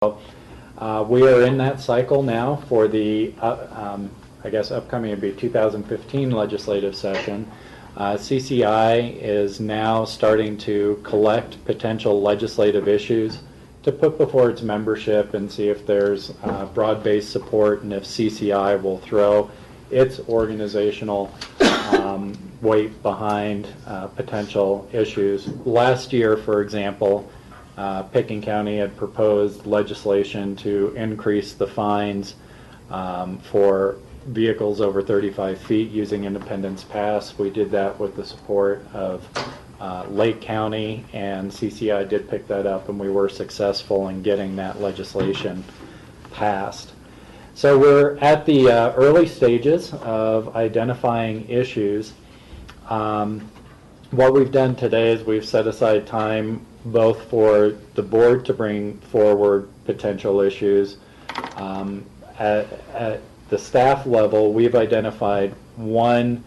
We are in that cycle now for the, I guess, upcoming would be 2015 legislative session. CCI is now starting to collect potential legislative issues to put before its membership and see if there's broad-based support and if CCI will throw its organizational weight behind potential issues. Last year, for example, Pickens County had proposed legislation to increase the fines for vehicles over 35 feet using Independence Pass. We did that with the support of Lake County, and CCI did pick that up, and we were successful in getting that legislation passed. So we're at the early stages of identifying issues. What we've done today is we've set aside time both for the board to bring forward potential issues. At the staff level, we've identified one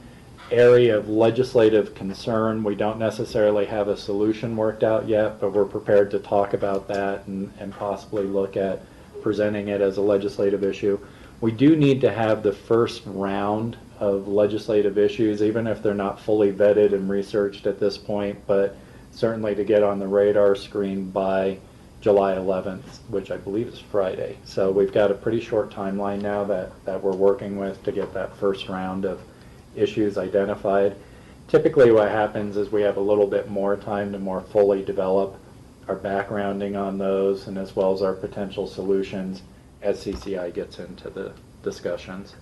area of legislative concern. We don't necessarily have a solution worked out yet, but we're prepared to talk about that and possibly look at presenting it as a legislative issue. We do need to have the first round of legislative issues, even if they're not fully vetted and researched at this point, but certainly to get on the radar screen by July 11th, which I believe is Friday. So we've got a pretty short timeline now that we're working with to get that first round of issues identified. Typically what happens is we have a little bit more time to more fully develop our backgrounding on those, and as well as our potential solutions as CCI gets into the discussions.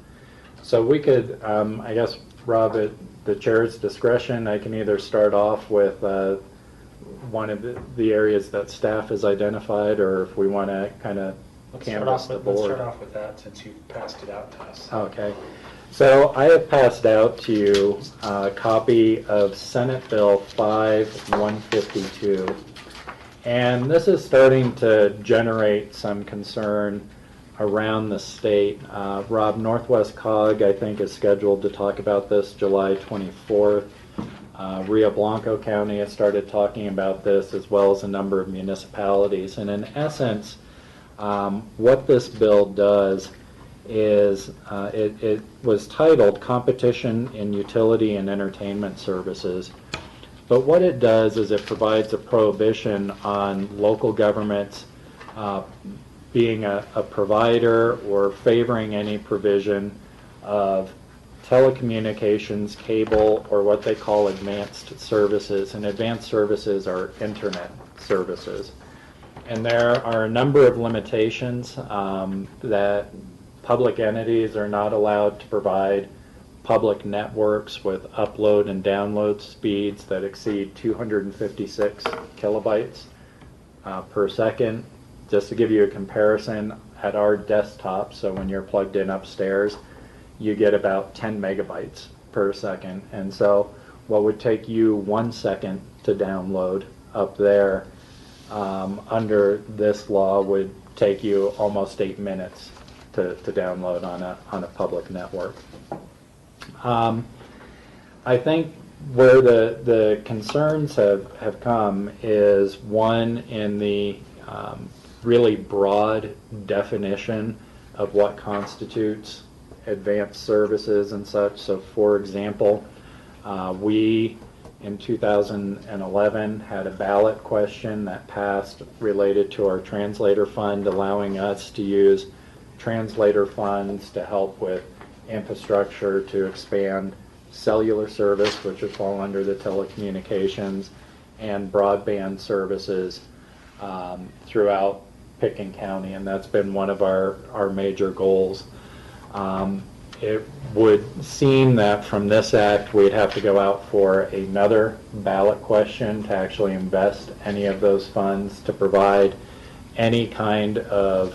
So we could, I guess, Rob, at the chair's discretion, I can either start off with one of the areas that staff has identified, or if we want to kind of canvass the board. Let's start off with that since you passed it out to us. Okay. So I have passed out to you a copy of Senate Bill 5152. And this is starting to generate some concern around the state. Rob, Northwest COG, I think, is scheduled to talk about this July 24th. Rio Blanco County has started talking about this, as well as a number of municipalities. And in essence, what this bill does is it was titled Competition in Utility and Entertainment Services. But what it does is it provides a prohibition on local governments being a provider or favoring any provision of telecommunications, cable, or what they call advanced services. And advanced services are internet services. And there are a number of limitations that public entities are not allowed to provide public networks with upload and download speeds that exceed 256 kilobytes per second. Just to give you a comparison, at our desktop, so when you're plugged in upstairs, you get about 10 megabytes per second. And so what would take you 1 second to download up there under this law would take you almost 8 minutes to download on a public network. I think where the concerns have come is one in the really broad definition of what constitutes advanced services and such. So for example, we in 2011 had a ballot question that passed related to our translator fund, allowing us to use translator funds to help with infrastructure to expand cellular service, which would fall under the telecommunications, and broadband services throughout Pickens County, and that's been one of our major goals. It would seem that from this act we'd have to go out for another ballot question to actually invest any of those funds to provide any kind of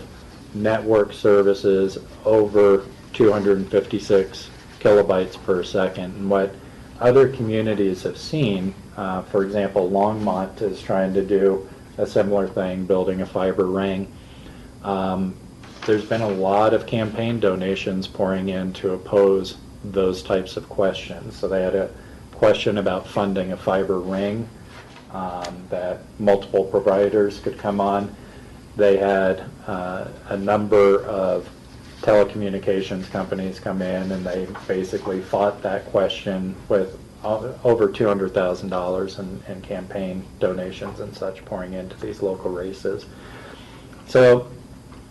network services over 256 kilobytes per second. And what other communities have seen, for example, Longmont is trying to do a similar thing, building a fiber ring. There's been a lot of campaign donations pouring in to oppose those types of questions. So they had a question about funding a fiber ring that multiple providers could come on. they had a number of telecommunications companies come in, and they basically fought that question with over $200,000 in campaign donations and such pouring into these local races. So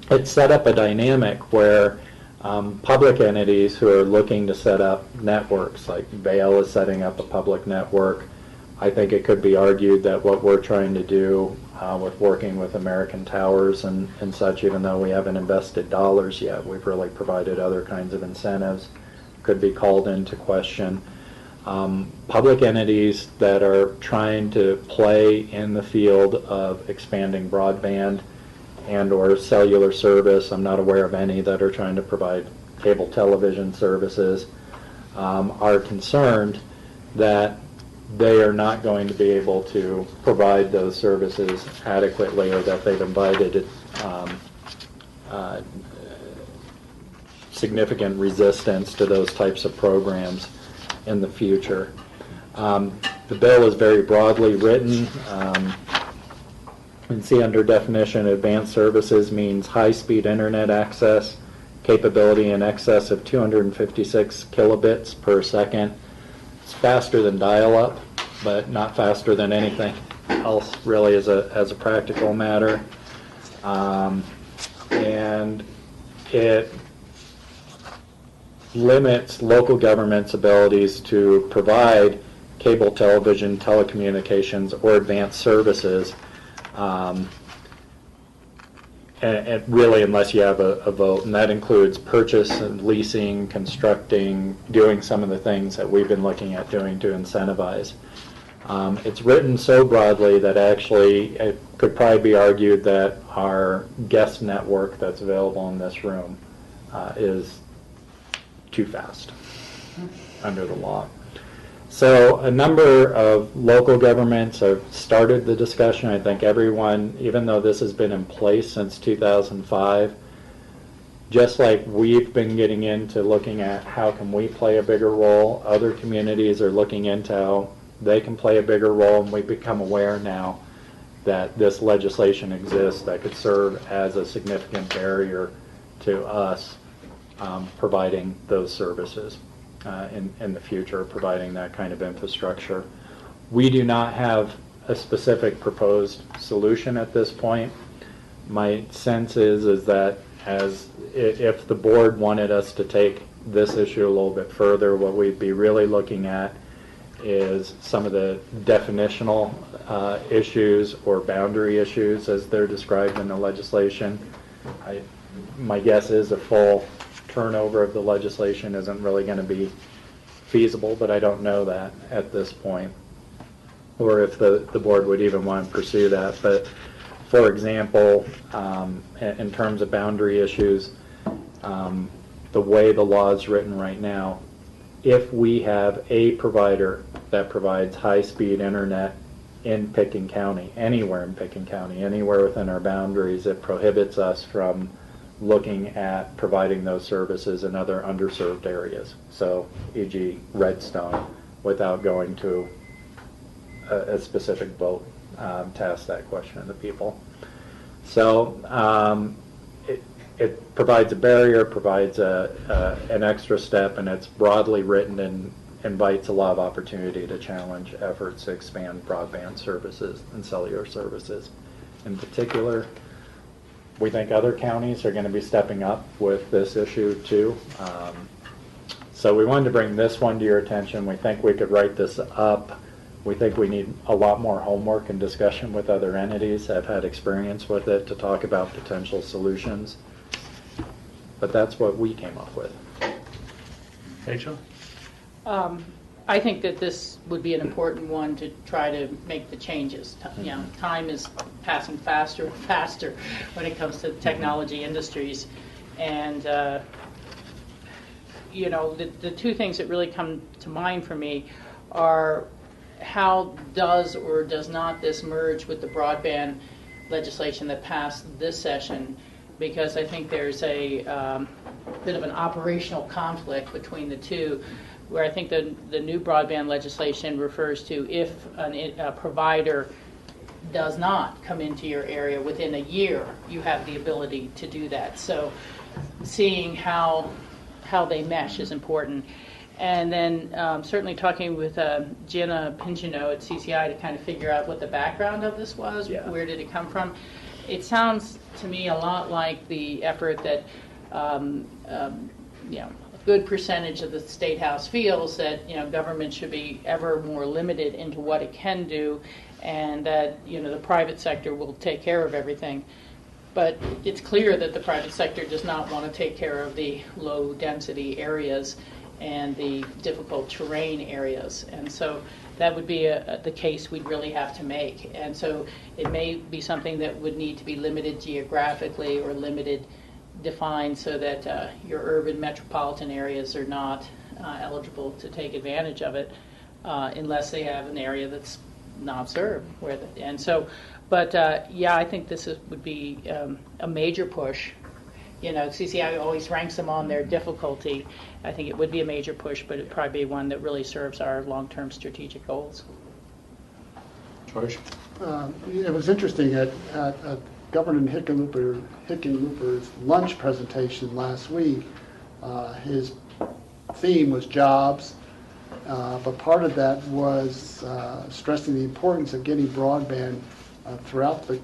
it set up a dynamic where public entities who are looking to set up networks, like Vail is setting up a public network. I think it could be argued that what we're trying to do with working with American Towers and such, even though we haven't invested dollars yet, we've really provided other kinds of incentives, could be called into question. Public entities that are trying to play in the field of expanding broadband and or cellular service, I'm not aware of any that are trying to provide cable television services, are concerned that they are not going to be able to provide those services adequately, or that they've invited significant resistance to those types of programs in the future. The bill is very broadly written. You can see under definition, advanced services means high-speed internet access, capability in excess of 256 kilobits per second. It's faster than dial-up, but not faster than anything else really as a practical matter. And it limits local government's abilities to provide cable television, telecommunications, or advanced services, and really unless you have a vote, and that includes purchase and leasing, constructing, doing some of the things that we've been looking at doing to incentivize. It's written so broadly that actually it could probably be argued that our guest network that's available in this room is too fast under the law. So a number of local governments have started the discussion. I think everyone, even though this has been in place since 2005, just like we've been getting into looking at how can we play a bigger role, other communities are looking into how they can play a bigger role, and we've become aware now that this legislation exists that could serve as a significant barrier to us providing those services in the future, providing that kind of infrastructure. We do not have a specific proposed solution at this point. My sense is that if the board wanted us to take this issue a little bit further, what we'd be really looking at is some of the definitional issues or boundary issues as they're described in the legislation. My guess is a full turnover of the legislation isn't really going to be feasible, but I don't know that at this point, or if the board would even want to pursue that. But for example, in terms of boundary issues, the way the law is written right now, if we have a provider that provides high-speed internet in Pickens County, anywhere in Pickens County, anywhere within our boundaries, it prohibits us from looking at providing those services in other underserved areas. So, e.g. Redstone, without going to a specific vote to ask that question of the people. So it provides a barrier, provides an extra step, and it's broadly written and invites a lot of opportunity to challenge efforts to expand broadband services and cellular services. In particular, we think other counties are going to be stepping up with this issue too. So we wanted to bring this one to your attention. We think we could write this up. We think we need a lot more homework and discussion with other entities that have had experience with it to talk about potential solutions. But that's what we came up with. Rachel? I think that this would be an important one to try to make the changes. You know, time is passing faster and faster when it comes to technology industries. And, you know, the two things that really come to mind for me are how does or does not this merge with the broadband legislation that passed this session? Because I think there's a bit of an operational conflict between the two, where I think the new broadband legislation refers to if a provider does not come into your area within a year, you have the ability to do that. So seeing how they mesh is important. And then certainly talking with Jenna Pingino at CCI to kind of figure out what the background of this was, Yeah. where did it come from. It sounds to me a lot like the effort that a good percentage of the State House feels that government should be ever more limited into what it can do, and that the private sector will take care of everything. But it's clear that the private sector does not want to take care of the low density areas and the difficult terrain areas. And so that would be the case we'd really have to make. And so it may be something that would need to be limited geographically or defined so that your urban metropolitan areas are not eligible to take advantage of it unless they have an area that's not served. I think this would be a major push. CCI always ranks them on their difficulty. I think it would be a major push, but it'd probably be one that really serves our long-term strategic goals. George? It was interesting at Governor Hickenlooper's lunch presentation last week. His theme was jobs, but part of that was stressing the importance of getting broadband throughout the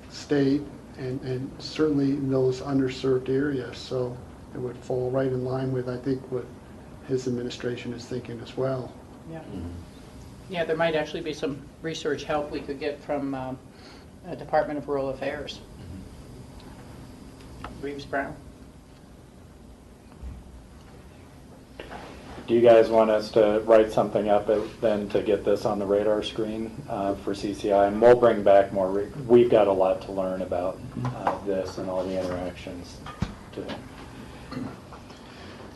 state and certainly in those underserved areas. So it would fall right in line with, I think, what his administration is thinking as well. Yeah. Yeah, there might actually be some research help we could get from Department of Rural Affairs. Reeves Brown. Do you guys want us to write something up then to get this on the radar screen for CCI? And we'll bring back more. We've got a lot to learn about this and all the interactions too.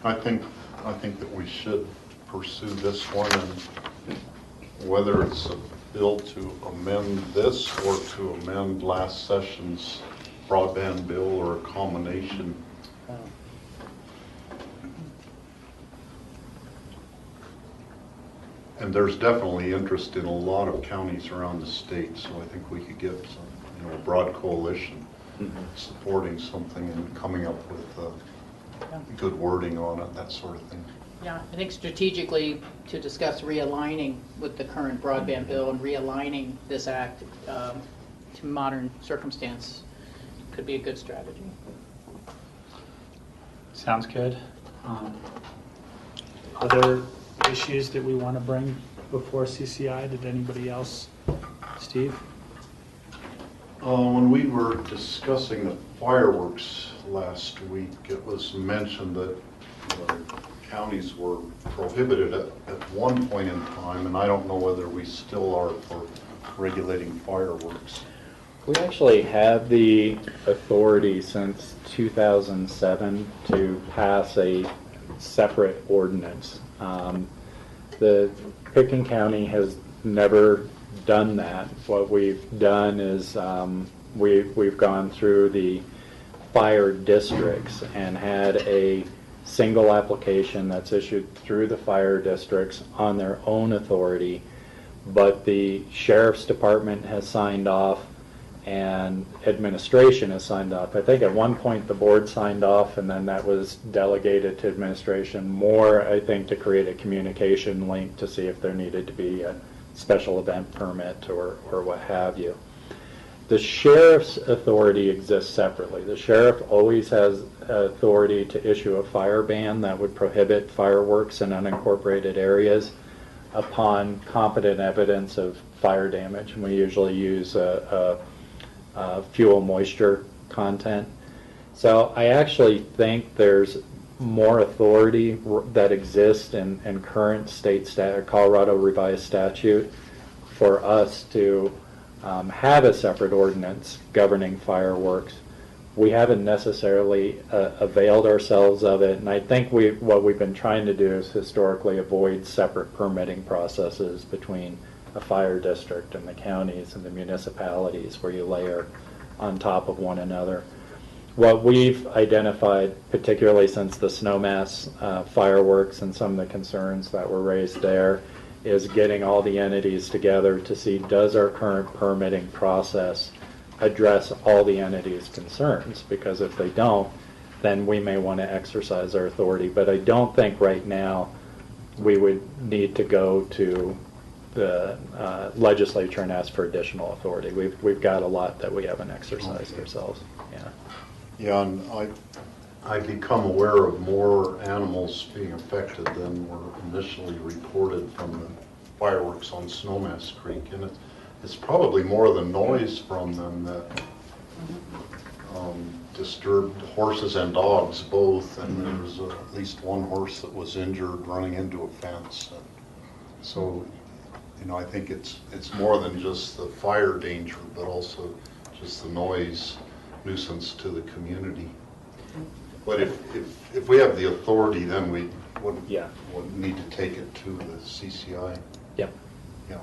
I think that we should pursue this one, and whether it's a bill to amend this or to amend last session's broadband bill or a combination. And there's definitely interest in a lot of counties around the state, so I think we could get some, a broad coalition supporting something and coming up with good wording on it, that sort of thing. Yeah, I think strategically to discuss realigning with the current broadband bill and realigning this act to modern circumstance could be a good strategy. Sounds good. Other issues that we want to bring before CCI? Did anybody else? Steve? When we were discussing the fireworks last week, it was mentioned that counties were prohibited at one point in time, and I don't know whether we still are for regulating fireworks. We actually have the authority since 2007 to pass a separate ordinance. The Pickens County has never done that. What we've done is we've gone through the fire districts and had a single application that's issued through the fire districts on their own authority, but the sheriff's department has signed off and administration has signed off. I think at one point the board signed off and then that was delegated to administration more, I think, to create a communication link to see if there needed to be a special event permit or what have you. The sheriff's authority exists separately. The sheriff always has authority to issue a fire ban that would prohibit fireworks in unincorporated areas upon competent evidence of fire damage. And we usually use fuel moisture content. So I actually think there's more authority that exists in current state Colorado revised statute for us to have a separate ordinance governing fireworks. We haven't necessarily availed ourselves of it, and I think what we've been trying to do is historically avoid separate permitting processes between a fire district and the counties and the municipalities where you layer on top of one another. What we've identified, particularly since the snowmass fireworks and some of the concerns that were raised there, is getting all the entities together to see, does our current permitting process address all the entities' concerns? Because if they don't, then we may want to exercise our authority. But I don't think right now we would need to go to the legislature and ask for additional authority. We've got a lot that we haven't exercised ourselves. Yeah. Yeah, and I've become aware of more animals being affected than were initially reported from the fireworks on Snowmass Creek, and it's probably more the noise from them that disturbed horses and dogs both, and there was at least one horse that was injured running into a fence. And so, you know, I think it's more than just the fire danger, but also just the noise nuisance to the community. But if we have the authority, then we wouldn't need to take it to the CCI. Yep. Yeah.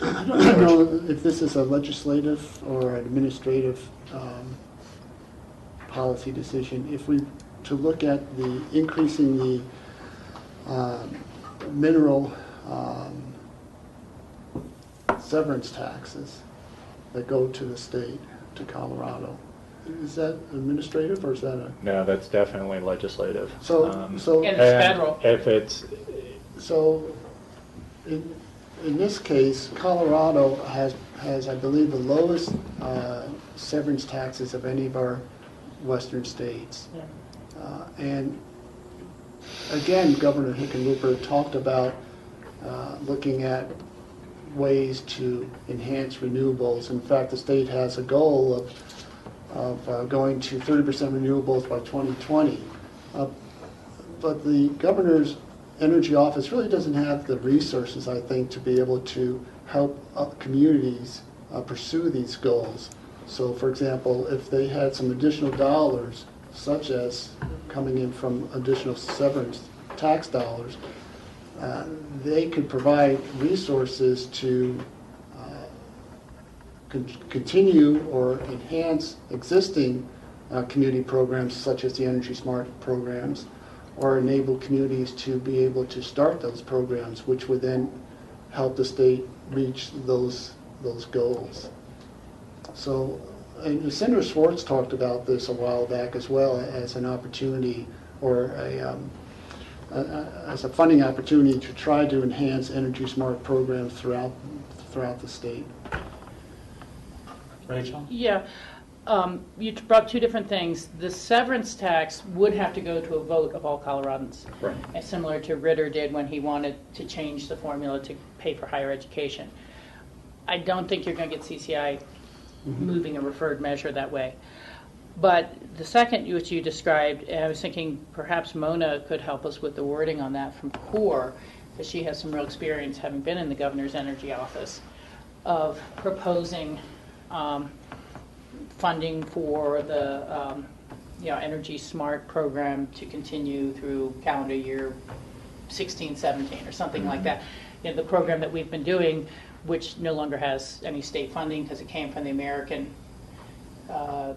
I don't know if this is a legislative or an administrative policy decision. If we to look at the increasing the mineral severance taxes that go to the state, to Colorado. Is that administrative or is that a? No, that's definitely legislative. So And it's federal. If it's, So in this case, Colorado has, I believe, the lowest severance taxes of any of our western states. Yeah. And again, Governor Hickenlooper talked about looking at ways to enhance renewables. In fact, the state has a goal of going to 30% renewables by 2020. But the governor's energy office really doesn't have the resources, I think, to be able to help communities pursue these goals. So, for example, if they had some additional dollars, such as coming in from additional severance tax dollars, they could provide resources to continue or enhance existing community programs such as the Energy Smart programs, or enable communities to be able to start those programs, which would then help the state reach those goals. So, and Senator Swartz talked about this a while back as well as an opportunity or as a funding opportunity to try to enhance Energy Smart programs throughout the state. Rachel? Yeah. You brought two different things. The severance tax would have to go to a vote of all Coloradans, right. Similar to Ritter did when he wanted to change the formula to pay for higher education. I don't think you're going to get CCI moving a referred measure that way. But the second, which you described, I was thinking perhaps Mona could help us with the wording on that from CORE, because she has some real experience, having been in the governor's energy office, of proposing funding for the Energy Smart program to continue through calendar year 16, 17, or something like that. You know, the program that we've been doing, which no longer has any state funding because it came from the American, the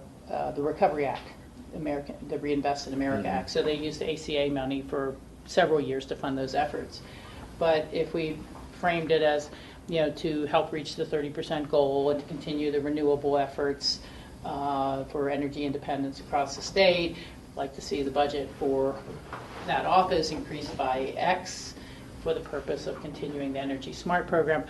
Recovery Act, the Reinvest in America Act. So they used the ACA money for several years to fund those efforts. But if we framed it as, to help reach the 30% goal and to continue the renewable efforts for energy independence across the state, I'd like to see the budget for that office increased by X for the purpose of continuing the Energy Smart program.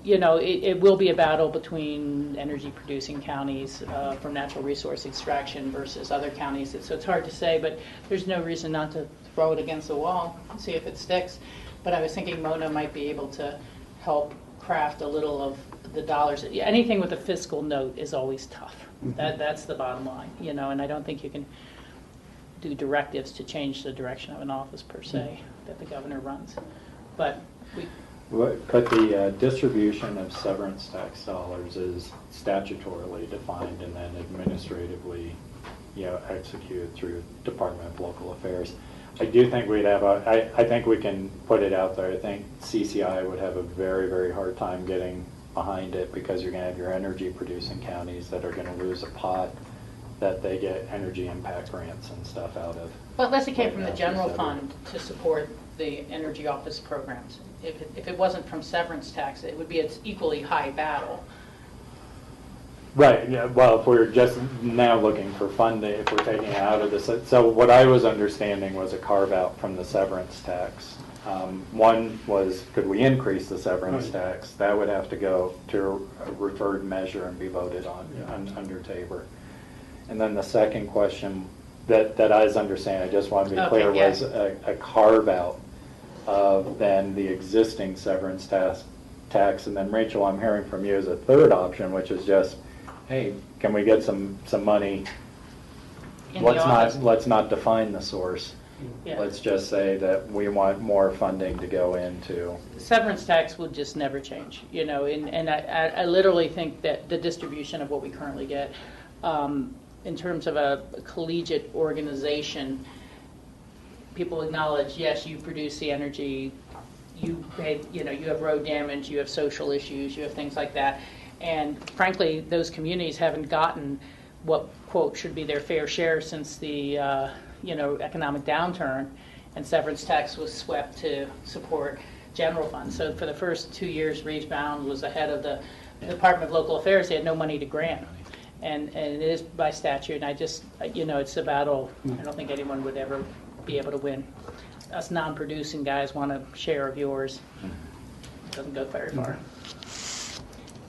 It will be a battle between energy producing counties from natural resource extraction versus other counties. So it's hard to say, but there's no reason not to throw it against the wall and see if it sticks. But I was thinking Mona might be able to help craft a little of the dollars. Anything with a fiscal note is always tough. That's the bottom line, and I don't think you can do directives to change the direction of an office per se that the governor runs. But the distribution of severance tax dollars is statutorily defined and then administratively, executed through Department of Local Affairs. I do think we'd have I think we can put it out there. I think CCI would have a very, very hard time getting behind it because you're going to have your energy producing counties that are going to lose a pot that they get energy impact grants and stuff out of. Well, unless it came Right from the now, general consider. fund to support the energy office programs. If it wasn't from severance tax, it would be an equally high battle. Right, yeah, well, if we're just now looking for funding, if we're taking it out of this, so what I was understanding was a carve out from the severance tax. One was, could we increase the severance tax? That would have to go to a referred measure and be voted on under Tabor. And then the second question that I was understanding, I just wanted to be clear, Okay, yeah. was a carve out of then the existing severance tax. And then Rachel, I'm hearing from you as a third option, which is just, hey, can we get some money? In the office. Let's not define the source. Yeah. Let's just say that we want more funding to go into. Severance tax will just never change, you know, and I literally think that the distribution of what we currently get, in terms of a collegiate organization, people acknowledge, yes, you produce the energy, you pay, you know, you have road damage, you have social issues, you have things like that. And frankly, those communities haven't gotten what, quote, should be their fair share since the, you know, economic downturn, and severance tax was swept to support general funds. So for the first 2 years, Reeves Bound was ahead of the Department of Local Affairs. They had no money to grant. And it is by statute, and I just, you know, it's a battle I don't think anyone would ever be able to win. Us non-producing guys want a share of yours. It doesn't go very far.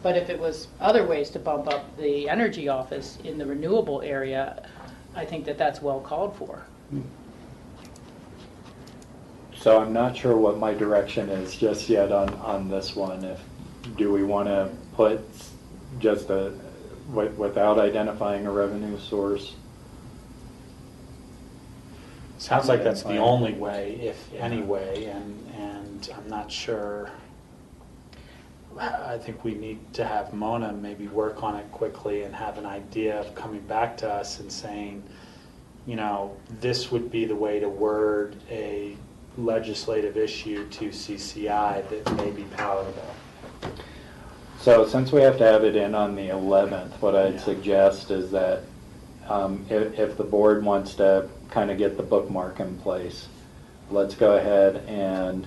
But if it was other ways to bump up the energy office in the renewable area, I think that that's well called for. So I'm not sure what my direction is just yet on this one. Do we want to put just without identifying a revenue source? Sounds like that's the only way, if any way, and I'm not sure. I think we need to have Mona maybe work on it quickly and have an idea of coming back to us and saying, you know, this would be the way to word a legislative issue to CCI that may be palatable. So since we have to have it in on the 11th, what I'd suggest is that if the board wants to kind of get the bookmark in place, let's go ahead and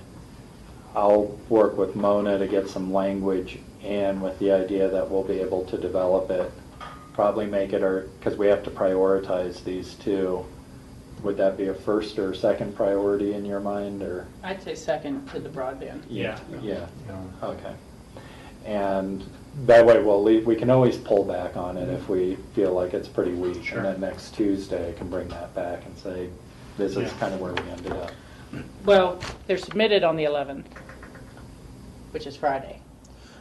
I'll work with Mona to get some language in with the idea that we'll be able to develop it, probably make it because we have to prioritize these two. Would that be a first or second priority in your mind, or? I'd say second to the broadband. Yeah. Okay. And that way we can always pull back on it if we feel like it's pretty weak. Sure. And then next Tuesday I can bring that back and say, this is kind of where we ended up. Well, they're submitted on the 11th, which is Friday.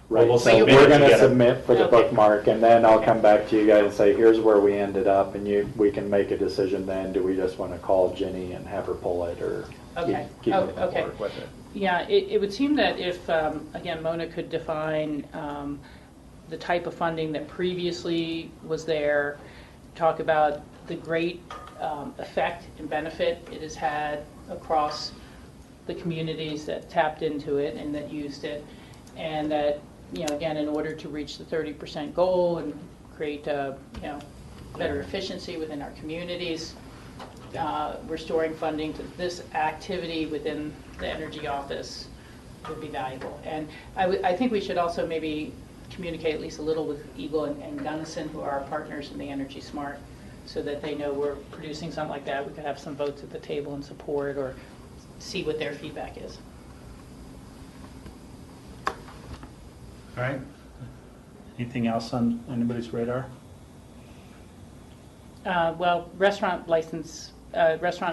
Right, we'll so submit we're it going to together. submit for the Okay. bookmark, and then I'll come back to you guys and say, here's where we ended up, and we can make a decision then. Do we just want to call Ginny and have her pull it, or Okay. keep Oh, moving okay. forward with it? Yeah, it would seem that if, again, Mona could define the type of funding that previously was there, talk about the great effect and benefit it has had across the communities that tapped into it and that used it, and that, you know, again, in order to reach the 30% goal and create, you know, better efficiency within our communities, restoring funding to this activity within the energy office would be valuable. And I think we should also maybe communicate at least a little with Eagle and Gunnison, who are our partners in the Energy Smart, so that they know we're producing something like that. We could have some votes at the table in support, or see what their feedback is. All right. Anything else on anybody's radar? Well, restaurant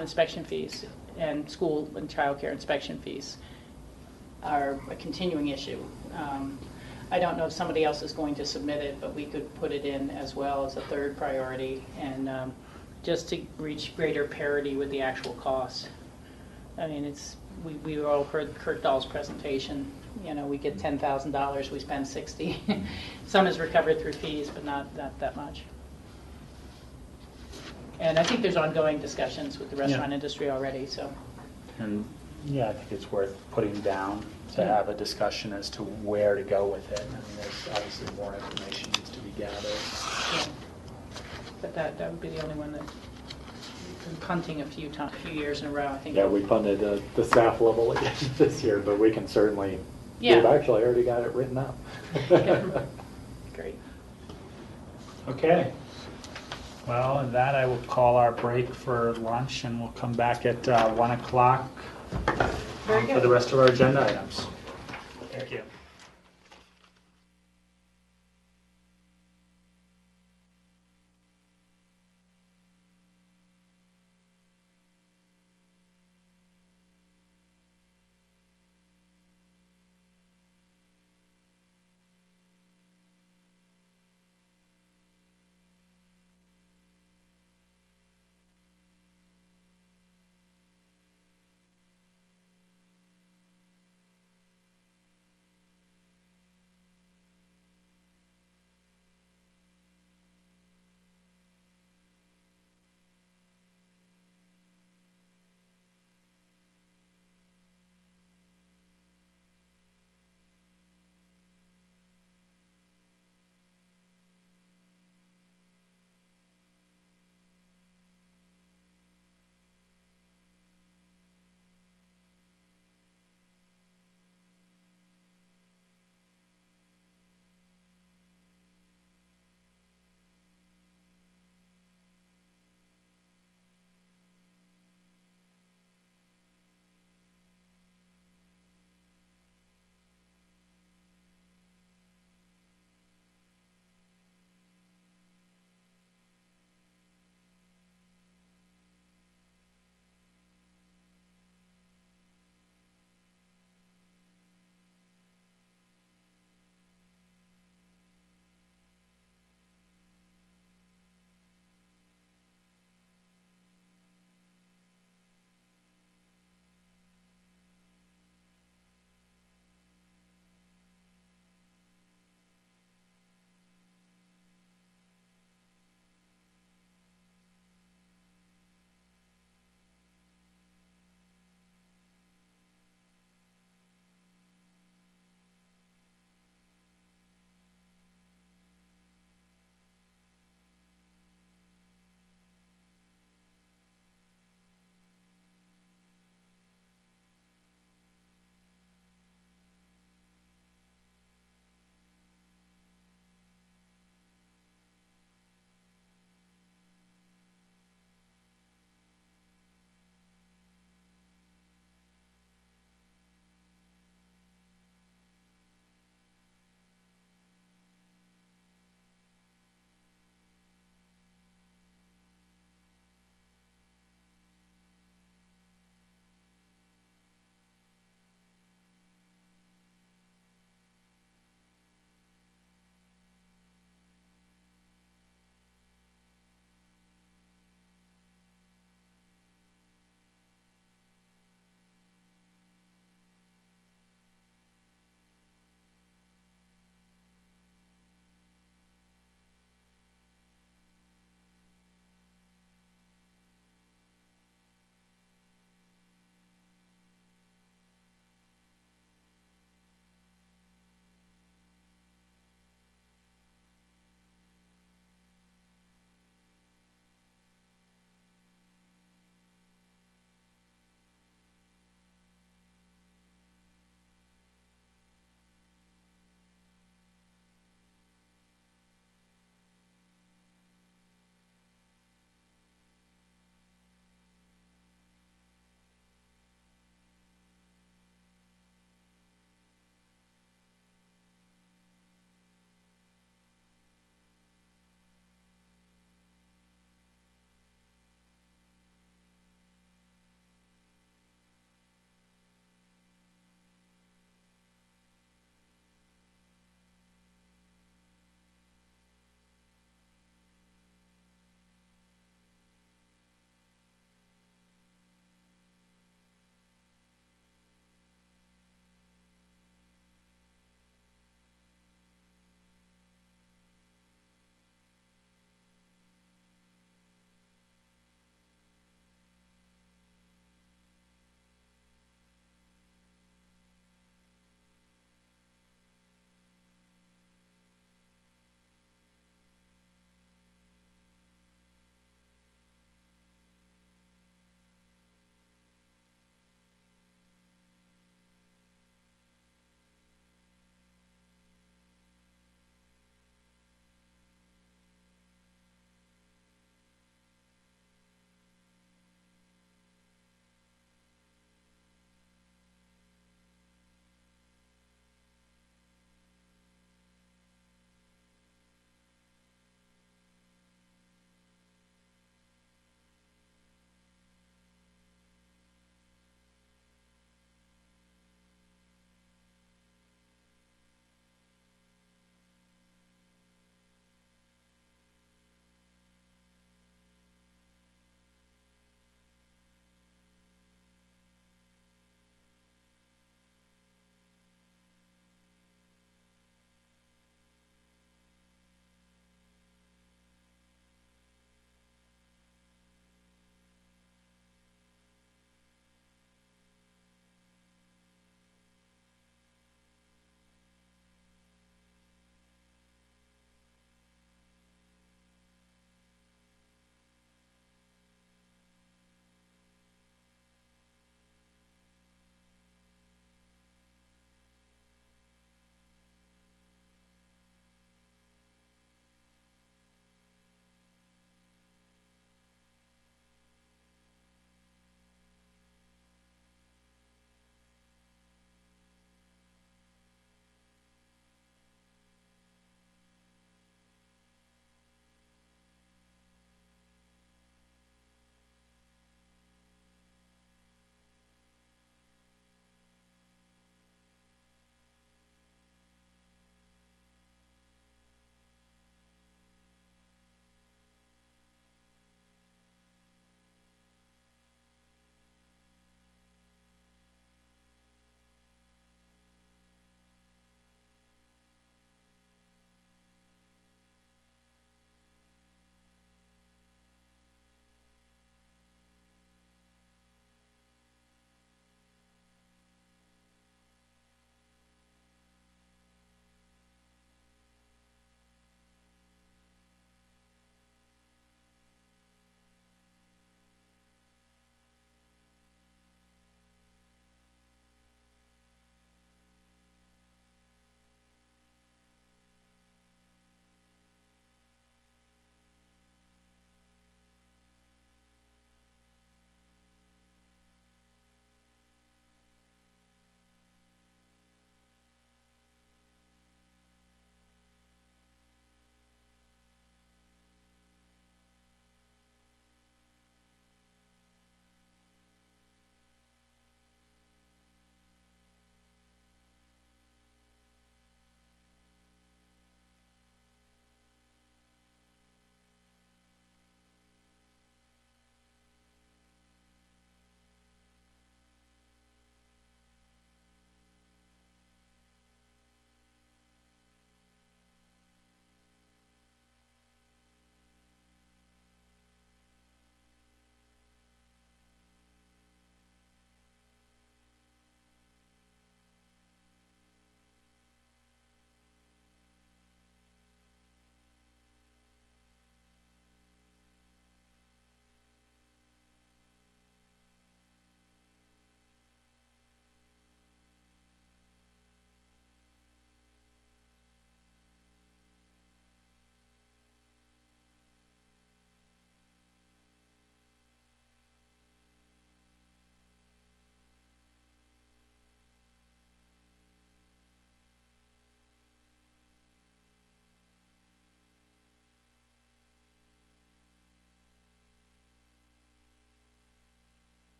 inspection fees and school and childcare inspection fees are a continuing issue. I don't know if somebody else is going to submit it, but we could put it in as well as a third priority, and just to reach greater parity with the actual cost. I mean, we all heard Kurt Dahl's presentation. You know, we get $10,000, we spend 60. Some is recovered through fees, but not that much. And I think there's ongoing discussions with the restaurant industry already, so. And yeah, I think it's worth putting down to have a discussion as to where to go with it. I mean, there's obviously more information needs to be gathered. but that would be the only one that been punting a few years in a row, I think. Yeah, we funded the staff level again this year, but we can certainly, Yeah. we've actually already got it written up. Yeah. Great. Okay. Well, and that I will call our break for lunch, and we'll come back at 1 o'clock Very for good. the rest of our agenda items. Thank you.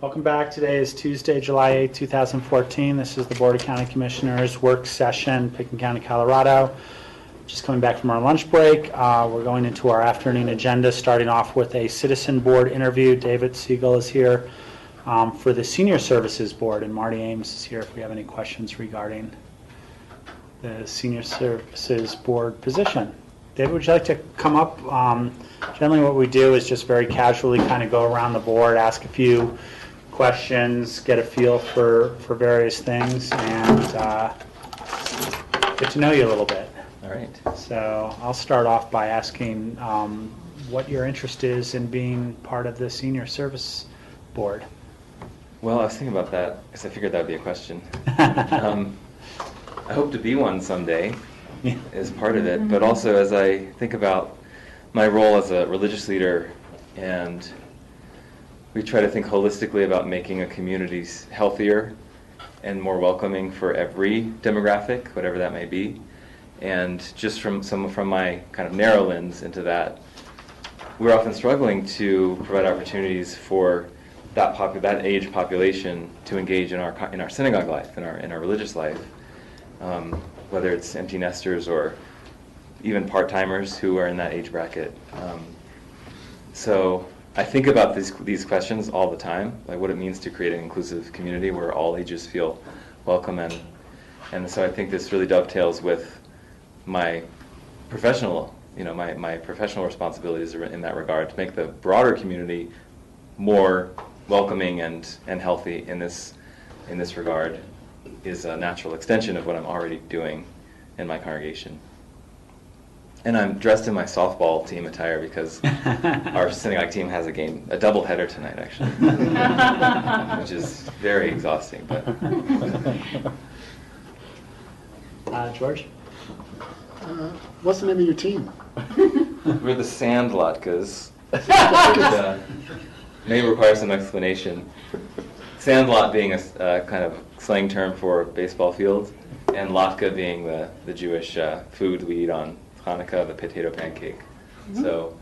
Welcome back. Today is Tuesday, July 8, 2014. This is the Board of County Commissioners work session, Pickens County, Colorado. Just coming back from our lunch break. We're going into our afternoon agenda, starting off with a citizen board interview. David Siegel is here for the Senior Services Board, and Marty Ames is here if we have any questions regarding the Senior Services Board position. David, would you like to come up? Generally what we do is just very casually kind of go around the board, ask a few questions, get a feel for various things, and get to know you a little bit. All right. So I'll start off by asking what your interest is in being part of the Senior Service Board. Well, I was thinking about that because I figured that would be a question. I hope to be one someday as part of it, but also as I think about my role as a religious leader, and we try to think holistically about making a community healthier and more welcoming for every demographic, whatever that may be. And just from my kind of narrow lens into that, we're often struggling to provide opportunities for that age population to engage in our synagogue life, in our religious life, whether it's empty nesters or even part-timers who are in that age bracket. So I think about these questions all the time, like what it means to create an inclusive community where all ages feel welcome, and so I think this really dovetails with my professional, my professional responsibilities in that regard, to make the broader community more welcoming and healthy in this regard is a natural extension of what I'm already doing in my congregation. And I'm dressed in my softball team attire because our synagogue team has a doubleheader tonight, actually, which is very exhausting. But George? What's the name of your team? we're the Sandlotkas. Which, may require some explanation. Sandlot being a kind of slang term for baseball field, and latka being the Jewish food we eat on Hanukkah, the potato pancake. So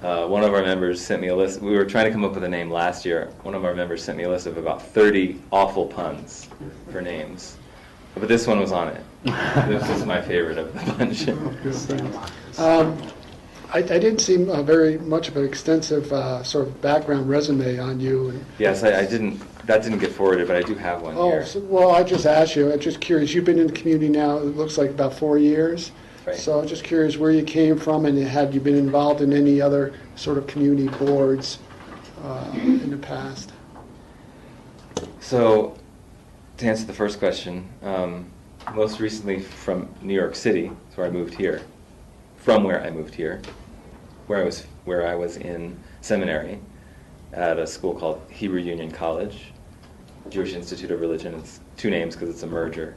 one of our members sent me a list. We were trying to come up with a name last year. One of our members sent me a list of about 30 awful puns for names. But this one was on it. This is my favorite of the bunch. I didn't see very much of an extensive sort of background resume on you. Yes, I didn't. That didn't get forwarded, but I do have one here. Well, I just asked you. I'm just curious. You've been in the community now, it looks like about 4 years. Right. So I'm just curious where you came from, and had you been involved in any other sort of community boards in the past? So, to answer the first question, most recently from New York City, that's where I moved here. From where I moved here, where I was in seminary at a school called Hebrew Union College, Jewish Institute of Religion. It's two names because it's a merger.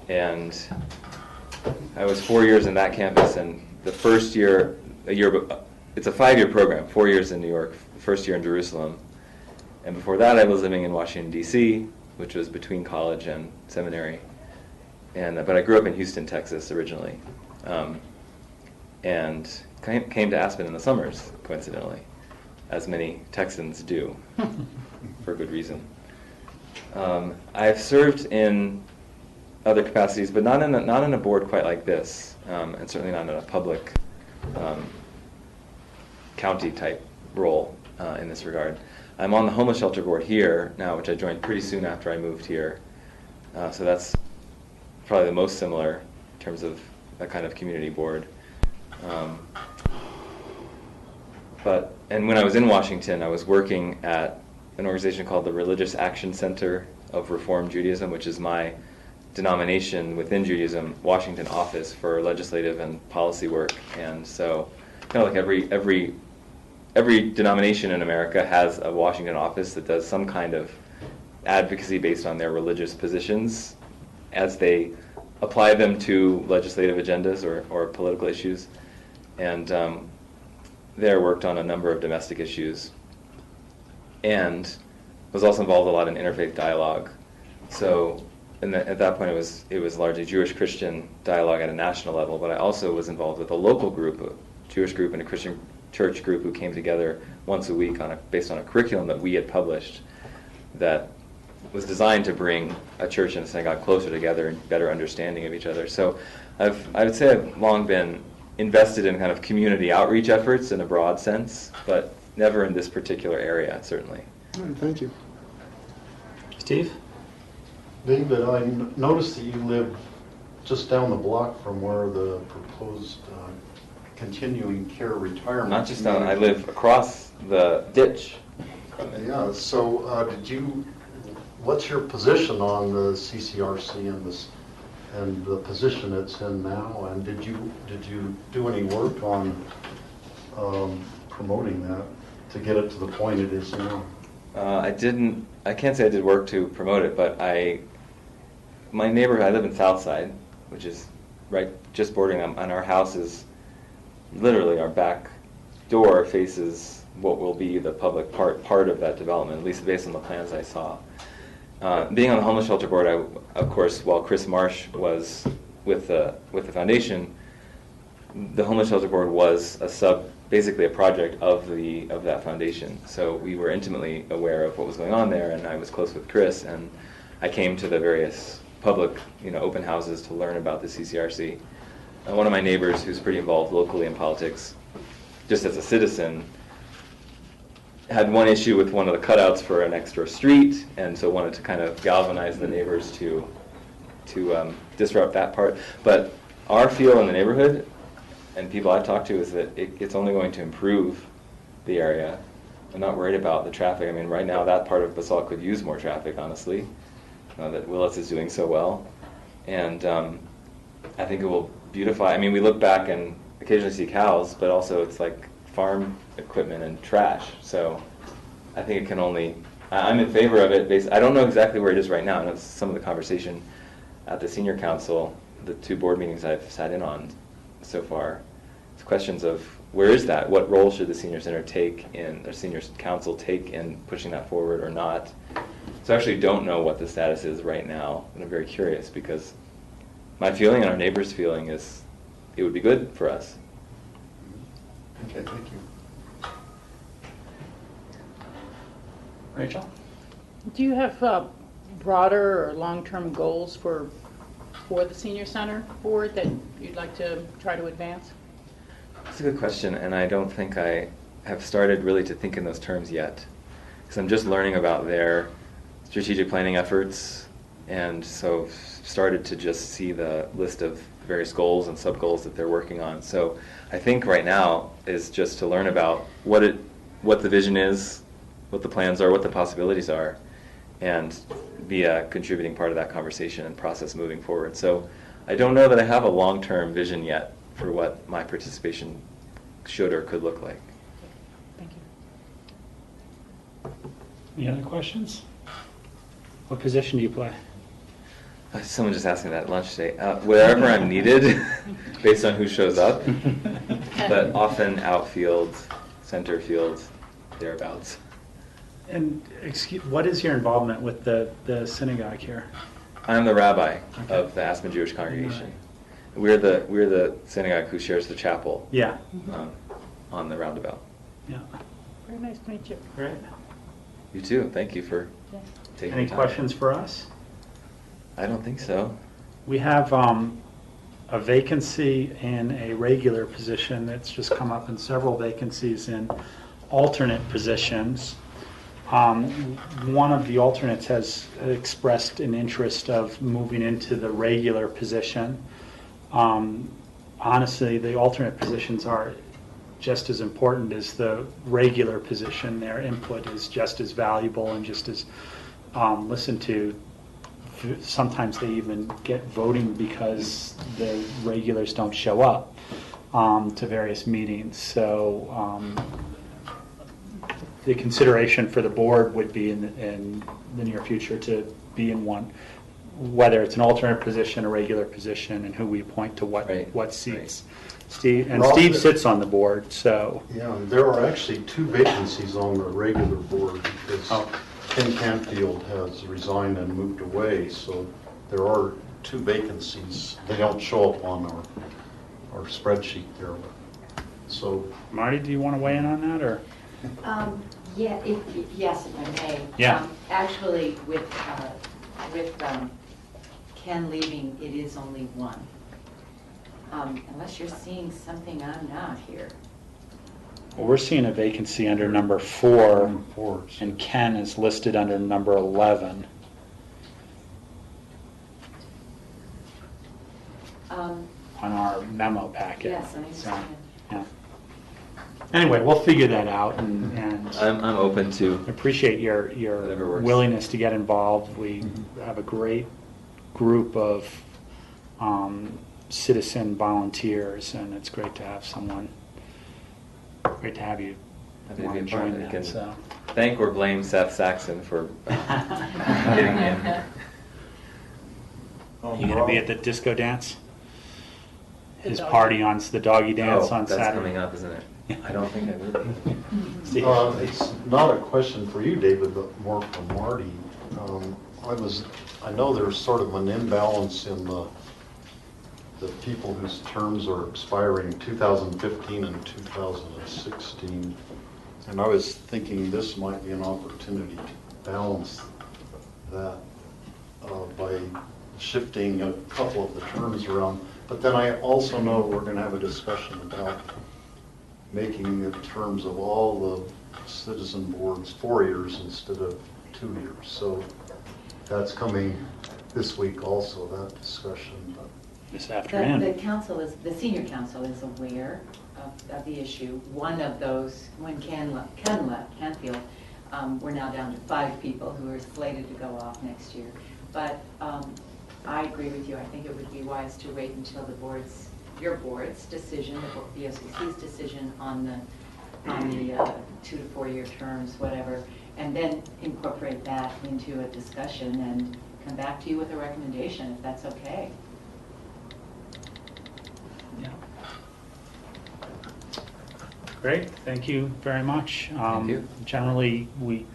And I was 4 years in that campus, and the first year, it's a 5-year program, 4 years in New York, the first year in Jerusalem. And before that, I was living in Washington, D.C., which was between college and seminary. But I grew up in Houston, Texas originally, and came to Aspen in the summers, coincidentally, as many Texans do, for good reason. I've served in other capacities, but not in a board quite like this, and certainly not in a public county-type role in this regard. I'm on the homeless shelter board here now, which I joined pretty soon after I moved here. So that's probably the most similar in terms of that kind of community board. And when I was in Washington, I was working at an organization called the Religious Action Center of Reform Judaism, which is my denomination within Judaism, Washington office for legislative and policy work. And so, kind of like every denomination in America has a Washington office that does some kind of advocacy based on their religious positions as they apply them to legislative agendas or political issues. And there worked on a number of domestic issues and was also involved a lot in interfaith dialogue. So at that point it was largely Jewish-Christian dialogue at a national level, but I also was involved with a local group, a Jewish group and a Christian church group who came together once a week based on a curriculum that we had published that was designed to bring a church and a synagogue closer together and better understanding of each other. So I would say I've long been invested in kind of community outreach efforts in a broad sense, but never in this particular area, certainly. All right, thank you. Steve? David, I noticed that you live just down the block from where the proposed continuing care retirement. Not just down, I live across the ditch. Yeah, so what's your position on the CCRC and the position it's in now? And did you do any work on promoting that to get it to the point it is now? I can't say I did work to promote it, but my neighborhood, I live in Southside, which is right just bordering on our house is literally our back door faces what will be the public part of that development, at least based on the plans I saw. Being on the homeless shelter board, of course, while Chris Marsh was with the foundation, the homeless shelter board was basically a project of that foundation. So we were intimately aware of what was going on there, and I was close with Chris, and I came to the various public, open houses to learn about the CCRC. One of my neighbors, who's pretty involved locally in politics, just as a citizen, had one issue with one of the cutouts for an extra street, and so wanted to kind of galvanize the neighbors to disrupt that part. But our feel in the neighborhood, and people I've talked to, is that it's only going to improve the area. I'm not worried about the traffic. I mean, right now that part of BOCC could use more traffic, honestly, that Willits is doing so well. And I think it will beautify. I mean, we look back and occasionally see cows, but also it's like farm equipment and trash. So I think it can only, I'm in favor of it. I don't know exactly where it is right now. I know some of the conversation at the senior council, the 2 board meetings I've sat in on so far, it's questions of where is that? What role should the senior center take in, or senior council take in pushing that forward or not? So I actually don't know what the status is right now, and I'm very curious because my feeling and our neighbors' feeling is it would be good for us. Okay, thank you. Rachel? Do you have broader or long-term goals for the senior center board that you'd like to try to advance? That's a good question, and I don't think I have started really to think in those terms yet, because I'm just learning about their strategic planning efforts, and so started to just see the list of various goals and sub-goals that they're working on. So I think right now is just to learn about what the vision is, what the plans are, what the possibilities are, and be a contributing part of that conversation and process moving forward. So I don't know that I have a long-term vision yet for what my participation should or could look like. Thank you. Any other questions? What position do you play? Someone just asked me that at lunch today. Wherever I'm needed, based on who shows up, but often outfield, center field, thereabouts. And what is your involvement with the synagogue here? I'm the rabbi Okay. of the Aspen Jewish congregation. We're the synagogue who shares the chapel Yeah. on the roundabout. Yeah. Very nice to meet you. Great. You too. Thank you for taking Any the time. questions for us? I don't think so. We have a vacancy in a regular position that's just come up, and several vacancies in alternate positions. One of the alternates has expressed an interest of moving into the regular position. Honestly, the alternate positions are just as important as the regular position. Their input is just as valuable and just as listened to. Sometimes they even get voting because the regulars don't show up to various meetings. So the consideration for the board would be in the near future to be in one, whether it's an alternate position, a regular position, and who we appoint to what seats. Steve sits on the board, so. Yeah, there are actually 2 vacancies on the regular board because Ken Canfield has resigned and moved away, so there are 2 vacancies. They don't show up on our spreadsheet there. So Marty, do you want to weigh in on that, or? Yeah, yes, if I may. Yeah. Actually, with Ken leaving, it is only one. Unless you're seeing something I'm not here. Well, we're seeing a vacancy under number 4, Fours. and Ken is listed under number 11. Um, On our memo packet. Yes, I understand. Yeah. Anyway, we'll figure that out, and I'm open to. appreciate your Whatever works. willingness to get involved. We have a great group of citizen volunteers, and it's great to have someone. Great to have you Happy to want be to a part. join I that. can So. thank or blame Seth Saxon for getting me in. You gonna be at the disco dance? The His doggy. party on the doggy dance on that's Saturday. coming up, isn't it? I don't think I will be. See? It's not a question for you, David, but more for Marty. I know there's sort of an imbalance in the people whose terms are expiring 2015 and 2016. And I was thinking this might be an opportunity to balance that by shifting a couple of the terms around. But then I also know we're going to have a discussion about making the terms of all the citizen boards 4 years instead of 2 years. So that's coming this week also, that discussion. But This The afternoon. council the senior council is aware of the issue. One of those, when Ken left Canfield, we're now down to 5 people who are slated to go off next year. But I agree with you. I think it would be wise to wait until your board's decision, the BOCC's decision on the 2 to 4 year terms, whatever, and then incorporate that into a discussion and come back to you with a recommendation, if that's okay. Yeah. Great, thank you very much. Thank you. Generally, we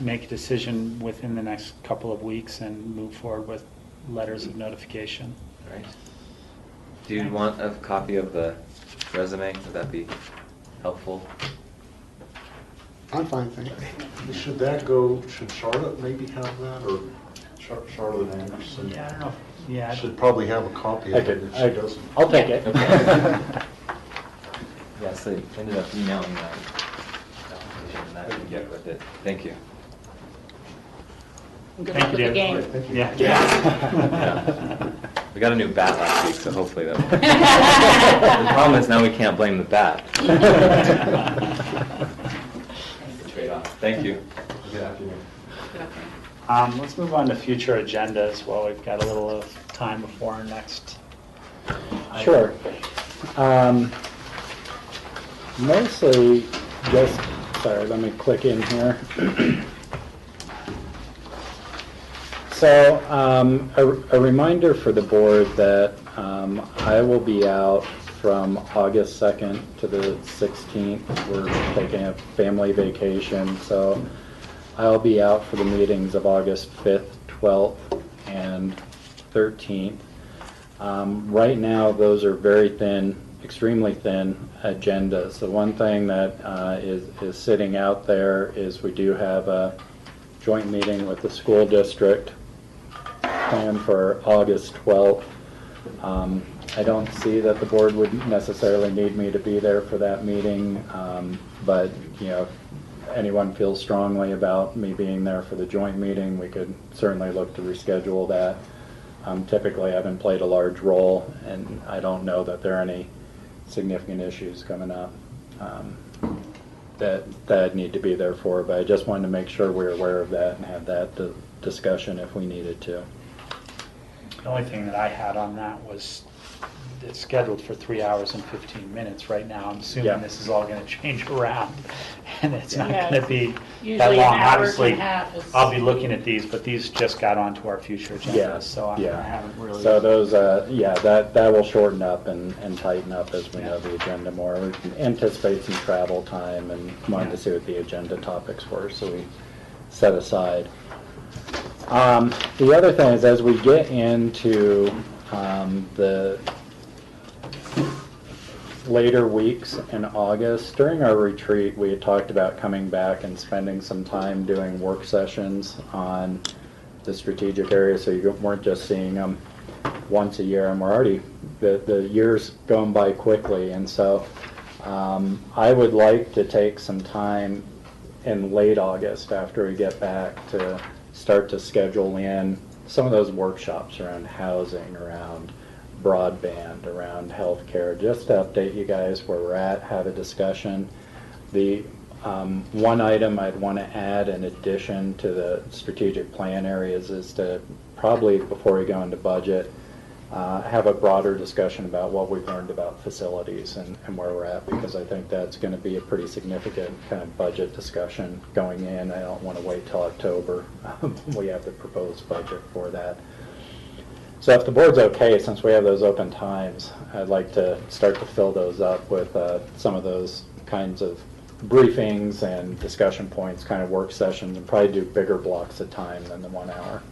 make a decision within the next couple of weeks and move forward with letters of notification. Right. Do you want a copy of the resume? Would that be helpful? I'm fine, thanks. should Charlotte maybe have that, or Charlotte Anderson? I don't know. Yeah. Should probably have a copy I of it could, if she doesn't. I'll take it. Yes, they ended up emailing that application, and that you get with it. Thank you. Good Thank luck with you, the game. David. Thank you. Yeah. Yeah. We got a new bat last week, so hopefully that will. The problem is now we can't blame the bat. It's the trade-off. Thank you. Good afternoon. Let's move on to future agendas while we've got a little time before our next. Sure. Mostly just, sorry, let me click in here. So, a reminder for the board that I will be out from August 2nd to the 16th. We're taking a family vacation, so I'll be out for the meetings of August 5th, 12th, and 13th. Right now, those are very thin, extremely thin agendas. The one thing that is sitting out there is we do have a joint meeting with the school district planned for August 12th. I don't see that the board would necessarily need me to be there for that meeting, but you know, if anyone feels strongly about me being there for the joint meeting, we could certainly look to reschedule that. Typically, I haven't played a large role, and I don't know that there are any significant issues coming up that I'd need to be there for, but I just wanted to make sure we're aware of that and have that discussion if we needed to. The only thing that I had on that was it's scheduled for 3 hours and 15 minutes right now. I'm assuming Yeah. this is all going to change around, and it's not Yeah. going to be that Usually long. an hour Obviously, and a half is. I'll be looking at these, but these just got onto our future agenda, Yeah, so I yeah. haven't really. So those, that will shorten up and tighten up as we know the agenda more. We can anticipate some travel time and wanted to see what the agenda topics were, so we set aside. The other thing is, as we get into the later weeks in August. During our retreat, we had talked about coming back and spending some time doing work sessions on the strategic area, so you weren't just seeing them once a year, and we're already, the year's going by quickly, and so I would like to take some time in late August after we get back to start to schedule in some of those workshops around housing, around broadband, around healthcare, just to update you guys where we're at, have a discussion. The one item I'd want to add in addition to the strategic plan areas is to probably, before we go into budget, have a broader discussion about what we've learned about facilities and where we're at, because I think that's going to be a pretty significant kind of budget discussion going in. I don't want to wait till October. We have the proposed budget for that. So if the board's okay, since we have those open times, I'd like to start to fill those up with some of those kinds of briefings and discussion points, kind of work sessions, and probably do bigger blocks of time than the 1 hour.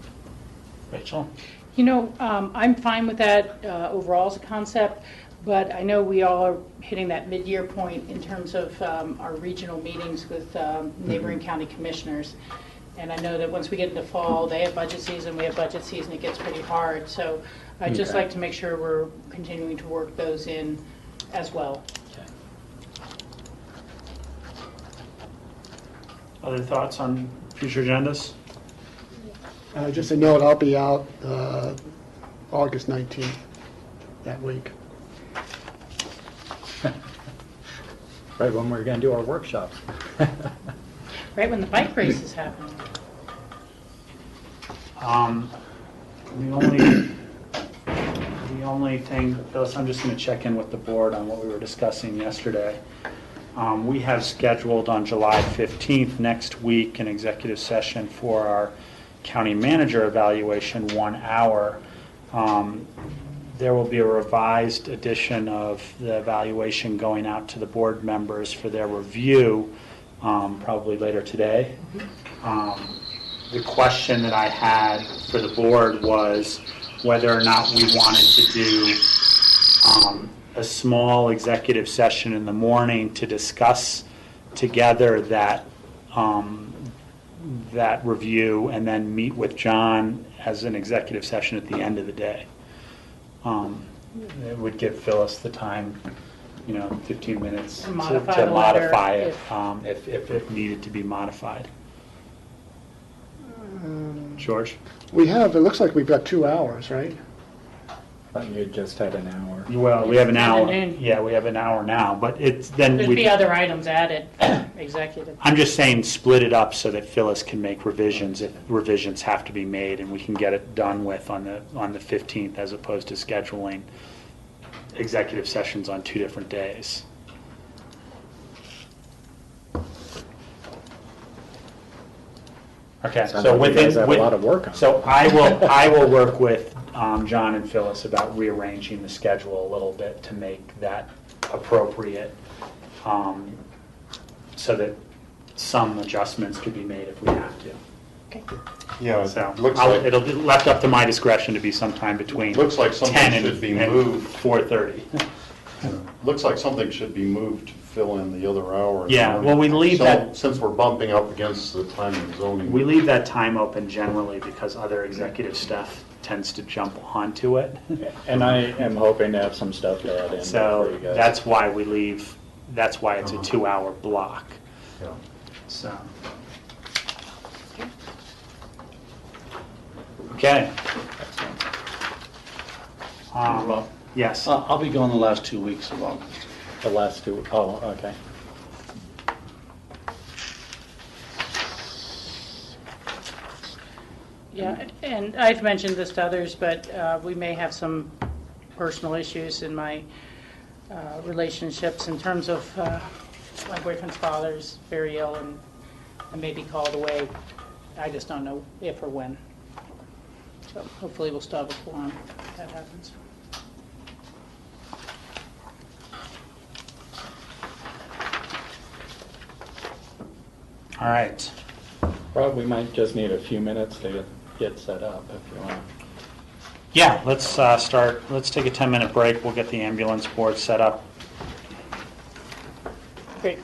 Rachel? You know, I'm fine with that overall as a concept, but I know we all are hitting that mid-year point in terms of our regional meetings with neighboring county commissioners. And I know that once we get into fall, they have budget season, we have budget season, it gets pretty hard. So I'd just like to make sure we're continuing to work those in as well. Okay. Other thoughts on future agendas? Just a note, I'll be out August 19th that week. Right when we're going to do our workshops. Right when the bike race is happening. The only thing, Phyllis, I'm just going to check in with the board on what we were discussing yesterday. We have scheduled on July 15th next week an executive session for our county manager evaluation, 1 hour. There will be a revised edition of the evaluation going out to the board members for their review, probably later today. The question that I had for the board was whether or not we wanted to do a small executive session in the morning to discuss together that that review, and then meet with John as an executive session at the end of the day. It would give Phyllis the time, 15 minutes to modify it if it needed to be modified. George? It looks like we've got 2 hours, right? But you just had an hour. Well, we have an hour. Afternoon. Yeah, we have an hour now, but it's then There'd be other items added, executive. I'm just saying split it up so that Phyllis can make revisions if revisions have to be made, and we can get it done with on the 15th, as opposed to scheduling executive sessions on 2 different days. Okay, Sounds so like you guys have a lot of work on So I will work with John and Phyllis about rearranging the schedule a little bit to make that appropriate, so that some adjustments could be made if we have to. Okay. Yeah, So it looks like, it'll be left up to my discretion to be sometime between looks like something 10 should be and moved. 4:30. Looks like something should be moved to fill in the other hour. Yeah, well, we leave that- Since we're bumping up against the time of zoning. We leave that time open generally because other executive stuff tends to jump onto it. And I am hoping to have some stuff to add in So for you guys. that's why that's why it's a 2-hour block. Yeah. So. Okay. Rob? Yes. I'll be gone the last 2 weeks of August. The last 2, oh, okay. Yeah, and I've mentioned this to others, but we may have some personal issues in my relationships in terms of my boyfriend's father's very ill and I may be called away. I just don't know if or when. So hopefully we'll still have a forum if that happens. All right. Rob, we might just need a few minutes to get set up if you want. Yeah, let's start. Let's take a 10-minute break. We'll get the ambulance board set up Great.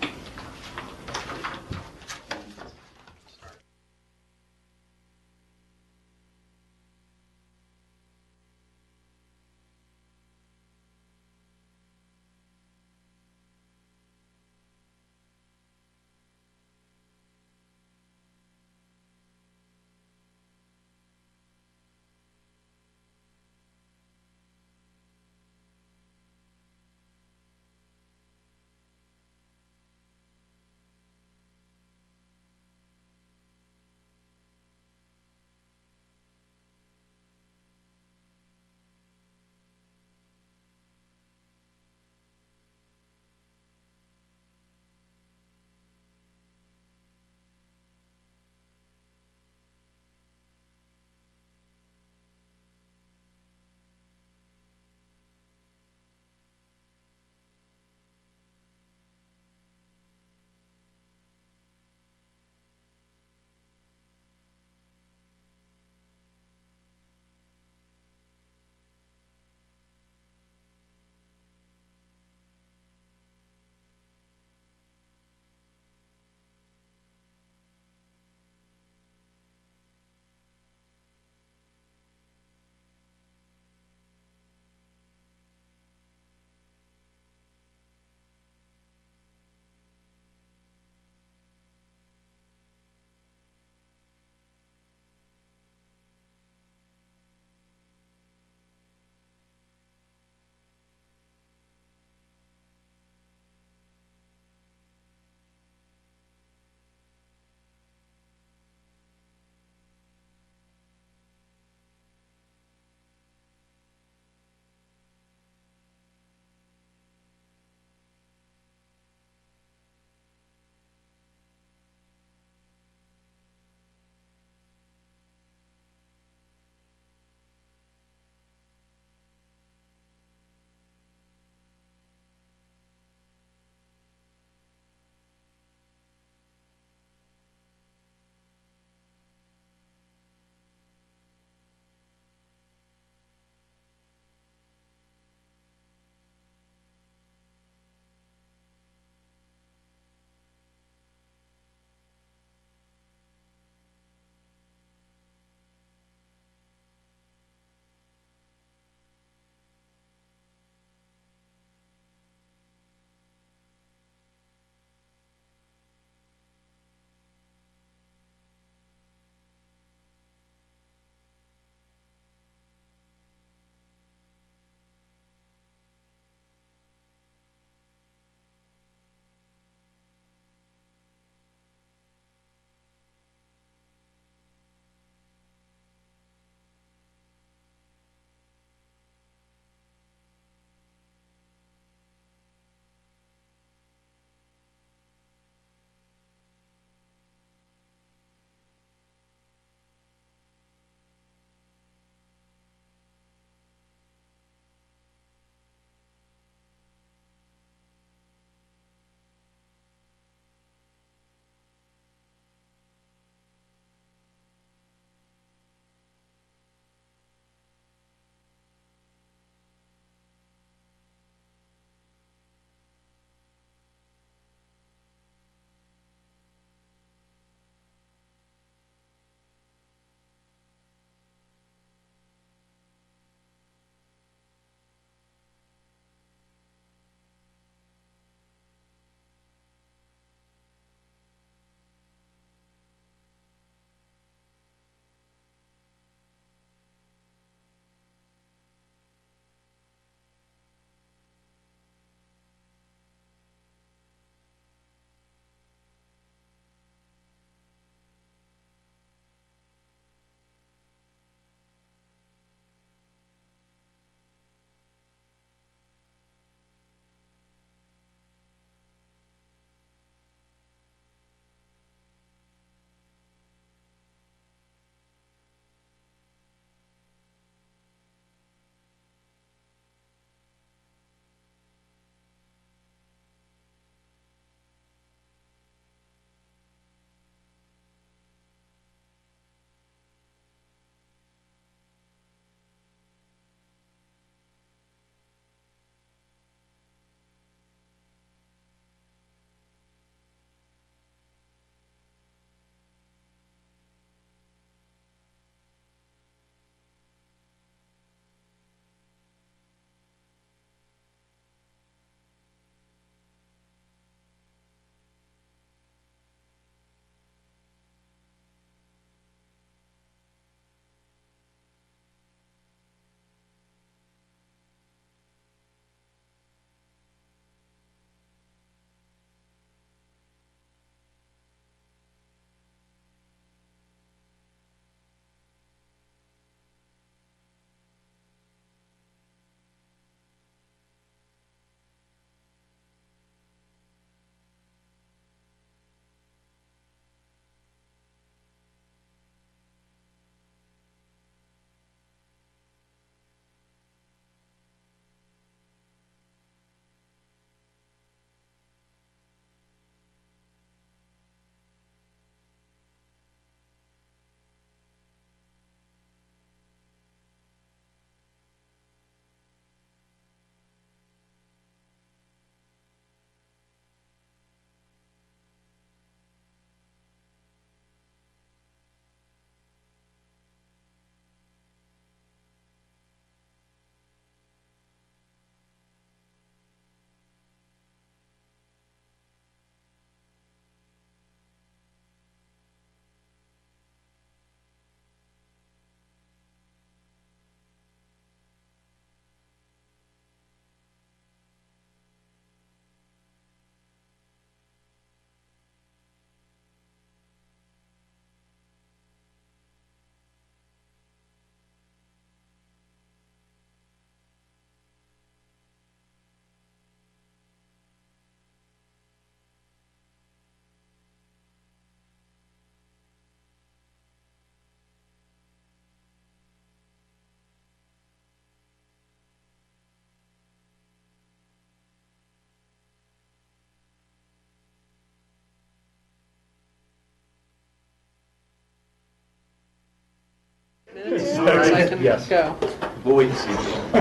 Second, Yes. go. We'll wait and see.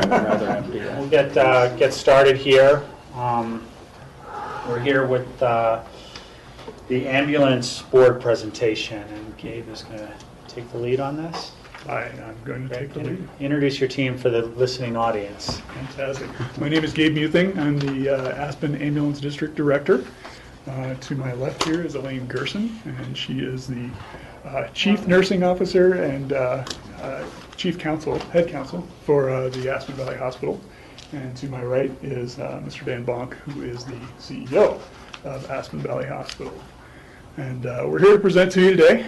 Rather empty. We'll get started here. We're here with the ambulance board presentation, and Gabe is going to take the lead on this. I'm going to take the lead. Introduce your team for the listening audience. Fantastic. My name is Gabe Muthing. I'm the Aspen Ambulance District Director. To my left here is Elaine Gerson, and she is the Chief Nursing Officer and Head Counsel for the Aspen Valley Hospital. And to my right is Mr. Dan Bonk, who is the CEO of Aspen Valley Hospital. And we're here to present to you today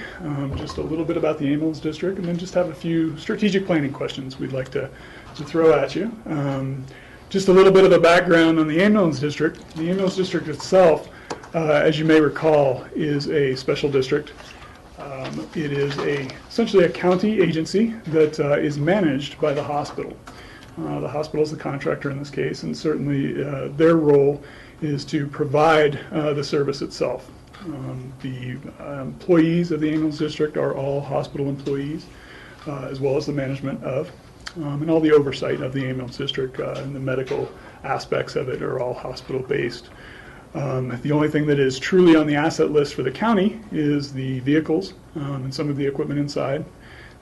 just a little bit about the ambulance district, and then just have a few strategic planning questions we'd like to throw at you. Just a little bit of a background on the ambulance district. The ambulance district itself, as you may recall, is a special district. It is essentially a county agency that is managed by the hospital. The hospital is the contractor in this case, and certainly their role is to provide the service itself. The employees of the ambulance district are all hospital employees, as well as the management of, and all the oversight of the ambulance district and the medical aspects of it are all hospital-based. The only thing that is truly on the asset list for the county is the vehicles and some of the equipment inside,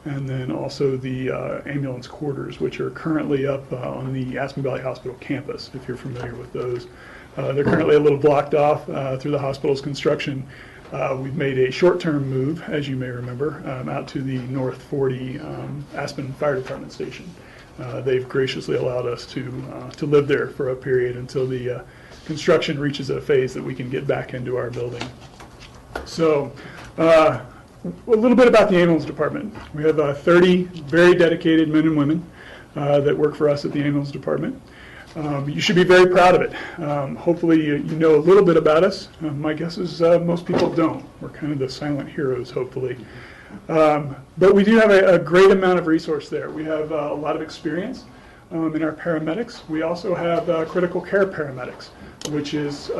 and then also the ambulance quarters, which are currently up on the Aspen Valley Hospital campus, if you're familiar with those. They're currently a little blocked off through the hospital's construction. We've made a short-term move, as you may remember, out to the North 40 Aspen Fire Department station. They've graciously allowed us to live there for a period until the construction reaches a phase that we can get back into our building. So, a little bit about the ambulance department. We have 30 very dedicated men and women that work for us at the ambulance department. You should be very proud of it. Hopefully you know a little bit about us. My guess is most people don't. We're kind of the silent heroes, hopefully. But we do have a great amount of resource there. We have a lot of experience in our paramedics. We also have critical care paramedics, which is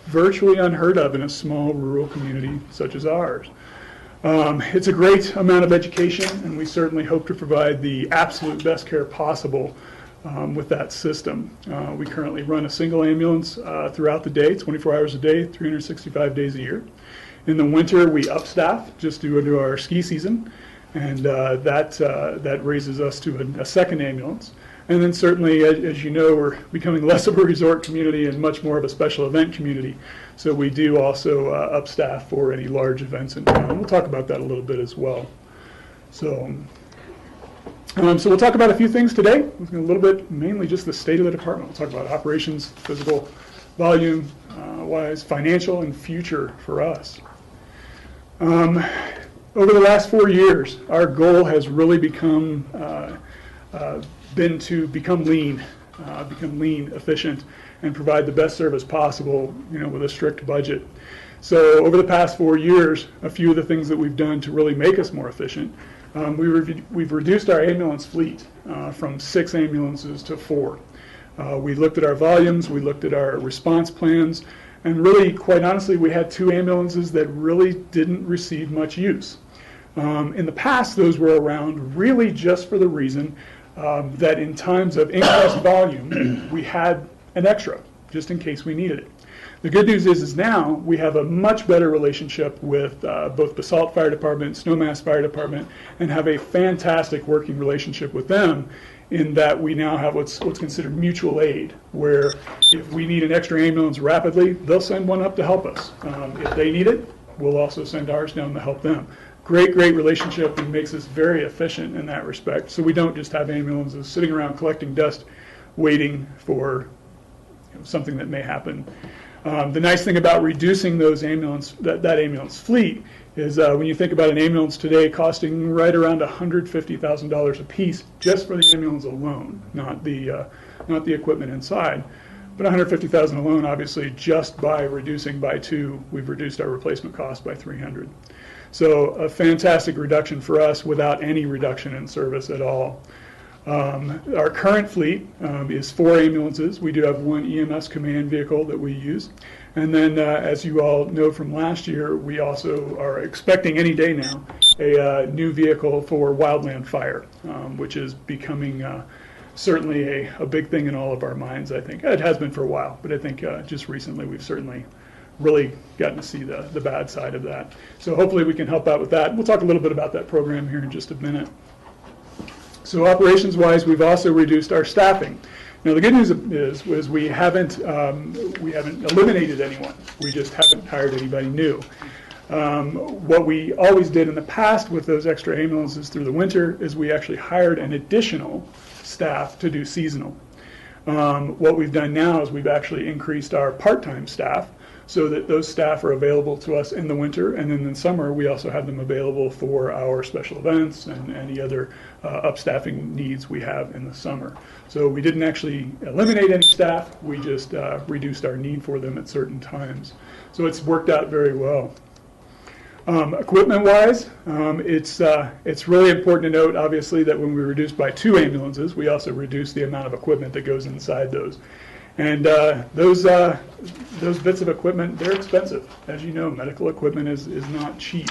virtually unheard of in a small rural community such as ours. It's a great amount of education, and we certainly hope to provide the absolute best care possible with that system. We currently run a single ambulance throughout the day, 24 hours a day, 365 days a year. In the winter, we upstaff just due to our ski season, and that raises us to a second ambulance. And then certainly, as you know, we're becoming less of a resort community and much more of a special event community. So we do also upstaff for any large events in town. We'll talk about that a little bit as well. So we'll talk about a few things today. A little bit, mainly just the state of the department. We'll talk about operations, physical volume wise, financial, and future for us. Over the last 4 years, our goal has really been to become lean, efficient, and provide the best service possible, with a strict budget. So over the past 4 years, a few of the things that we've done to really make us more efficient. We've reduced our ambulance fleet from 6 ambulances to 4. We looked at our volumes, we looked at our response plans, and really, quite honestly, we had 2 ambulances that really didn't receive much use. In the past, those were around really just for the reason that in times of increased volume, we had an extra, just in case we needed it. The good news is now we have a much better relationship with both Basalt Fire Department, Snowmass Fire Department, and have a fantastic working relationship with them in that we now have what's considered mutual aid, where if we need an extra ambulance rapidly, they'll send one up to help us. If they need it, we'll also send ours down to help them. Great relationship, and makes us very efficient in that respect. So we don't just have ambulances sitting around collecting dust, waiting for something that may happen. The nice thing about reducing that ambulance fleet is when you think about an ambulance today costing right around $150,000 a piece just for the ambulance alone, not the equipment inside. But $150,000 alone, obviously, just by reducing by 2, we've reduced our replacement cost by $300,000. So a fantastic reduction for us without any reduction in service at all. Our current fleet is 4 ambulances. We do have 1 EMS command vehicle that we use. And then, as you all know from last year, we also are expecting any day now a new vehicle for wildland fire, which is becoming certainly a big thing in all of our minds, I think. It has been for a while, but I think just recently we've certainly really gotten to see the bad side of that. So hopefully we can help out with that. We'll talk a little bit about that program here in just a minute. So operations-wise, we've also reduced our staffing. Now the good news is we haven't eliminated anyone. We just haven't hired anybody new. What we always did in the past with those extra ambulances through the winter is we actually hired an additional staff to do seasonal. What we've done now is we've actually increased our part-time staff so that those staff are available to us in the winter, and then in the summer we also have them available for our special events and any other upstaffing needs we have in the summer. So we didn't actually eliminate any staff, we just reduced our need for them at certain times. So it's worked out very well. Equipment-wise, it's really important to note, obviously, that when we reduced by 2 ambulances, we also reduced the amount of equipment that goes inside those. And those bits of equipment, they're expensive. As you know, medical equipment is not cheap.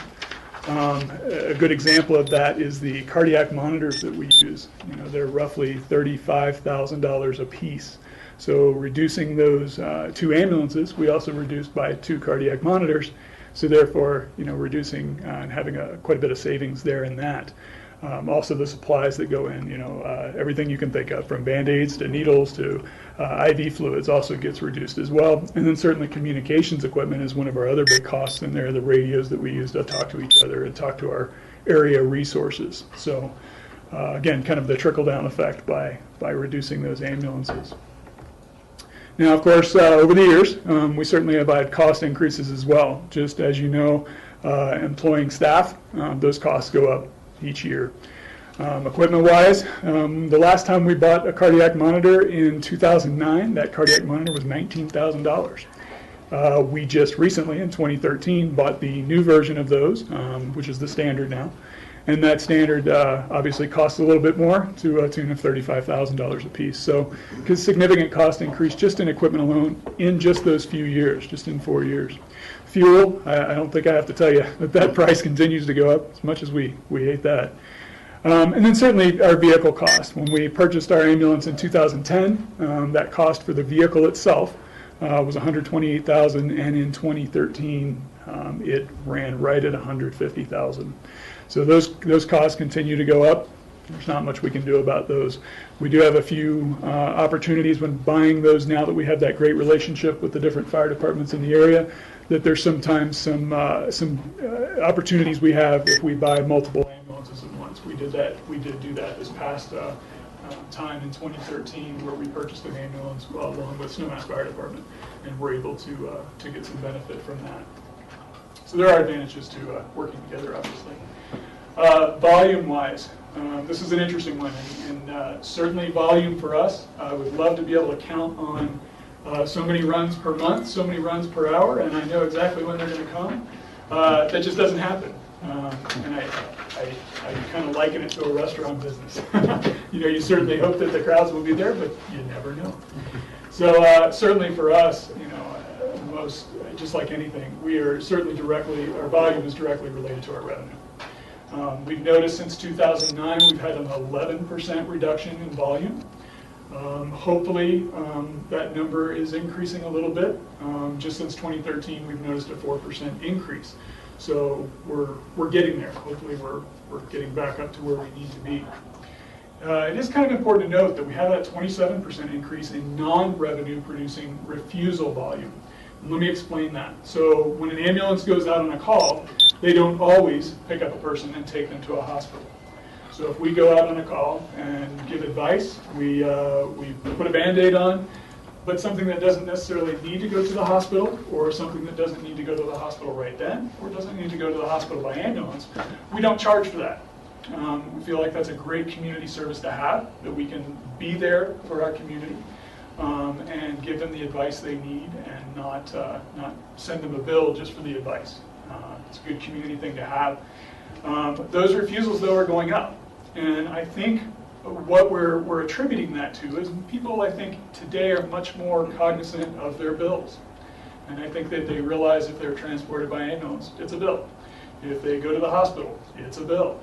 A good example of that is the cardiac monitors that we use. You know, they're roughly $35,000 a piece. So reducing those 2 ambulances, we also reduced by 2 cardiac monitors. So therefore, you know, reducing and having quite a bit of savings there in that. Also the supplies that go in, you know, everything you can think of, from Band-Aids to needles to IV fluids also gets reduced as well. And then certainly communications equipment is one of our other big costs in there, the radios that we use to talk to each other and talk to our area resources. So again, kind of the trickle-down effect by reducing those ambulances. Now, of course, over the years, we certainly have had cost increases as well. Just as you know, employing staff, those costs go up each year. Equipment-wise, the last time we bought a cardiac monitor in 2009, that cardiac monitor was $19,000. We just recently, in 2013, bought the new version of those, which is the standard now. And that standard obviously costs a little bit more, to a tune of $35,000 a piece. So, because significant cost increase just in equipment alone in just those few years, just in 4 years. Fuel, I don't think I have to tell you that price continues to go up, as much as we hate that. And then certainly our vehicle cost. When we purchased our ambulance in 2010, that cost for the vehicle itself was $128,000, and in 2013 it ran right at $150,000. So those costs continue to go up. There's not much we can do about those. We do have a few opportunities when buying those, now that we have that great relationship with the different fire departments in the area, that there's sometimes some opportunities we have if we buy multiple ambulances at once. We did do that this past time in 2013, where we purchased an ambulance along with Snowmass Fire Department, and we're able to get some benefit from that. So there are advantages to working together, obviously. Volume-wise, this is an interesting one, and certainly volume for us. I would love to be able to count on so many runs per month, so many runs per hour, and I know exactly when they're going to come. That just doesn't happen, and I kind of liken it to a restaurant business. You know, you certainly hope that the crowds will be there, but you never know. So certainly for us, you know, just like anything, we are certainly our volume is directly related to our revenue. We've noticed since 2009 we've had an 11% reduction in volume. Hopefully that number is increasing a little bit. Just since 2013 we've noticed a 4% increase. So we're getting there. Hopefully we're getting back up to where we need to be. It is kind of important to note that we have that 27% increase in non-revenue producing refusal volume. And let me explain that. So when an ambulance goes out on a call, they don't always pick up a person and take them to a hospital. So if we go out on a call and give advice, we put a Band-Aid on, but something that doesn't necessarily need to go to the hospital, or something that doesn't need to go to the hospital right then, or doesn't need to go to the hospital by ambulance, we don't charge for that. We feel like that's a great community service to have, that we can be there for our community and give them the advice they need, and not send them a bill just for the advice. It's a good community thing to have. Those refusals, though, are going up. And I think what we're attributing that to is people, I think, today are much more cognizant of their bills. And I think that they realize if they're transported by ambulance, it's a bill. If they go to the hospital, it's a bill.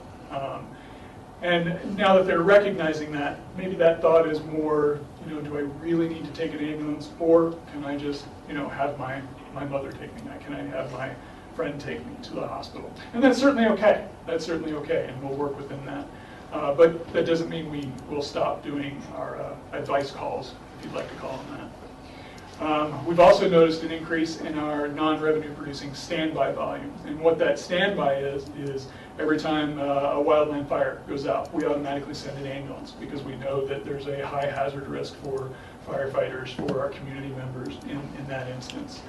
And now that they're recognizing that, maybe that thought is more, do I really need to take an ambulance, or can I just, have my mother take me? Can I have my friend take me to the hospital? And that's certainly okay. That's certainly okay, and we'll work within that. But that doesn't mean we will stop doing our advice calls, if you'd like to call them that. We've also noticed an increase in our non-revenue producing standby volume. And what that standby is every time a wildland fire goes out, we automatically send an ambulance because we know that there's a high hazard risk for firefighters, for our community members in that instance.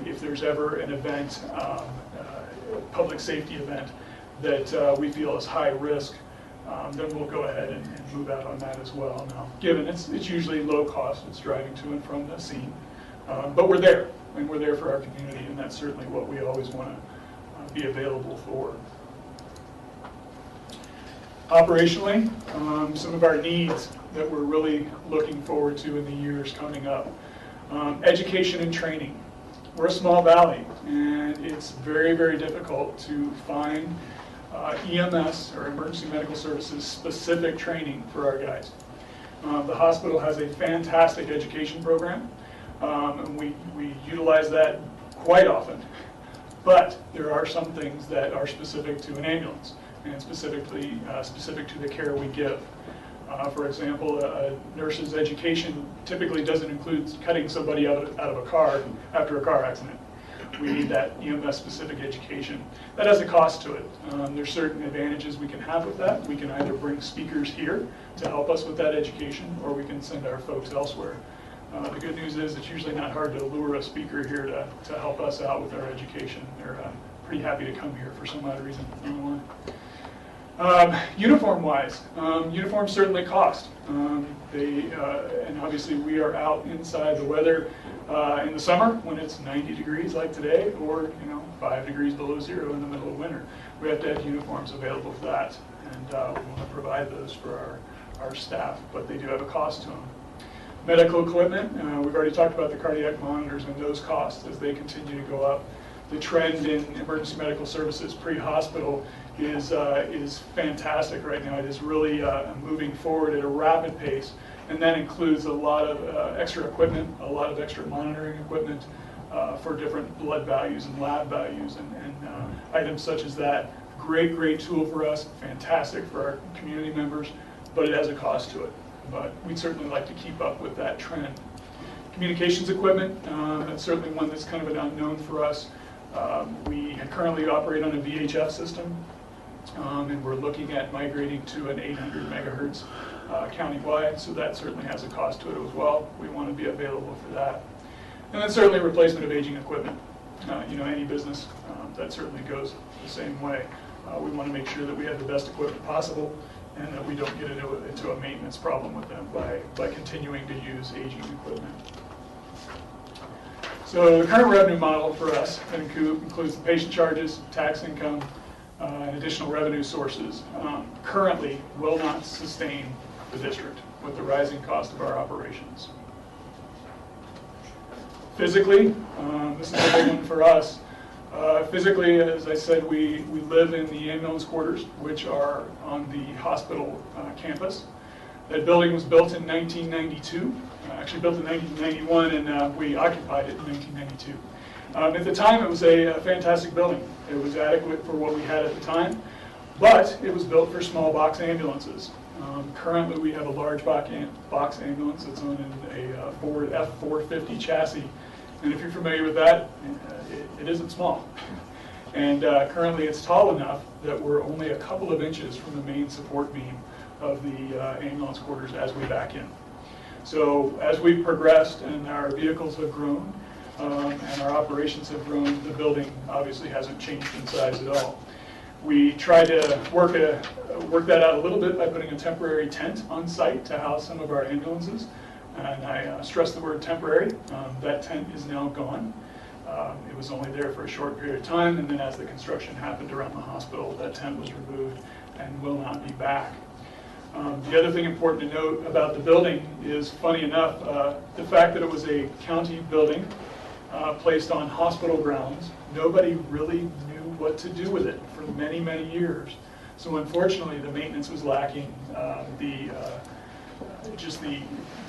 If there's ever an event, public safety event, that we feel is high risk, then we'll go ahead and move out on that as well. Now, given it's usually low cost, it's driving to and from the scene, but we're there, and we're there for our community, and that's certainly what we always want to be available for. Operationally, some of our needs that we're really looking forward to in the years coming up. Education and training. We're a small valley, and it's very, very difficult to find EMS, or emergency medical services, specific training for our guys. The hospital has a fantastic education program, and we utilize that quite often, but there are some things that are specific to an ambulance, and specific to the care we give. For example, a nurse's education typically doesn't include cutting somebody out of a car after a car accident. We need that EMS-specific education. That has a cost to it. There's certain advantages we can have with that. We can either bring speakers here to help us with that education, or we can send our folks elsewhere. The good news is it's usually not hard to lure a speaker here to help us out with our education. They're pretty happy to come here for some odd reason. Uniform-wise, uniforms certainly cost. And obviously we are out inside the weather in the summer when it's 90 degrees like today, or 5 degrees below zero in the middle of winter. We have to have uniforms available for that, and we want to provide those for our staff, but they do have a cost to them. Medical equipment, we've already talked about the cardiac monitors and those costs as they continue to go up. The trend in emergency medical services pre-hospital is fantastic right now. It is really moving forward at a rapid pace, and that includes a lot of extra equipment, a lot of extra monitoring equipment for different blood values and lab values and items such as that. Great tool for us, fantastic for our community members, but it has a cost to it. But we'd certainly like to keep up with that trend. Communications equipment, that's certainly one that's kind of an unknown for us. We currently operate on a VHF system, and we're looking at migrating to an 800 megahertz countywide, so that certainly has a cost to it as well. We want to be available for that. And then certainly replacement of aging equipment. Any business, that certainly goes the same way. We want to make sure that we have the best equipment possible, and that we don't get into a maintenance problem with them by continuing to use aging equipment. So the current revenue model for us includes the patient charges, tax income, and additional revenue sources. Currently will not sustain the district with the rising cost of our operations. Physically, this is a big one for us. Physically, as I said, we live in the ambulance quarters, which are on the hospital campus. That building was built in 1992, actually built in 1991, and we occupied it in 1992. At the time, it was a fantastic building. It was adequate for what we had at the time, but it was built for small box ambulances. Currently, we have a large box ambulance that's on a Ford F450 chassis, and if you're familiar with that, it isn't small. And currently, it's tall enough that we're only a couple of inches from the main support beam of the ambulance quarters as we back in. So as we've progressed and our vehicles have grown and our operations have grown, the building obviously hasn't changed in size at all. We tried to work that out a little bit by putting a temporary tent on site to house some of our ambulances. And I stress the word temporary. That tent is now gone. It was only there for a short period of time, and then as the construction happened around the hospital, that tent was removed and will not be back. The other thing important to note about the building is, funny enough, the fact that it was a county building placed on hospital grounds. Nobody really knew what to do with it for many, many years. So unfortunately, the maintenance was lacking, just the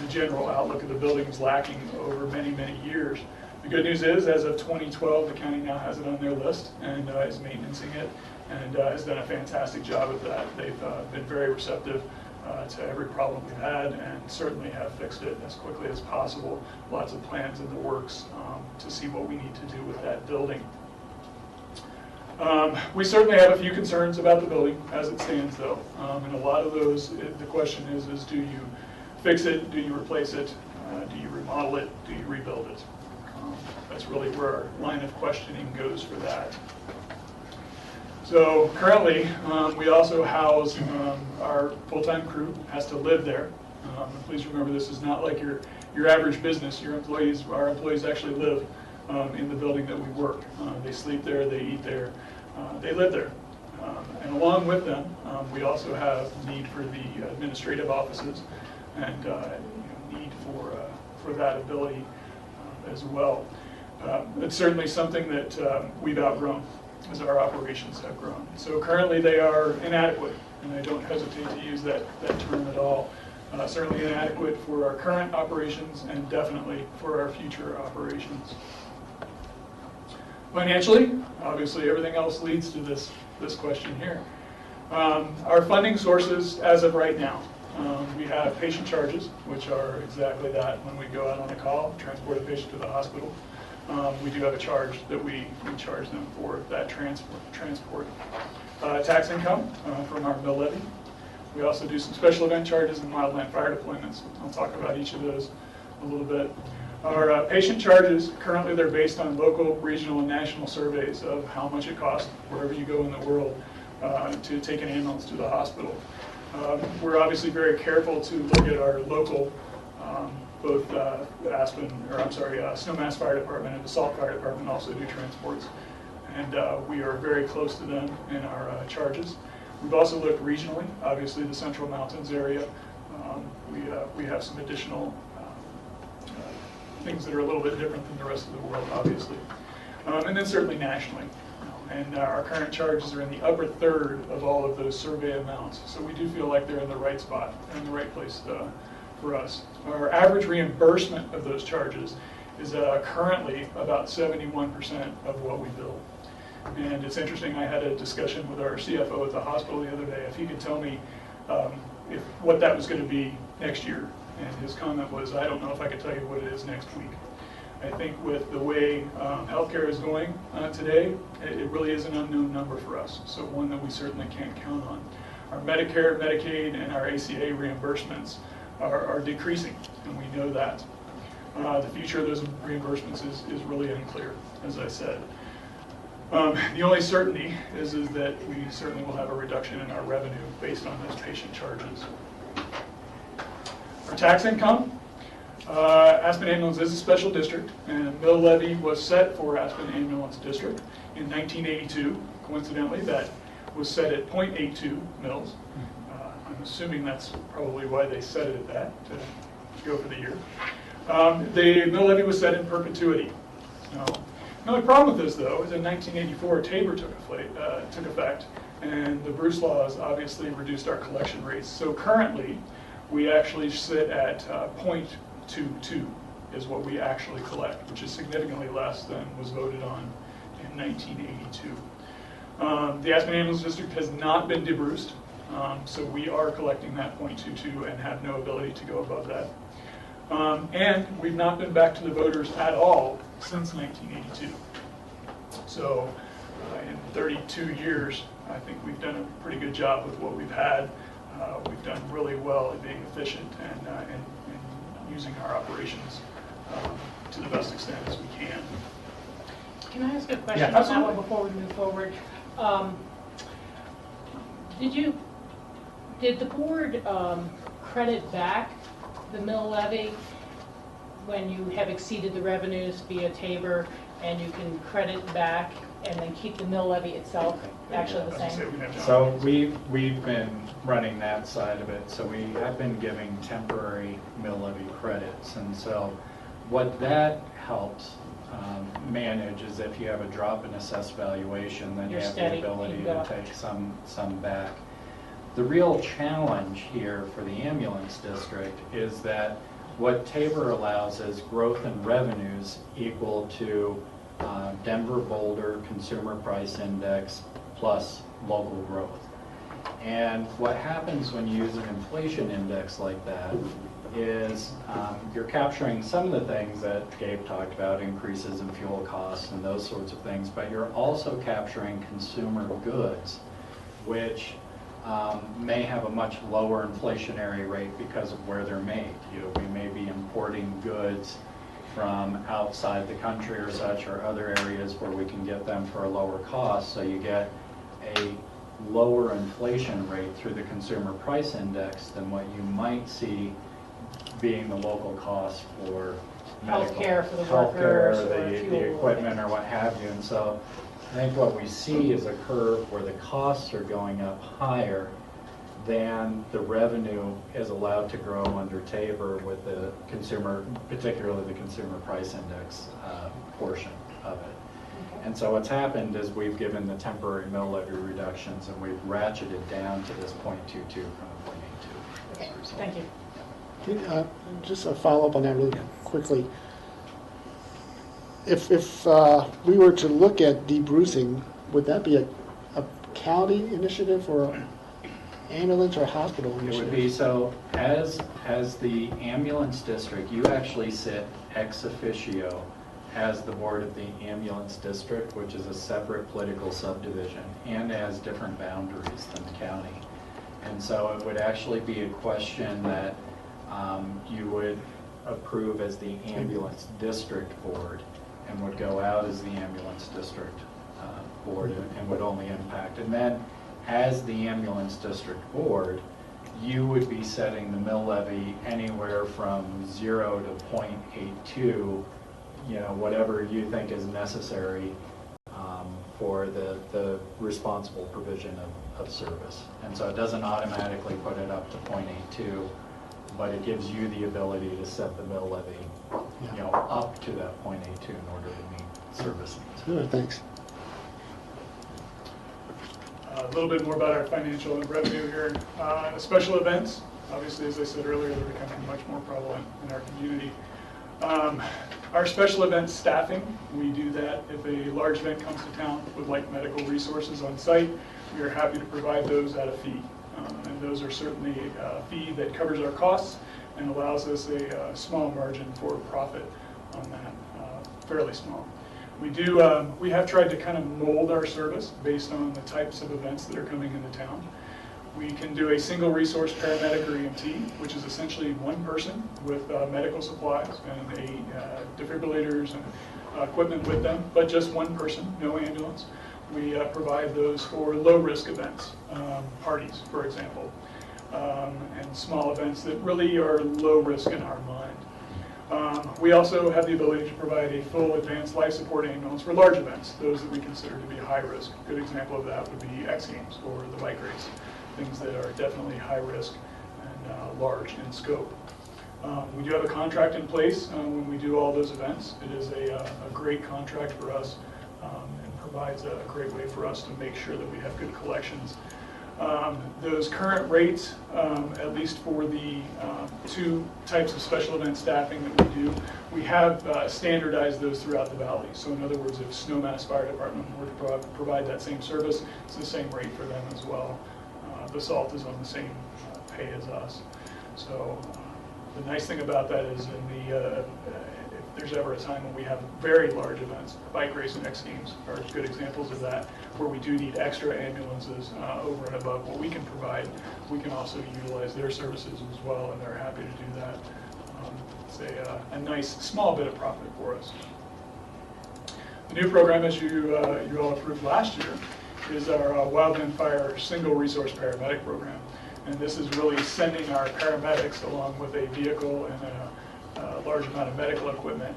general outlook of the building was lacking over many, many years. The good news is, as of 2012, the county now has it on their list and is maintaining it, and has done a fantastic job with that. They've been very receptive to every problem we've had, and certainly have fixed it as quickly as possible. Lots of plans in the works to see what we need to do with that building. We certainly have a few concerns about the building as it stands, though, and a lot of those, the question is do you fix it, do you replace it, do you remodel it, do you rebuild it? That's really where our line of questioning goes for that. So currently, we also house our full-time crew has to live there. And please remember, this is not like your average business. Our employees actually live in the building that we work. They sleep there, they eat there, they live there. And along with them, we also have need for the administrative offices and need for that ability as well. It's certainly something that we've outgrown as our operations have grown. So currently they are inadequate, and I don't hesitate to use that term at all. Certainly inadequate for our current operations and definitely for our future operations. Financially, obviously everything else leads to this question here. Our funding sources as of right now, we have patient charges, which are exactly that. When we go out on a call, transport a patient to the hospital, we do have a charge that we charge them for that transport. Tax income from our mill levy. We also do some special event charges and wildland fire deployments. I'll talk about each of those a little bit. Our patient charges, currently they're based on local, regional, and national surveys of how much it costs wherever you go in the world to take an ambulance to the hospital. We're obviously very careful to look at our local, both Snowmass Fire Department and the Salt Fire Department also do transports. And we are very close to them in our charges. We've also looked regionally, obviously the Central Mountains area. We have some additional things that are a little bit different than the rest of the world, obviously. And then certainly nationally. And our current charges are in the upper third of all of those survey amounts. So we do feel like they're in the right spot, in the right place for us. Our average reimbursement of those charges is currently about 71% of what we bill. And it's interesting, I had a discussion with our CFO at the hospital the other day, if he could tell me what that was going to be next year. And his comment was, I don't know if I could tell you what it is next week. I think with the way healthcare is going today, it really is an unknown number for us, so one that we certainly can't count on. Our Medicare, Medicaid, and our ACA reimbursements are decreasing, and we know that. The future of those reimbursements is really unclear, as I said. The only certainty is that we certainly will have a reduction in our revenue based on those patient charges. Our tax income, Aspen Ambulance is a special district, and mill levy was set for Aspen Ambulance District in 1982. Coincidentally, that was set at 0.82 mils. I'm assuming that's probably why they set it at that, to go for the year. The mill levy was set in perpetuity. The only problem with this, though, is in 1984, Tabor took effect, and the Bruce laws obviously reduced our collection rates. So currently, we actually sit at 0.22 is what we actually collect, which is significantly less than was voted on in 1982. The Aspen Ambulance District has not been debruced, so we are collecting that 0.22 and have no ability to go above that. And we've not been back to the voters at all since 1982. So in 32 years, I think we've done a pretty good job with what we've had. We've done really well at being efficient and using our operations to the best extent as we can. Can I ask a question on that one before we move forward? Did the board credit back the mill levy when you have exceeded the revenues via Tabor, and you can credit back and then keep the mill levy itself actually the same? So we've been running that side of it. So we have been giving temporary mill levy credits, and so what that helps manage is if you have a drop in assessed valuation, then you You're have steady, the ability you go to up. take some back. The real challenge here for the ambulance district is that what Tabor allows is growth in revenues equal to Denver Boulder Consumer Price Index plus local growth. And what happens when you use an inflation index like that is you're capturing some of the things that Gabe talked about, increases in fuel costs and those sorts of things, but you're also capturing consumer goods, which may have a much lower inflationary rate because of where they're made. We may be importing goods from outside the country or such, or other areas where we can get them for a lower cost, so you get a lower inflation rate through the consumer price index than what you might see being the local cost for medical Healthcare for the healthcare, workers, or the fuel. equipment or what have you. And so I think what we see is a curve where the costs are going up higher than the revenue is allowed to grow under Tabor with the consumer, particularly the consumer price index portion of it. And so what's happened is we've given the temporary mill levy reductions and we've ratcheted down to this 0.22 from the 0.82. Okay, thank you. Just a follow-up on that really quickly. If we were to look at debrucing, would that be a county initiative or an ambulance or hospital It initiative? would be, so as the ambulance district, you actually sit ex officio as the board of the ambulance district, which is a separate political subdivision and has different boundaries than the county. And so it would actually be a question that you would approve as the ambulance district board and would go out as the ambulance district board and would only impact. And then as the ambulance district board, you would be setting the mill levy anywhere from 0 to 0.82, whatever you think is necessary for the responsible provision of service. And so it doesn't automatically put it up to 0.82, but it gives you the ability to set the mill levy, up to that 0.82 in order to meet service needs. Good, thanks. A little bit more about our financial and revenue here. Special events, obviously, as I said earlier, they're becoming much more prevalent in our community. Our special event staffing, we do that if a large event comes to town with like medical resources on site, we are happy to provide those at a fee. And those are certainly a fee that covers our costs and allows us a small margin for profit on that, fairly small. We have tried to kind of mold our service based on the types of events that are coming into town. We can do a single resource paramedic or EMT, which is essentially one person with medical supplies and defibrillators and equipment with them, but just one person, no ambulance. We provide those for low-risk events, parties, for example, and small events that really are low risk in our mind. We also have the ability to provide a full advanced life support ambulance for large events, those that we consider to be high risk. A good example of that would be X Games or the bike race, things that are definitely high risk and large in scope. We do have a contract in place when we do all those events. It is a great contract for us and provides a great way for us to make sure that we have good collections. Those current rates, at least for the two types of special event staffing that we do, we have standardized those throughout the valley. So in other words, if Snowmass Fire Department were to provide that same service, it's the same rate for them as well. BOCC is on the same pay as us. So the nice thing about that is if there's ever a time when we have very large events, bike race and X Games are good examples of that, where we do need extra ambulances over and above what we can provide. We can also utilize their services as well, and they're happy to do that. It's a nice small bit of profit for us. The new program, as you all approved last year, is our Wildland Fire Single Resource Paramedic Program. And this is really sending our paramedics along with a vehicle and a large amount of medical equipment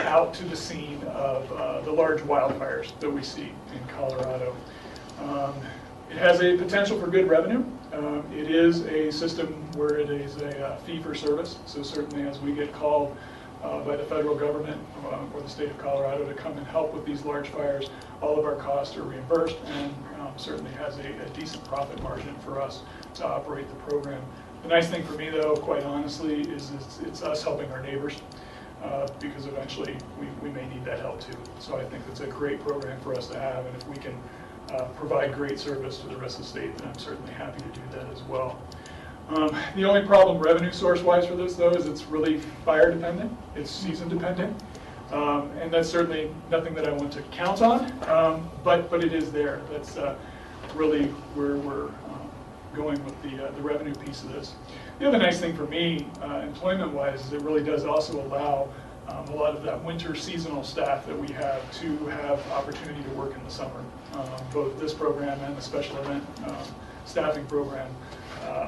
out to the scene of the large wildfires that we see in Colorado. It has a potential for good revenue. It is a system where it is a fee for service. So certainly as we get called by the federal government or the state of Colorado to come and help with these large fires. All of our costs are reimbursed, and certainly has a decent profit margin for us to operate the program. The nice thing for me, though, quite honestly, is it's us helping our neighbors, because eventually we may need that help too. So I think it's a great program for us to have, and if we can provide great service to the rest of the state, then I'm certainly happy to do that as well. The only problem revenue source-wise for this, though, is it's really fire dependent. It's season dependent. And that's certainly nothing that I want to count on, but it is there. That's really where we're going with the revenue piece of this. The other nice thing for me, employment-wise, is it really does also allow a lot of that winter seasonal staff that we have to have opportunity to work in the summer. Both this program and the special event staffing program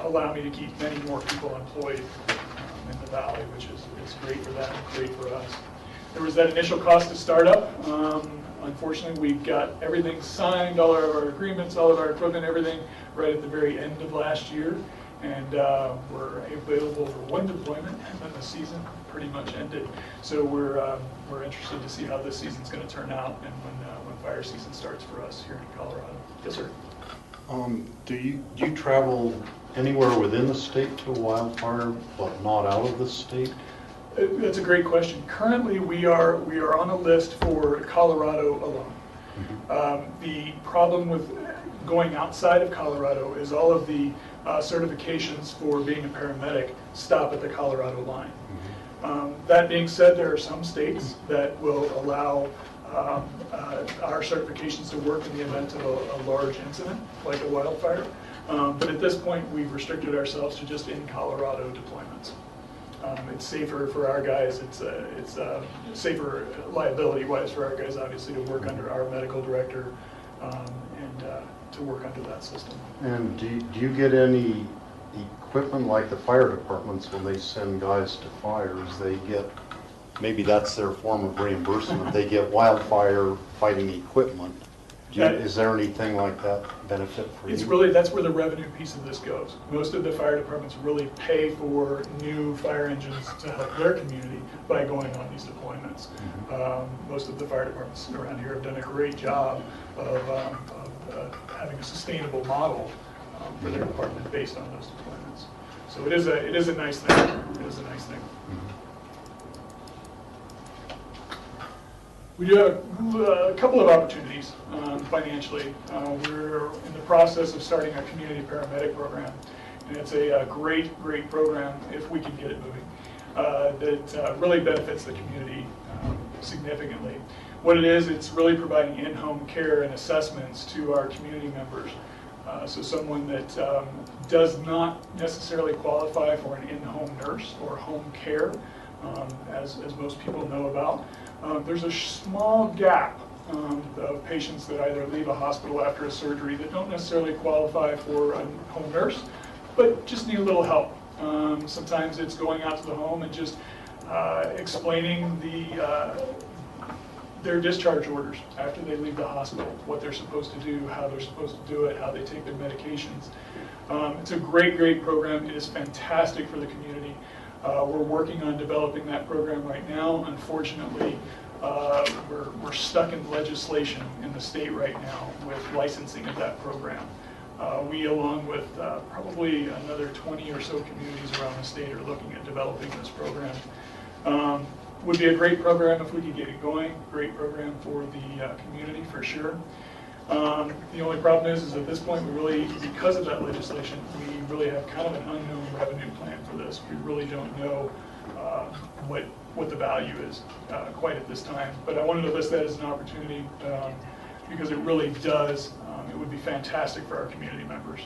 allow me to keep many more people employed in the valley, which is great for them, great for us. There was that initial cost to start up. Unfortunately, we got everything signed, all of our agreements, all of our equipment, everything, right at the very end of last year. And we're available for one deployment, and then the season pretty much ended. So we're interested to see how this season's going to turn out, and when fire season starts for us here in Colorado. Yes, sir. Do you travel anywhere within the state to a wildfire, but not out of the state? That's a great question. Currently, we are on a list for Colorado alone. The problem with going outside of Colorado is all of the certifications for being a paramedic stop at the Colorado line. That being said, there are some states that will allow our certifications to work in the event of a large incident, like a wildfire. But at this point, we've restricted ourselves to just in Colorado deployments. It's safer for our guys. It's safer liability-wise for our guys, obviously, to work under our medical director and to work under that system. And do you get any equipment like the fire departments when they send guys to fires? They get, maybe that's their form of reimbursement, they get wildfire fighting equipment. Is there anything like that benefit for you? It's really, that's where the revenue piece of this goes. Most of the fire departments really pay for new fire engines to help their community by going on these deployments. Most of the fire departments around here have done a great job of having a sustainable model for their department based on those deployments. So it is a nice thing. It is a nice thing. We do have a couple of opportunities financially. We're in the process of starting a community paramedic program, and it's a great program if we can get it moving. That really benefits the community significantly. What it is, it's really providing in-home care and assessments to our community members. So someone that does not necessarily qualify for an in-home nurse or home care, as most people know about. There's a small gap of patients that either leave a hospital after a surgery that don't necessarily qualify for a home nurse, but just need a little help. Sometimes it's going out to the home and just explaining their discharge orders after they leave the hospital, what they're supposed to do, how they're supposed to do it, how they take their medications. It's a great program. It is fantastic for the community. We're working on developing that program right now. Unfortunately, we're stuck in legislation in the state right now with licensing of that program. We, along with probably another 20 or so communities around the state, are looking at developing this program. Would be a great program if we could get it going. Great program for the community for sure. The only problem is at this point, we really, because of that legislation, we really have kind of an unknown revenue plan for this. We really don't know what the value is quite at this time. But I wanted to list that as an opportunity because it really does, it would be fantastic for our community members.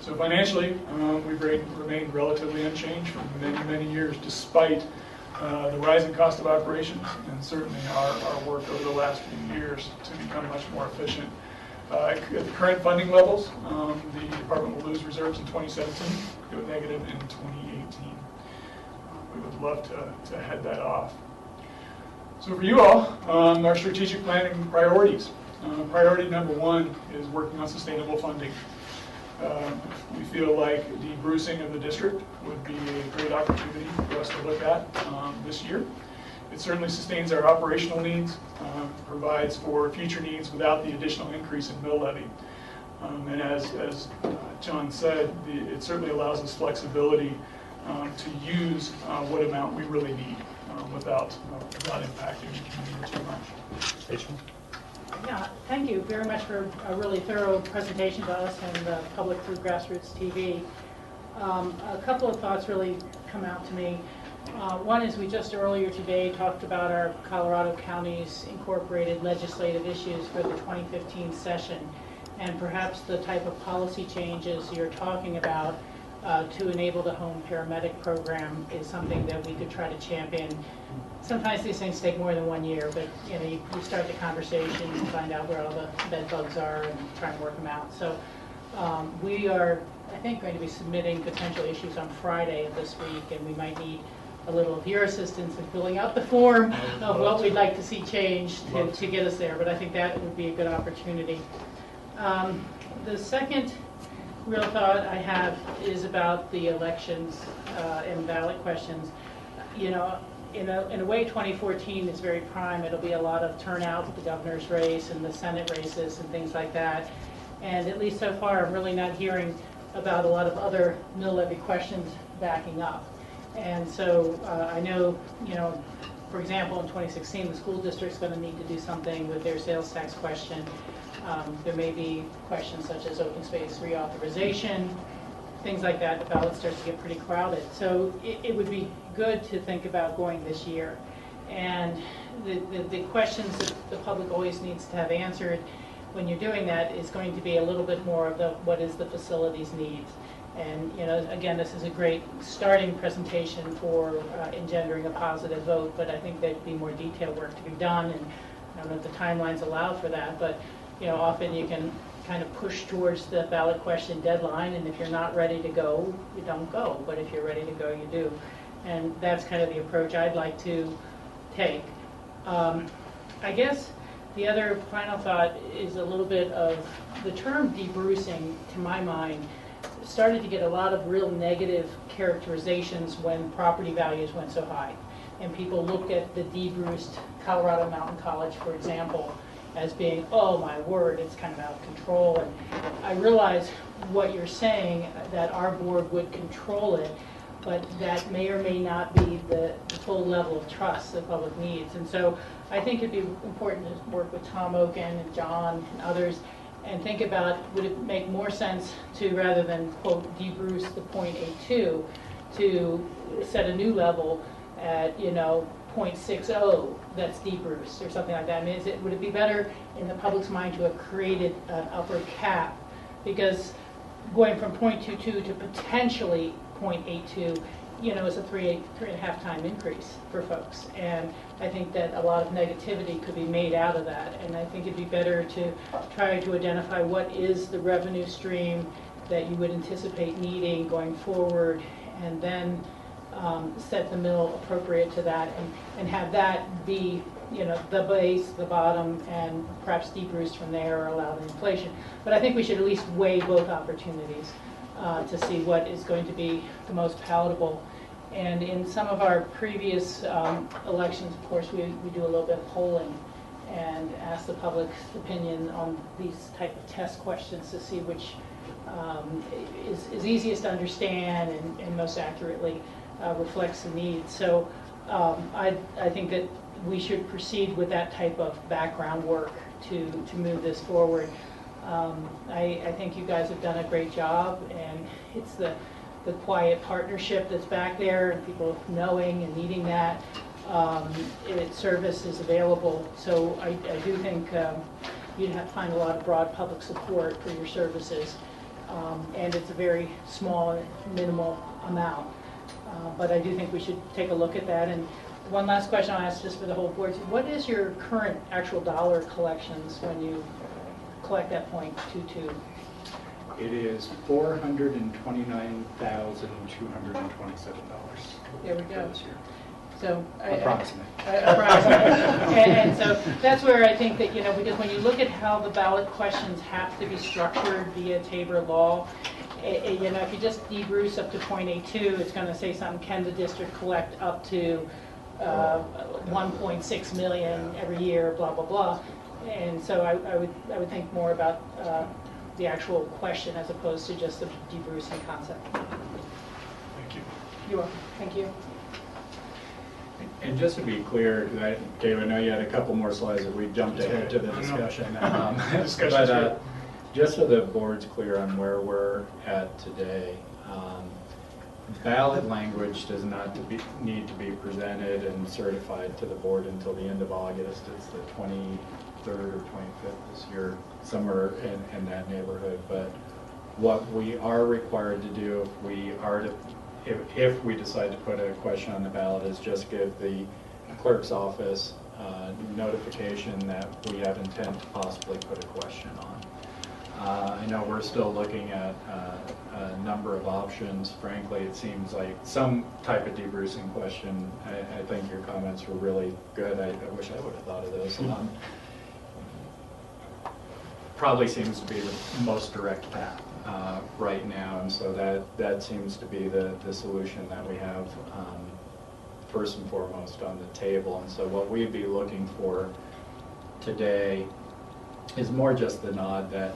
So financially, we've remained relatively unchanged for many years, despite the rising cost of operations and certainly our work over the last few years to become much more efficient. At the current funding levels, the department will lose reserves in 2017, go negative in 2018. We would love to head that off. So for you all, our strategic planning priorities. Priority number one is working on sustainable funding. We feel like debrucing of the district would be a great opportunity for us to look at this year. It certainly sustains our operational needs, provides for future needs without the additional increase in mill levy. And as John said, it certainly allows us flexibility to use what amount we really need without impacting the community too much. Rachel? Yeah, thank you very much for a really thorough presentation to us and the public through Grassroots TV. A couple of thoughts really come out to me. One is we just earlier today talked about our Colorado Counties Incorporated legislative issues for the 2015 session, and perhaps the type of policy changes you're talking about to enable the home paramedic program is something that we could try to champion. Sometimes these things take more than 1 year, but you start the conversation and find out where all the bed bugs are and try and work them out. So we are, I think, going to be submitting potential issues on Friday of this week, and we might need a little of your assistance in filling out the form of what we'd like to see changed to get us there. But I think that would be a good opportunity. The second real thought I have is about the elections and ballot questions. In a way, 2014 is very prime. It'll be a lot of turnout with the governor's race and the Senate races and things like that. And at least so far, I'm really not hearing about a lot of other mill levy questions backing up. And so I know, for example, in 2016, the school district's going to need to do something with their sales tax question. There may be questions such as open space reauthorization, things like that. The ballot starts to get pretty crowded. So it would be good to think about going this year. And the questions that the public always needs to have answered when you're doing that is going to be a little bit more of the what is the facilities needs. And again, this is a great starting presentation for engendering a positive vote, but I think there'd be more detailed work to be done, and I don't know if the timelines allow for that, but often you can kind of push towards the ballot question deadline, and if you're not ready to go, you don't go, but if you're ready to go, you do. And that's kind of the approach I'd like to take. I guess the other final thought is a little bit of the term debrucing, to my mind, started to get a lot of real negative characterizations when property values went so high. And people looked at the debruced Colorado Mountain College, for example, as being, oh my word, it's kind of out of control. And I realize what you're saying, that our board would control it, but that may or may not be the full level of trust the public needs. And so I think it'd be important to work with Tom Oken and John and others and think about, would it make more sense to, rather than, quote, debruce the 0.82, to set a new level at, 0.60 that's debruced or something like that? I mean, would it be better in the public's mind to have created an upper cap? Because going from 0.22 to potentially 0.82, is a 3.5 time increase for folks. And I think that a lot of negativity could be made out of that. And I think it'd be better to try to identify what is the revenue stream that you would anticipate needing going forward, and then set the mill appropriate to that, and have that be the base, the bottom, and perhaps debruced from there or allow the inflation. But I think we should at least weigh both opportunities to see what is going to be the most palatable. And in some of our previous elections, of course, we do a little bit of polling and ask the public's opinion on these type of test questions to see which is easiest to understand and most accurately reflects the needs. So I think that we should proceed with that type of background work to move this forward. I think you guys have done a great job, and it's the quiet partnership that's back there and people knowing and needing that. Service is available, so I do think you'd have to find a lot of broad public support for your services, and it's a very small, minimal amount. But I do think we should take a look at that. And one last question I'll ask just for the whole board: what is your current actual dollar collections when you collect that 0.22? It is $429,227 There we go. this year. So Approximate. And so that's where I think that, because when you look at how the ballot questions have to be structured via Tabor law, if you just debruce up to .82, it's going to say something, can the district collect up to 1.6 million every year, blah, blah, blah. And so I would think more about the actual question as opposed to just the debrucing concept. Thank you. You're welcome. Thank you. And just to be clear, Dave, I know you had a couple more slides that we jumped ahead to the discussion. Discussion's good. Just so the board's clear on where we're at today, ballot language does not need to be presented and certified to the board until the end of August. It's the 23rd or 25th this year, somewhere in that neighborhood. But what we are required to do if we decide to put a question on the ballot is just give the clerk's office notification that we have intent to possibly put a question on. I know we're still looking at a number of options. Frankly, it seems like some type of debrucing question. I think your comments were really good. I wish I would have thought of those. Probably seems to be the most direct path right now, and so that seems to be the solution that we have first and foremost on the table. And so what we'd be looking for today is more just the nod that,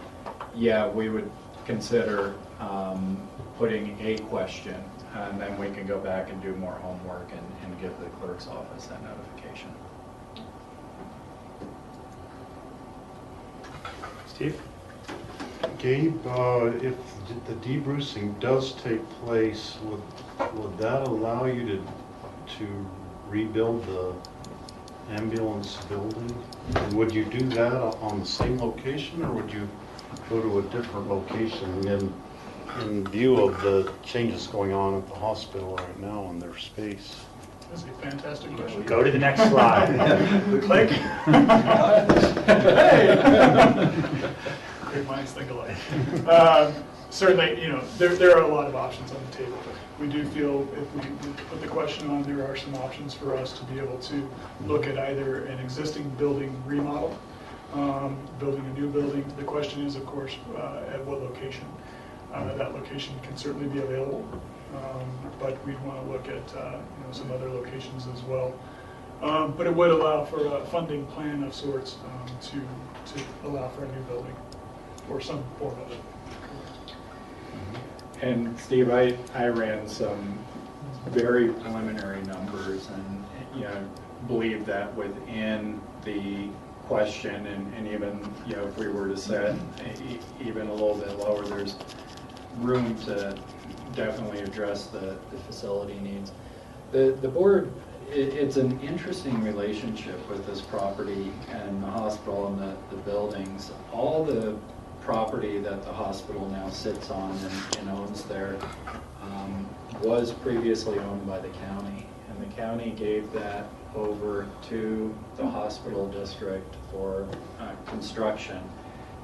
yeah, we would consider putting a question, and then we can go back and do more homework and give the clerk's office that notification. Steve? Gabe, if the debrucing does take place, would that allow you to rebuild the ambulance building? And would you do that on the same location, or would you go to a different location in view of the changes going on at the hospital right now in their space? That's a fantastic question. Go to the next slide. Click. Hey! Great minds think alike. Certainly, there are a lot of options on the table. We do feel if we put the question on, there are some options for us to be able to look at either an existing building remodel, building a new building. The question is, of course, at what location. That location can certainly be available, but we'd want to look at some other locations as well. But it would allow for a funding plan of sorts to allow for a new building or some form of it. And Steve, I ran some very preliminary numbers, and believe that within the question, and even if we were to set even a little bit lower, there's room to definitely address the facility needs. The board, it's an interesting relationship with this property and the hospital and the buildings. All the property that the hospital now sits on and owns there was previously owned by the county, and the county gave that over to the hospital district for construction.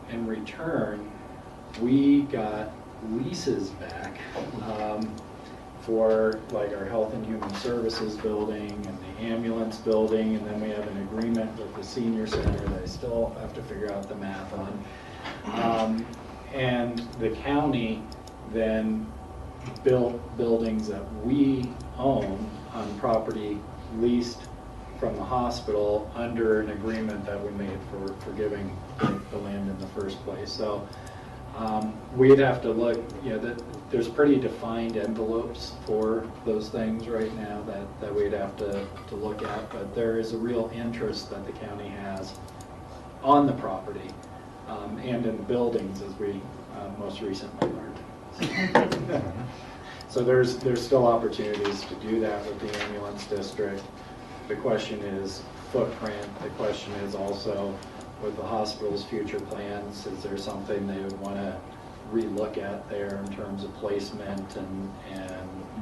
In return, we got leases back for like our Health and Human Services building and the ambulance building, and then we have an agreement with the senior center that I still have to figure out the math on. And the county then built buildings that we own on property leased from the hospital under an agreement that we made for giving the land in the first place. So we'd have to look, there's pretty defined envelopes for those things right now that we'd have to look at, but there is a real interest that the county has on the property and in buildings, as we most recently learned. So there's still opportunities to do that with the ambulance district. The question is footprint. The question is also with the hospital's future plans, is there something they would want to relook at there in terms of placement and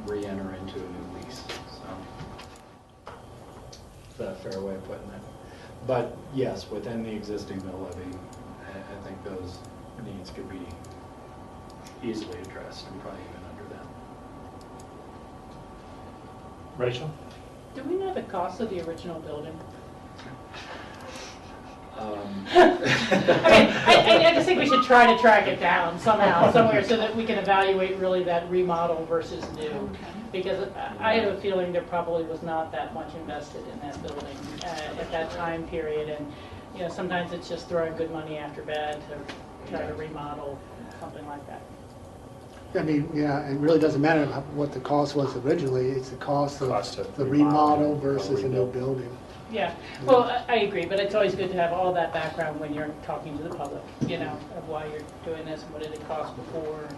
re-enter into a new lease. So is that a fair way of putting it? But yes, within the existing mill levy, I think those needs could be easily addressed and probably even under that. Rachel? Do we know the cost of the original building? I just think we should try to track it down somehow, somewhere, so that we can evaluate really that remodel versus new. Because I have a feeling there probably was not that much invested in that building at that time period. And, you know, sometimes it's just throwing good money after bad to try to remodel something like that. I mean, yeah, it really doesn't matter what the cost was originally, it's the cost of the remodel versus a new building. Yeah, well, I agree, but it's always good to have all that background when you're talking to the public, you know, of why you're doing this and what did it cost before, and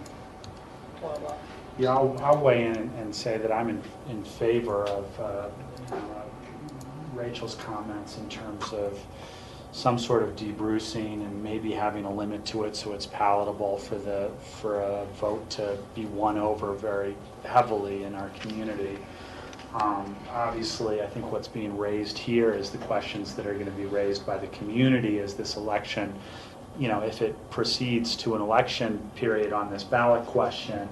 blah, blah. Yeah, I'll weigh in and say that I'm in favor of Rachel's comments in terms of some sort of debrucing and maybe having a limit to it so it's palatable for a vote to be won over very heavily in our community. Obviously, I think what's being raised here is the questions that are going to be raised by the community as this election, you know, if it proceeds to an election period on this ballot question,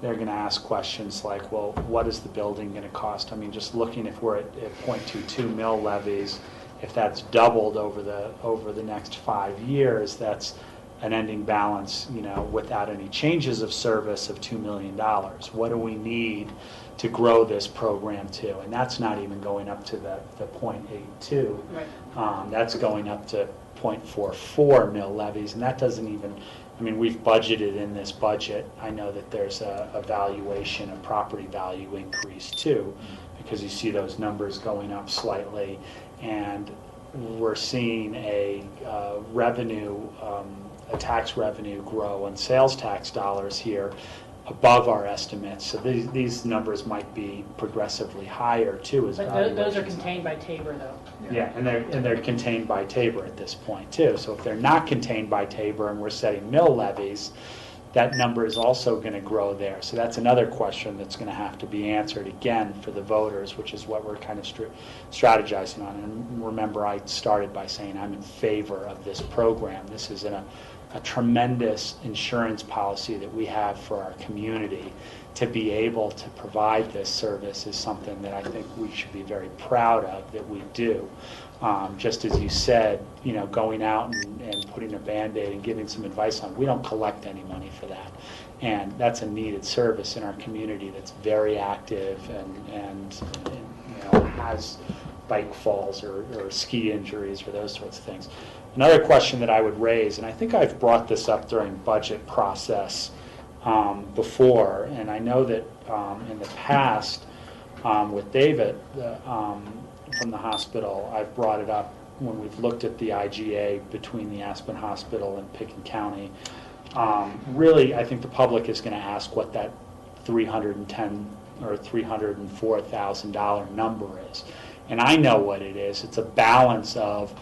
they're going to ask questions like, well, what is the building going to cost? I mean, just looking, if we're at 0.22 mill levies, if that's doubled over the next 5 years, that's an ending balance, you know, without any changes of service of $2 million. What do we need to grow this program to? And that's not even going up to the 0.82. Right. That's going up to 0.44 mill levies, and that doesn't even, I mean, we've budgeted in this budget. I know that there's a valuation, a property value increase too, because you see those numbers going up slightly, and we're seeing a revenue, a tax revenue grow and sales tax dollars here above our estimates. So these numbers might be progressively higher too. As But those are contained by Tabor, though. Yeah, and they're contained by Tabor at this point too. So if they're not contained by Tabor and we're setting mill levies, that number is also going to grow there. So that's another question that's going to have to be answered again for the voters, which is what we're kind of strategizing on. And remember, I started by saying I'm in favor of this program. This is a tremendous insurance policy that we have for our community. To be able to provide this service is something that I think we should be very proud of that we do. Just as you said, you know, going out and putting a Band-Aid and giving some advice on, we don't collect any money for that. And that's a needed service in our community that's very active and you know, has bike falls or ski injuries or those sorts of things. Another question that I would raise, and I think I've brought this up during budget process before, and I know that in the past with David from the hospital, I've brought it up when we've looked at the IGA between the Aspen Hospital and Pickens County. Really, I think the public is going to ask what that $310,000 or $304,000 number is. And I know what it is. It's a balance of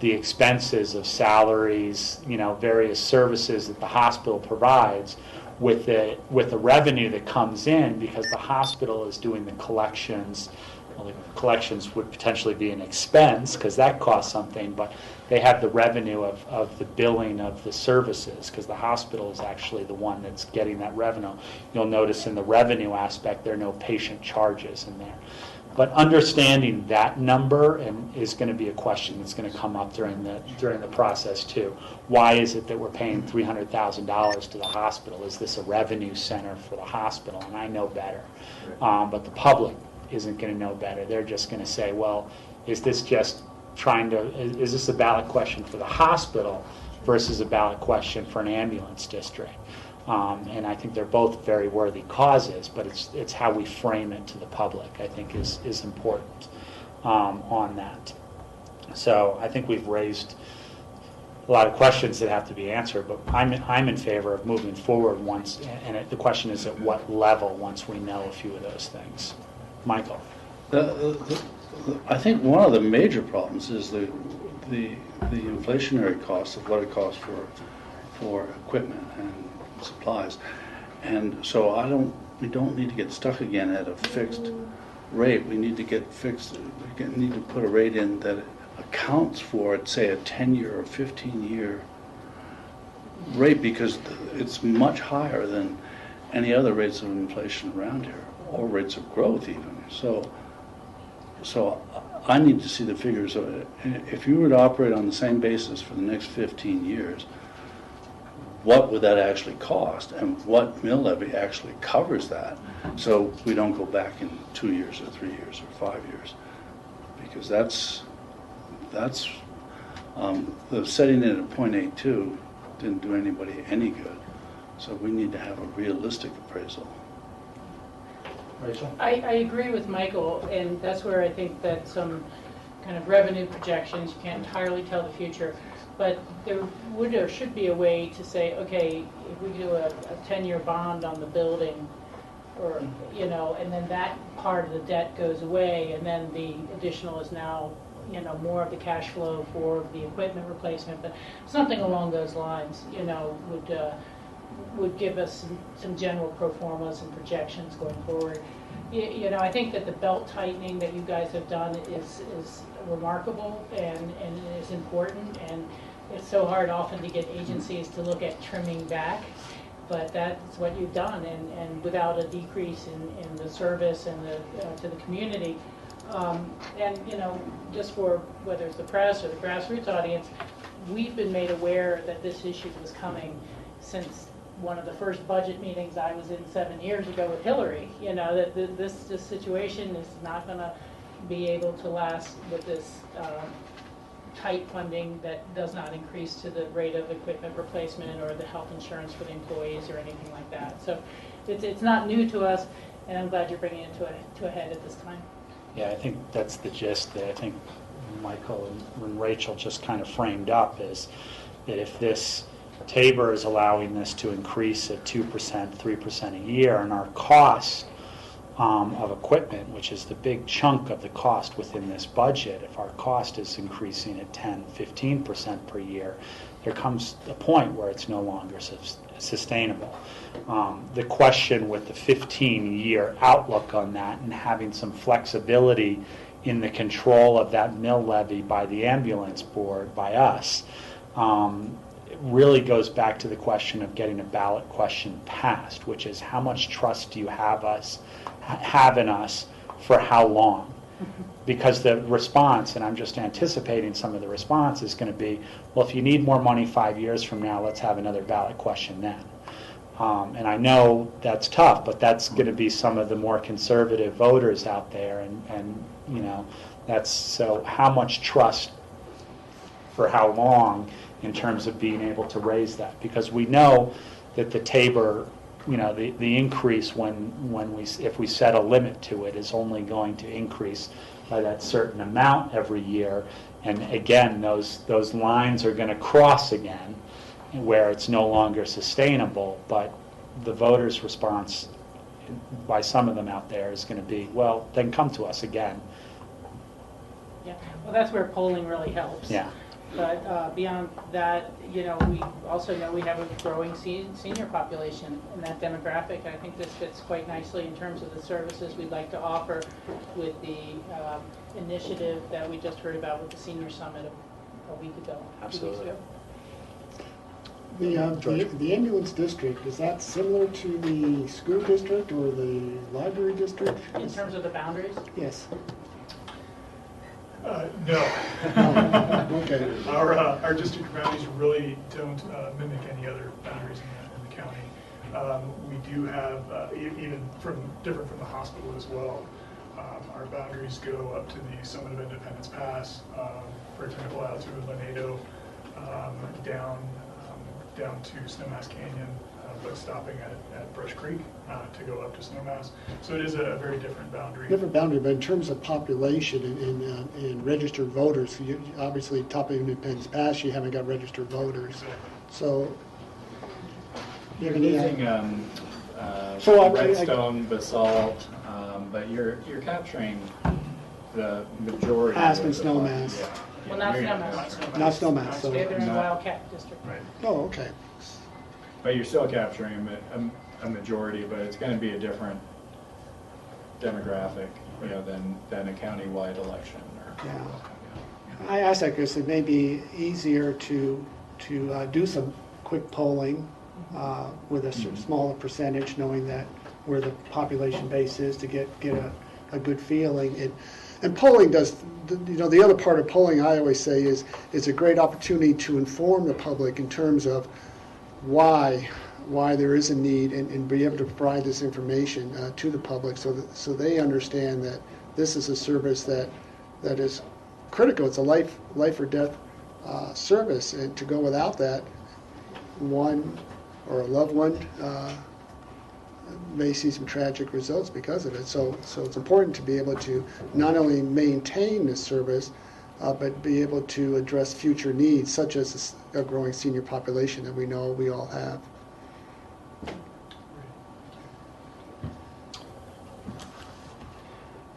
the expenses of salaries, you know, various services that the hospital provides with the revenue that comes in because the hospital is doing the collections. Well, the collections would potentially be an expense because that costs something, but they have the revenue of the billing of the services because the hospital is actually the one that's getting that revenue. You'll notice in the revenue aspect there are no patient charges in there. But understanding that number is going to be a question that's going to come up during the process too. Why is it that we're paying $300,000 to the hospital? Is this a revenue center for the hospital? And I know better, but the public isn't going to know better. They're just going to say, well, is this just is this a ballot question for the hospital versus a ballot question for an ambulance district? And I think they're both very worthy causes, but it's how we frame it to the public, I think, is important on that. So I think we've raised a lot of questions that have to be answered, but I'm in favor of moving forward once, and the question is at what level once we know a few of those things. Michael. I think one of the major problems is the inflationary cost of what it costs for equipment and supplies, and so we don't need to get stuck again at a fixed rate. We need to get fixed. Need to put a rate in that accounts for, say, a 10-year or 15-year rate because it's much higher than any other rates of inflation around here, or rates of growth even. So So I need to see the figures. If you were to operate on the same basis for the next 15 years, what would that actually cost, and what mill levy actually covers that, so we don't go back in 2 years or 3 years or 5 years, because that's the setting it at 0.82 didn't do anybody any good. So we need to have a realistic appraisal. Rachel? I agree with Michael, and that's where I think that some kind of revenue projections, you can't entirely tell the future, but there would or should be a way to say, okay, if we do a 10-year bond on the building, or, you know, and then that part of the debt goes away, and then the additional is now, you know, more of the cash flow for the equipment replacement, but something along those lines, you know, would give us some general pro formas and projections going forward. You know, I think that the belt tightening that you guys have done is remarkable and is important, and it's so hard often to get agencies to look at trimming back, but that's what you've done, and without a decrease in the service and to the community. And, you know, just for whether it's the press or the grassroots audience, we've been made aware that this issue was coming since one of the first budget meetings I was in 7 years ago with Hillary. You know, that this situation is not going to be able to last with this tight funding that does not increase to the rate of equipment replacement or the health insurance for the employees or anything like that. So it's not new to us, and I'm glad you're bringing it to a head at this time. Yeah, I think that's the gist that I think Michael and Rachel just kind of framed up, is that if this Tabor is allowing this to increase at 2%, 3% a year, and our cost of equipment, which is the big chunk of the cost within this budget, if our cost is increasing at 10, 15% per year, there comes a point where it's no longer sustainable. The question with the 15-year outlook on that and having some flexibility in the control of that mill levy by the ambulance board, by us, it really goes back to the question of getting a ballot question passed, which is how much trust do you have in us for how long? Because the response, and I'm just anticipating some of the response, is going to be, well, if you need more money 5 years from now, let's have another ballot question then. And I know that's tough, but that's going to be some of the more conservative voters out there, and you know, that's, so how much trust for how long in terms of being able to raise that? Because we know that the Tabor, you know, the increase if we set a limit to it, is only going to increase by that certain amount every year, and again those lines are going to cross again where it's no longer sustainable. But the voters' response by some of them out there is going to be, well, then come to us again. Yeah, well, that's where polling really helps. Yeah. But beyond that, you know, we also know we have a growing senior population in that demographic. I think this fits quite nicely in terms of the services we'd like to offer with the initiative that we just heard about with the Senior Summit a week ago. Absolutely. 2 weeks ago. The ambulance district, is that similar to the school district or the library district? In terms of the boundaries? Yes. No. Okay. Our district boundaries really don't mimic any other boundaries in the county. We do have, even different from the hospital as well, our boundaries go up to the summit of Independence Pass, for example, out to Laredo, down to Snowmass Canyon, but stopping at Brush Creek to go up to Snowmass. So it is a very different boundary. Different boundary, but in terms of population and registered voters, obviously top of Independence Pass, you haven't got registered voters. Exactly. So You're using redstone, basalt, but you're capturing the majority. Aspen, of the Snowmass. Yeah. Well, not You're gonna Snowmass. have- Not Snowmass. So, They're in Not- Wildcat District. Right. oh, okay. But you're still capturing a majority, but it's going to be a different demographic, you know, than a countywide election. Yeah. I asked that because it may be easier to do some quick polling with a smaller percentage, knowing that where the population base is, to get a good feeling. And polling does, the other part of polling I always say is a great opportunity to inform the public in terms of why there is a need, and be able to provide this information to the public so they understand that this is a service that is critical. It's a life or death service, and to go without that, one or a loved one may see some tragic results because of it. So it's important to be able to not only maintain this service, but be able to address future needs, such as a growing senior population that we know we all have.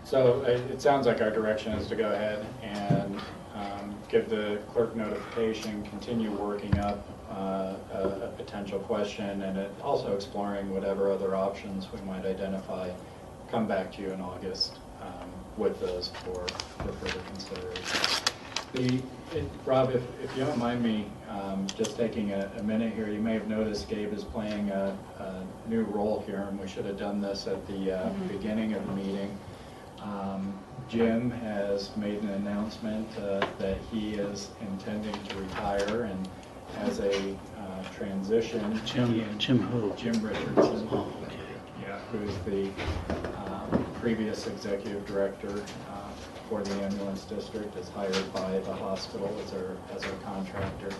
So it sounds like our direction is to go ahead and give the clerk notification, continue working up a potential question, and also exploring whatever other options we might identify. Come back to you in August with those for further consideration. Rob, if you don't mind me just taking a minute here, you may have noticed Gabe is playing a new role here, and we should have done this at the beginning of the meeting. Jim has made an announcement that he is intending to retire, and as a transition, Jim who? Jim Richardson, Oh, okay. yeah, who's the previous executive director for the ambulance district, is hired by the hospital as our contractor.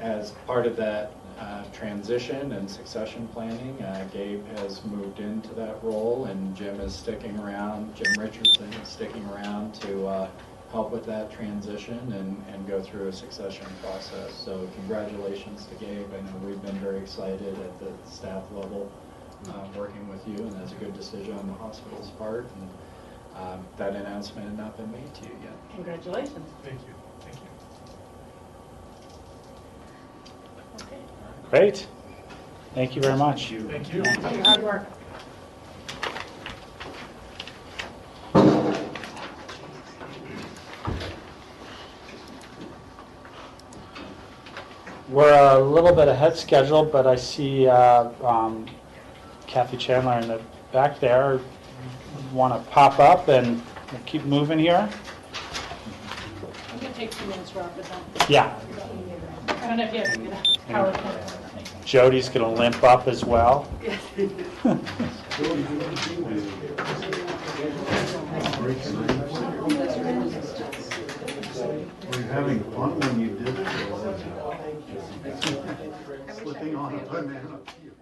As part of that transition and succession planning, Gabe has moved into that role, and Jim is sticking around. Jim Richardson is sticking around to help with that transition and go through a succession process. So congratulations to Gabe. I know we've been very excited at the staff level working with you, and that's a good decision on the hospital's part. And that announcement had not been made to you yet. Congratulations. Thank you. Thank you. Okay. Great. Thank you very much. Thank you. Hard work. We're a little bit ahead schedule, but I see Kathy Chandler in the back there. Want to pop up and keep moving here? I'm going to take 2 minutes, Rob, but don't. Yeah. I don't know if you have to get a PowerPoint. Jody's going to limp up as well. Were you having fun when you did it? Slipping on a banana peel.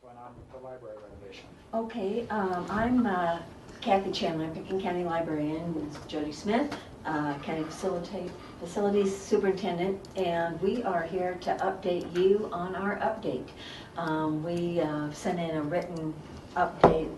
Going on with the library renovation. Okay, I'm Kathy Chandler, Pickens County Librarian. This is Jody Smith, County Facilities Superintendent, and we are here to update you on our update. We sent in a written update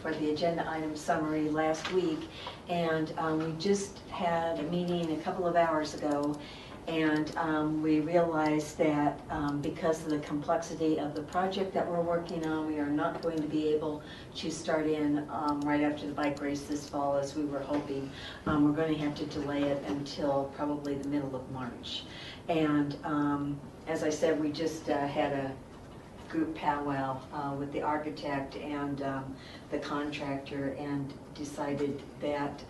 for the agenda item summary last week, and we just had a meeting a couple of hours ago, and we realized that because of the complexity of the project that we're working on, we are not going to be able to start in right after the bike race this fall as we were hoping. We're going to have to delay it until probably the middle of March. And as I said, we just had a group powwow with the architect and the contractor, and decided that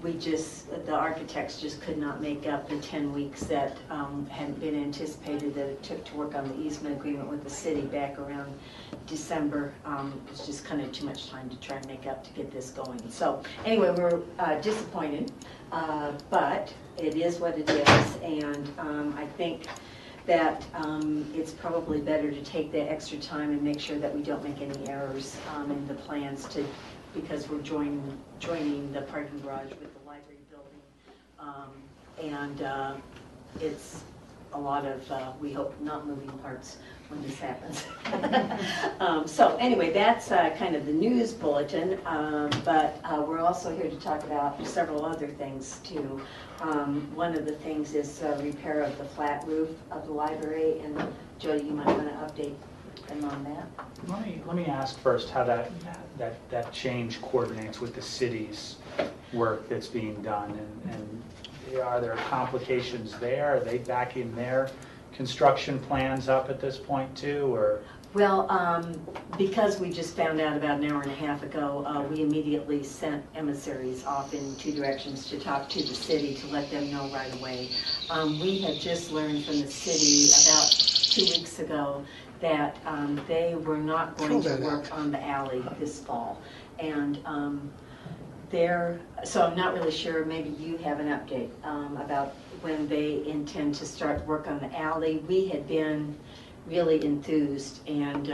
the architects just could not make up the 10 weeks that had been anticipated that it took to work on the easement agreement with the city back around December. It was just kind of too much time to try and make up to get this going. So anyway, we're disappointed, but it is what it is, and I think that it's probably better to take the extra time and make sure that we don't make any errors in the plans because we're joining the parking garage with the library building. And it's a lot of, we hope, not moving parts when this happens. So anyway, that's kind of the news bulletin, but we're also here to talk about several other things too. One of the things is repair of the flat roof of the library, and Jody, you might want to update them on that. Let me ask first how that change coordinates with the city's work that's being done, and are there complications there? Are they backing their construction plans up at this point too, or? Well, because we just found out about an hour and a half ago, we immediately sent emissaries off in 2 directions to talk to the city to let them know right away. We had just learned from the city about 2 weeks ago that they were not going to work on the alley this fall. And so I'm not really sure, maybe you have an update about when they intend to start work on the alley. We had been really enthused, and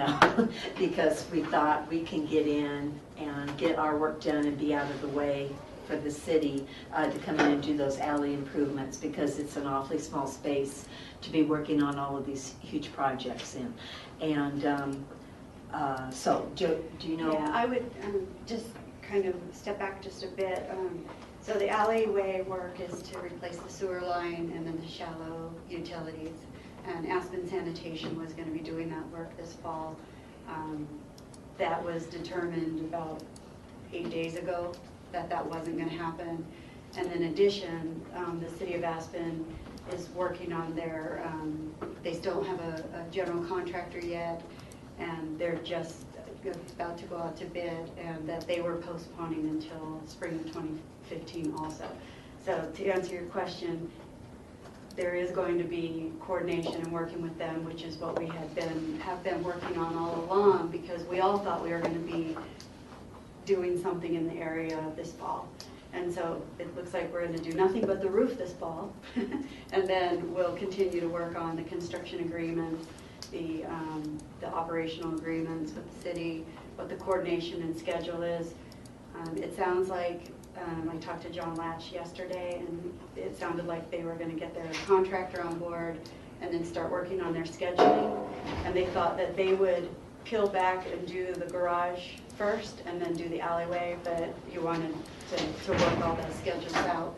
because we thought we can get in and get our work done and be out of the way for the city to come in and do those alley improvements, because it's an awfully small space to be working on all of these huge projects in. And so, do you know? Yeah, I would just kind of step back just a bit. So the alleyway work is to replace the sewer line and then the shallow utilities. And Aspen Sanitation was going to be doing that work this fall. That was determined about 8 days ago that wasn't going to happen. And in addition, the city of Aspen is working on their, they still don't have a general contractor yet, and they're just about to go out to bid, and that they were postponing until spring of 2015 also. So to answer your question, there is going to be coordination and working with them, which is what we have been working on all along, because we all thought we were going to be doing something in the area this fall. And so it looks like we're going to do nothing but the roof this fall, and then we'll continue to work on the construction agreements, the operational agreements with the city, what the coordination and schedule is. It sounds like I talked to John Latch yesterday, and it sounded like they were going to get their contractor on board and then start working on their scheduling. And they thought that they would peel back and do the garage first and then do the alleyway, but you wanted to work all those schedules out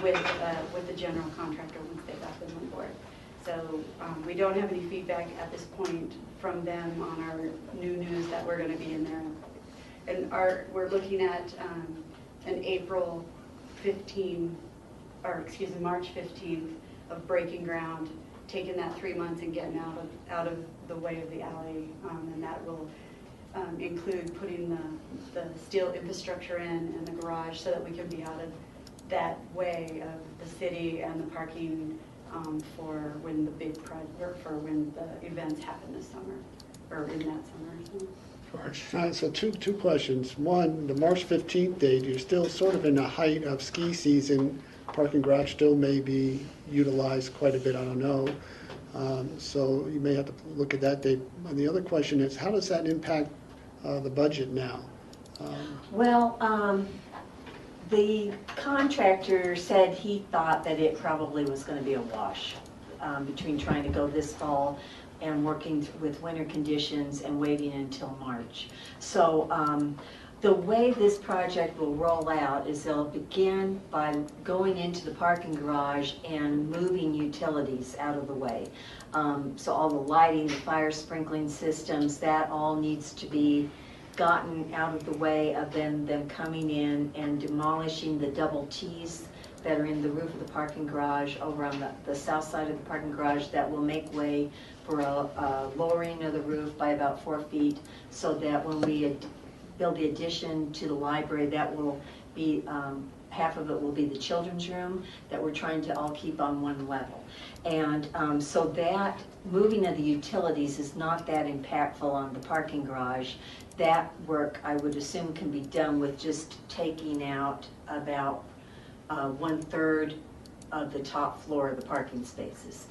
with the general contractor once they got them on board. So we don't have any feedback at this point from them on our new news that we're going to be in there. And we're looking at an April 15, or excuse me, March 15th of breaking ground, taking that 3 months and getting out of the way of the alley, and that will include putting the steel infrastructure in and the garage so that we can be out of that way of the city and the parking for when the big project, for when the events happen this summer, or in that summer. So. So two questions. One, the March 15th date, you're still sort of in the height of ski season. Parking garage still may be utilized quite a bit, I don't know. So you may have to look at that date. And the other question is, how does that impact the budget now? The contractor said he thought that it probably was going to be a wash between trying to go this fall and working with winter conditions and waiting until March. So the way this project will roll out is they'll begin by going into the parking garage and moving utilities out of the way. So all the lighting, the fire sprinkling systems, that all needs to be gotten out of the way of them coming in and demolishing the double T's that are in the roof of the parking garage over on the south side of the parking garage that will make way for a lowering of the roof by about 4 feet, so that when we build the addition to the library, that will be, half of it will be the children's room that we're trying to all keep on one level. And so that moving of the utilities is not that impactful on the parking garage. That work, I would assume, can be done with just taking out about 1/3 of the top floor of the parking spaces.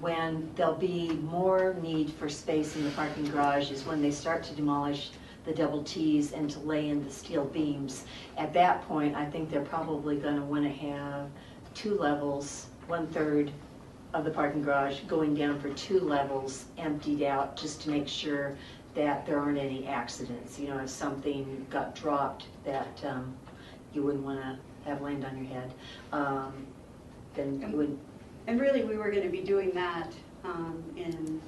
When there'll be more need for space in the parking garage is when they start to demolish the double T's and to lay in the steel beams. At that point, I think they're probably going to want to have 2 levels, 1/3 of the parking garage going down for 2 levels emptied out, just to make sure that there aren't any accidents. You know, if something got dropped that you wouldn't want to have land on your head, then you would. And really, we were going to be doing that in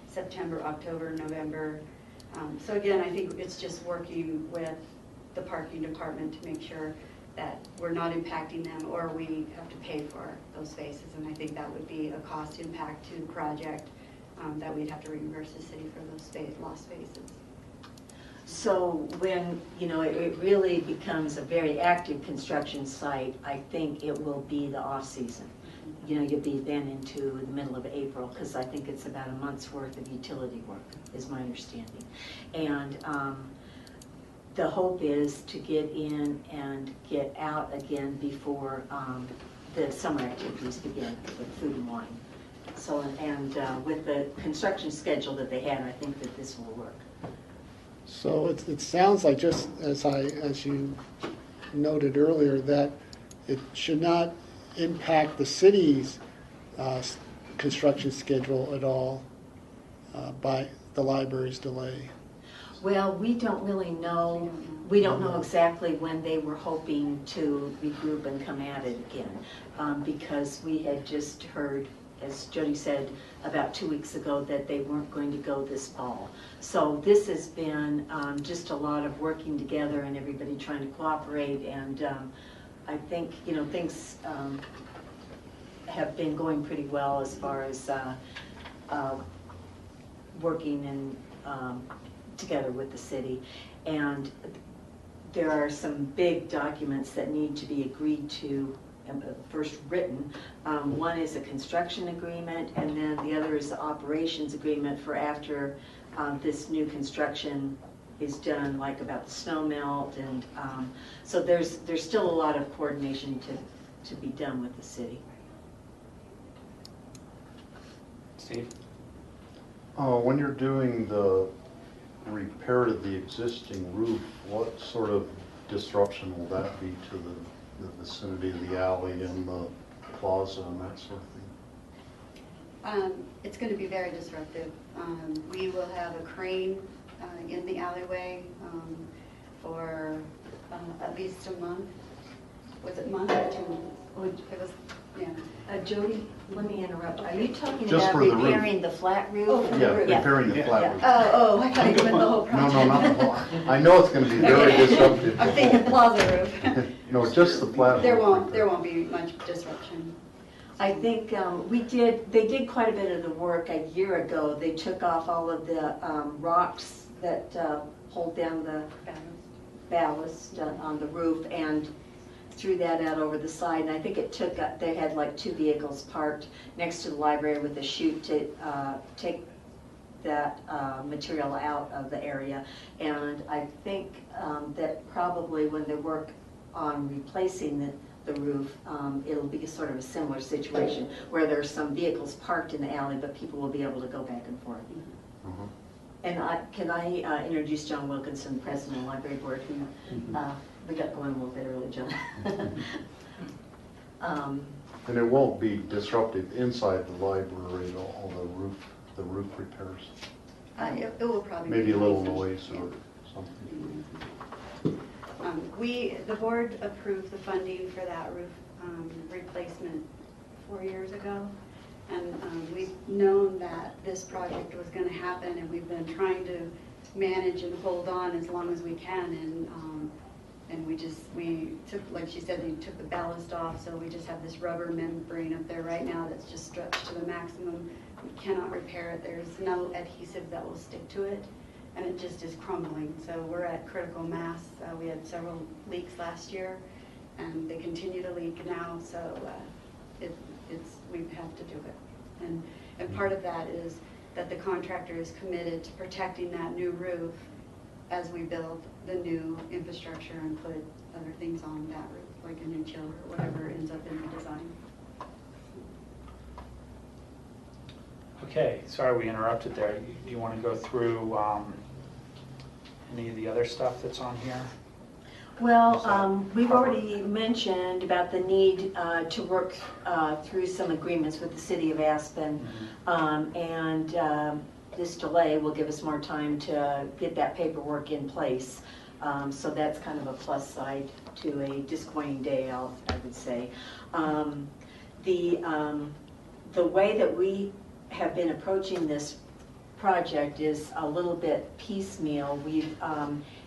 September, October, November. So again, I think it's just working with the parking department to make sure that we're not impacting them, or we have to pay for those spaces. And I think that would be a cost impact to the project, that we'd have to reimburse the city for those lost spaces. So when, you know, it really becomes a very active construction site, I think it will be the off-season. You know, you'll be then into the middle of April, because I think it's about a month's worth of utility work, is my understanding. And the hope is to get in and get out again before the summer activities begin with food and wine. So, and with the construction schedule that they had, I think that this will work. So it sounds like, just as you noted earlier, that it should not impact the city's construction schedule at all by the library's delay. Well, we don't really know. We don't know exactly when they were hoping to regroup and come at it again, because we had just heard, as Jody said, about 2 weeks ago that they weren't going to go this fall. So this has been just a lot of working together and everybody trying to cooperate, and I think, you know, things have been going pretty well as far as working and together with the city. And there are some big documents that need to be agreed to, first written. One is a construction agreement, and then the other is the operations agreement for after this new construction is done, like about the snow melt. And so there's still a lot of coordination to be done with the city. Steve? When you're doing the repair to the existing roof, what sort of disruption will that be to the vicinity of the alley and the plaza and that sort of thing? It's going to be very disruptive. We will have a crane in the alleyway for at least a month. Was it a month or 2 months? It was, yeah. Jody, let me interrupt. Are you talking Just about for the roof. repairing the flat roof? Oh, for the Yeah, roof. repairing the Yeah. flat roof. Oh, I thought you meant the whole No, project. no, not the whole. I know it's going to be very disruptive. I'm thinking plaza roof. No, just the flat roof. There won't be much disruption. I think they did quite a bit of the work a year ago. They took off all of the rocks that hold down the ballast on the roof and threw that out over the side. And I think it took, they had like 2 vehicles parked next to the library with a chute to take that material out of the area. And I think that probably when they work on replacing the roof, it'll be sort of a similar situation where there's some vehicles parked in the alley, but people will be able to go back and forth. Mhm. And can I introduce John Wilkinson, President of the Library Board, who we got going a little bit early, John. And it won't be disruptive inside the library, all the roof repairs. It will probably be Maybe a little noisy. noise or something. The board approved the funding for that roof replacement 4 years ago. And we've known that this project was going to happen, and we've been trying to manage and hold on as long as we can. And we took, like she said, they took the ballast off, so we just have this rubber membrane up there right now that's just stretched to the maximum. We cannot repair it. There's no adhesive that will stick to it. and it just is crumbling. So we're at critical mass. We had several leaks last year, and they continue to leak now, so we have to do it. And part of that is that the contractor is committed to protecting that new roof as we build the new infrastructure and put other things on that roof, like a new chiller or whatever ends up in the design. Okay, sorry we interrupted there. Do you want to go through any of the other stuff that's on here? Well, we've already mentioned about the need to work through some agreements with the city of Aspen, and this delay will give us more time to get that paperwork in place. So that's kind of a plus side to a disappointing day, I would say. The way that we have been approaching this project is a little bit piecemeal. We've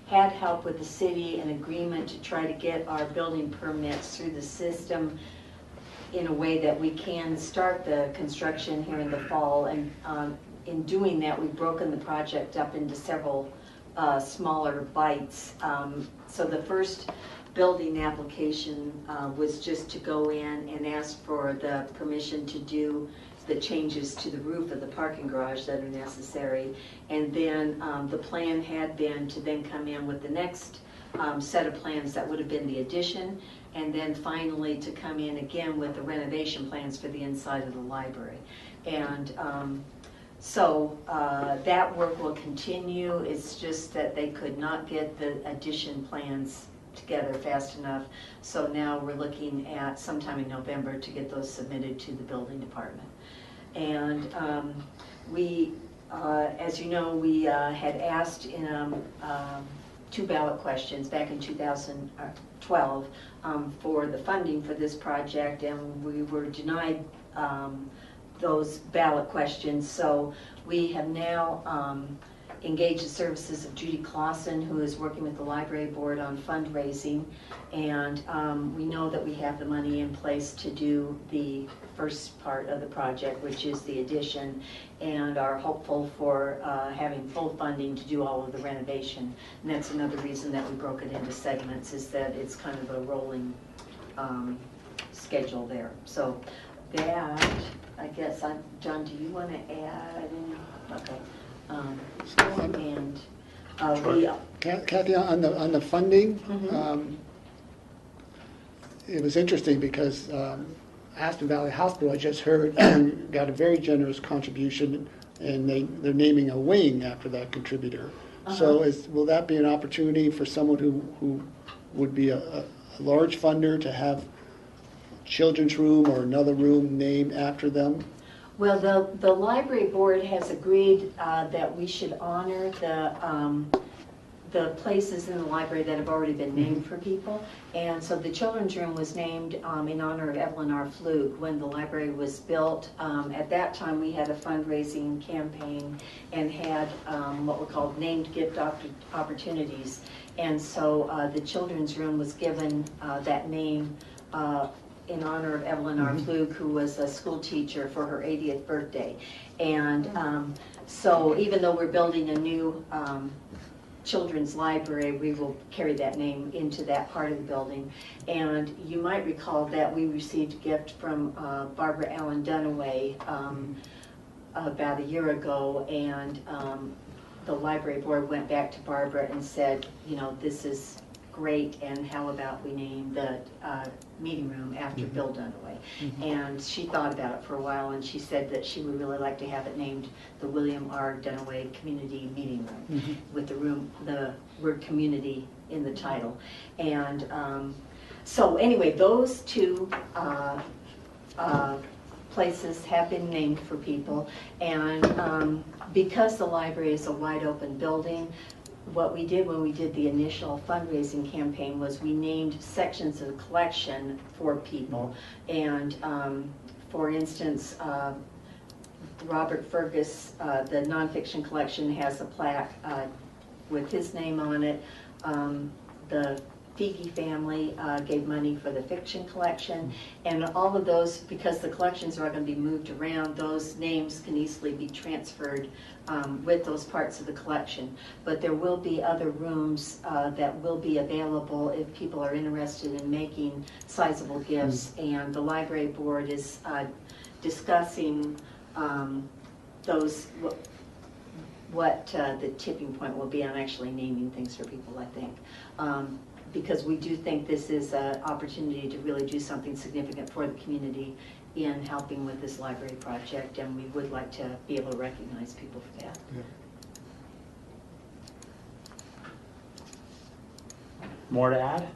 had help with the city, an agreement to try to get our building permits through the system in a way that we can start the construction here in the fall. And in doing that, we've broken the project up into several smaller bites. So the first building application was just to go in and ask for the permission to do the changes to the roof of the parking garage that are necessary. And then the plan had been to then come in with the next set of plans that would have been the addition, and then finally to come in again with the renovation plans for the inside of the library. And so that work will continue. It's just that they could not get the addition plans together fast enough. So now we're looking at sometime in November to get those submitted to the building department. And we, as you know, we had asked in 2 ballot questions back in 2012 for the funding for this project, and we were denied those ballot questions. So we have now engaged the services of Judy Clausen, who is working with the library board on fundraising, and we know that we have the money in place to do the first part of the project, which is the addition, and are hopeful for having full funding to do all of the renovation. And that's another reason that we broke it into segments, is that it's kind of a rolling schedule there. So that, I guess, John, do you want to add any? Okay. Kathy, on the funding, it was interesting because Aspen Valley Hospital, I just heard, got a very generous contribution, and they're naming a wing after that contributor. So will that be an opportunity for someone who would be a large funder to have children's room or another room named after them? Well, the library board has agreed that we should honor the places in the library that have already been named for people. And so the children's room was named in honor of Evelyn R. Flug when the library was built. At that time, we had a fundraising campaign and had what were called named gift opportunities. And so the children's room was given that name in honor of Evelyn R. Flug, who was a school teacher for her 80th birthday. And so even though we're building a new children's library, we will carry that name into that part of the building. And you might recall that we received a gift from Barbara Allen Dunaway about a year ago, and the library board went back to Barbara and said, you know, this is great, and how about we name the meeting room after Bill Dunaway? And she thought about it for a while, and she said that she would really like to have it named the William R. Dunaway Community Meeting Room, with the word community in the title. And so anyway, those two places have been named for people, and because the library is a wide open building, what we did when we did the initial fundraising campaign was we named sections of the collection for people. And for instance, Robert Fergus, the nonfiction collection, has a plaque with his name on it. The Figi family gave money for the fiction collection, and all of those, because the collections are going to be moved around, those names can easily be transferred with those parts of the collection. But there will be other rooms that will be available if people are interested in making sizable gifts, and the library board is discussing those, what the tipping point will be on actually naming things for people, I think. Because we do think this is an opportunity to really do something significant for the community in helping with this library project, and we would like to be able to recognize people for that. Yeah. More to add?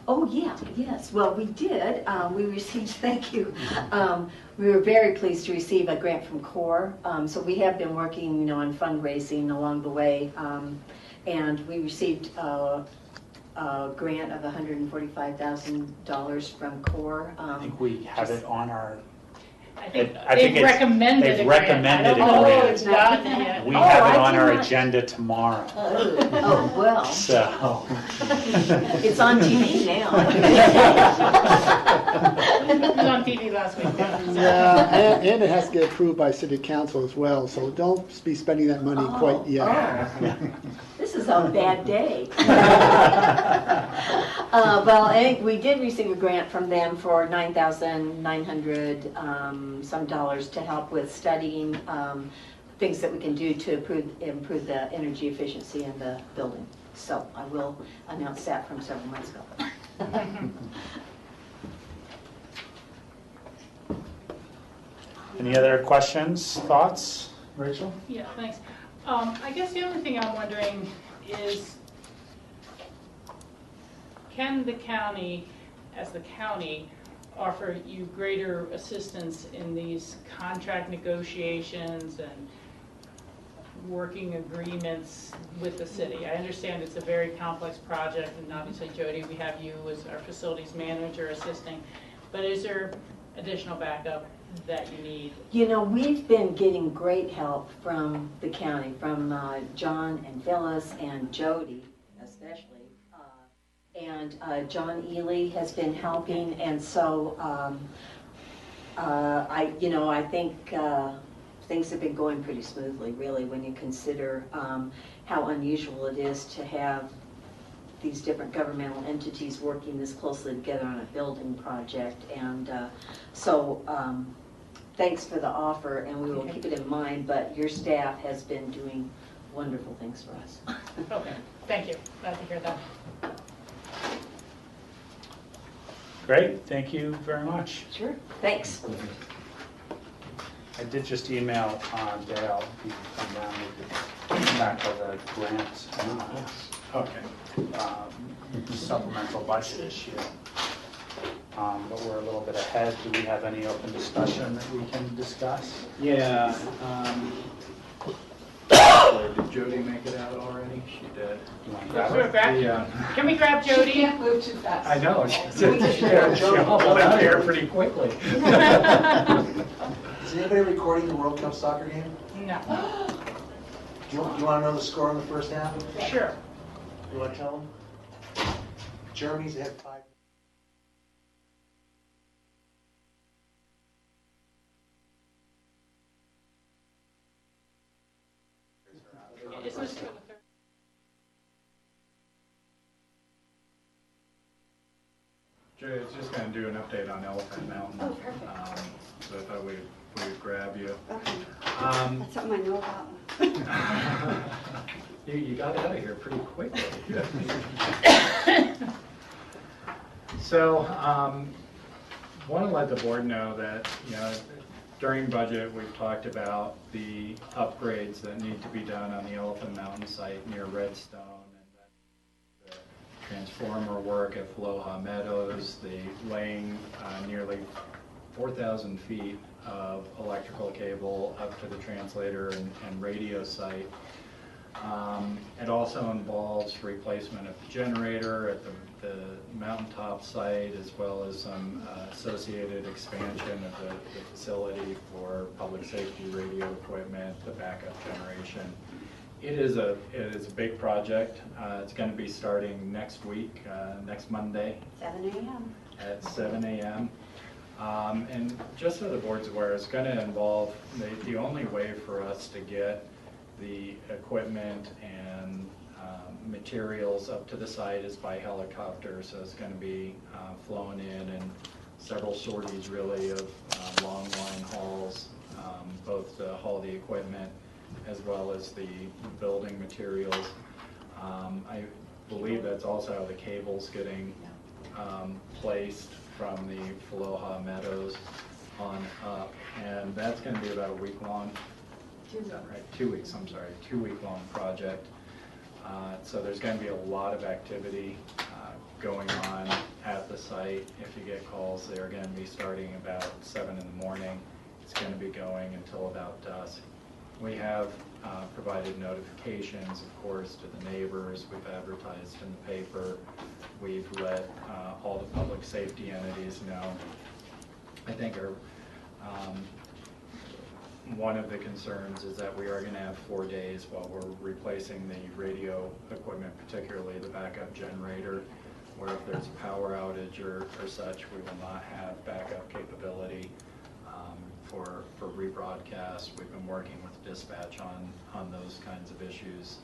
Oh, yeah, yes. Well, we did. We received, thank you. We were very pleased to receive a grant from CORE. So we have been working, on fundraising along the way. And we received a grant of $145,000 from CORE. I think we have it on our, I think I think they've recommended they've a grant. recommended I a don't know grant. if it's gotten it yet. We have it I on our did not- agenda tomorrow. Oh, well, So. it's on TV now. It was on TV last week. Yeah, and it has to get approved by city council as well, so don't be spending that money quite yet. This is a bad day. Well, I think we did receive a grant from them for $9,900 some dollars to help with studying things that we can do to improve the energy efficiency in the building. So I will announce that from several months ago. Any other questions, thoughts? Rachel? Yeah, thanks. I guess the only thing I'm wondering is, can the county, as the county, offer you greater assistance in these contract negotiations and working agreements with the city? I understand it's a very complex project, and obviously, Jody, we have you as our facilities manager assisting, but is there additional backup that you need? We've been getting great help from the county, from John and Phyllis and Jody especially. And John Ely has been helping, and so I think things have been going pretty smoothly, really, when you consider how unusual it is to have these different governmental entities working this closely together on a building project. And so thanks for the offer, and we will keep it in mind, but your staff has been doing wonderful things for us. Okay, thank you. Glad to hear that. Great, thank you very much. Sure. Thanks. I did just email Dale, he can come down with the back of the grant. Okay. Supplemental budget issue. But we're a little bit ahead. Do we have any open discussion that we can discuss? Yeah. Did Jody make it out already? She did. You want to Sure, grab it? grab- Can we grab Jody? Can't move too fast. I know. She hobbled out here pretty quickly. Is anybody recording the World Cup soccer game? No. Do you want to know the score in the first half? Sure. You want to tell them? Germany's ahead 5. Is this for the third? Jody, I was just going to do an update on Elephant Mountain. Oh, perfect. So I thought we'd grab you. Okay, Um, that's something I know about. You got out of here pretty quickly. So, want to let the board know that, during budget, we've talked about the upgrades that need to be done on the Elephant Mountain site near Redstone, and the transformer work at Floha Meadows, the laying nearly 4,000 feet of electrical cable up to the translator and radio site. It also involves replacement of the generator at the mountaintop site, as well as some associated expansion of the facility for public safety radio equipment, the backup generation, It is a big project. It's going to be starting next week, next Monday 7 a.m. at 7 a.m. And just so the board's aware, it's going to involve, the only way for us to get the equipment and materials up to the site is by helicopter. So it's going to be flown in and several sorties really of long line hauls, both to haul the equipment as well as the building materials. I believe that's also how the cable's getting placed from the Faloha Meadows on up, and that's going to be about a week long. 2 weeks. Right, 2 weeks, I'm sorry, 2 week long project. So there's going to be a lot of activity going on at the site. If you get calls, they're going to be starting about 7 in the morning. It's going to be going until about dusk. We have provided notifications, of course, to the neighbors. We've advertised in the paper. We've let all the public safety entities know. I think one of the concerns is that we are going to have 4 days while we're replacing the radio equipment, particularly the backup generator, where if there's a power outage or such, we will not have backup capability for rebroadcast. We've been working with dispatch on those kinds of issues.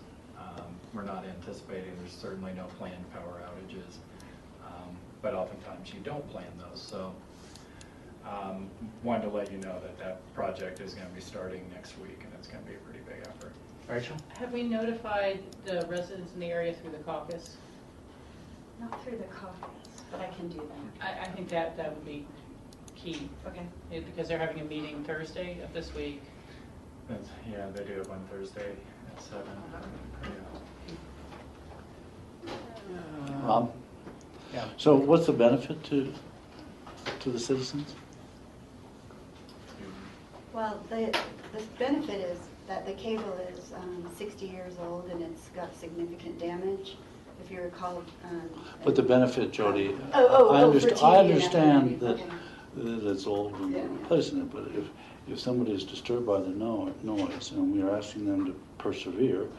We're not anticipating, there's certainly no planned power outages, but oftentimes you don't plan those. So wanted to let you know that that project is going to be starting next week, and it's going to be a pretty big effort. Rachel? Have we notified the residents in the area through the caucus? Not through the caucus, but I can do that. I think that would be key. Okay. Because they're having a meeting Thursday of this week. Yeah, they do it on Thursday at 7. Rob? Yeah. So what's the benefit to the citizens? Well, the benefit is that the cable is 60 years old and it's got significant damage. If you recall. But the benefit, Jody, for I TV understand and that, okay. that it's old and we're replacing it, but if somebody is disturbed by the noise and we are asking them to persevere,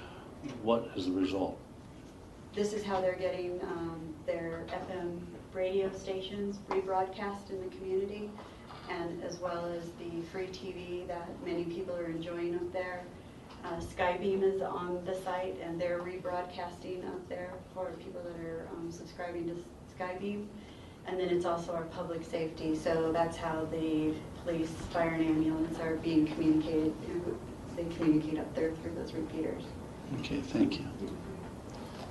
what is the result? This is how they're getting their FM radio stations rebroadcast in the community, and as well as the free TV that many people are enjoying up there. Skybeam is on the site, and they're rebroadcasting up there for people that are subscribing to Skybeam. And then it's also our public safety, so that's how the police, fire, and ambulance are being communicated. They communicate up there through those repeaters. Okay, thank you.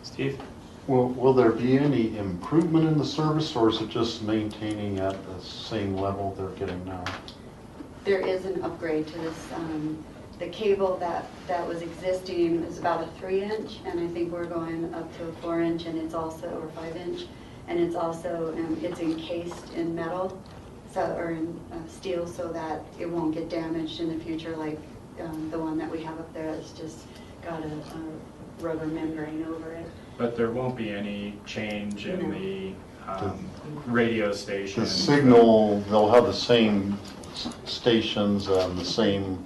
Steve? Will there be any improvement in the service, or is it just maintaining at the same level they're getting now? There is an upgrade to this. The cable that was existing is about a 3-inch, and I think we're going up to a 4-inch, and it's also, or 5-inch, and it's also it's encased in metal, or in steel, so that it won't get damaged in the future, like the one that we have up there that's just got a rubber membrane over it. But there won't be any change in the radio station. The signal, they'll have the same stations and the same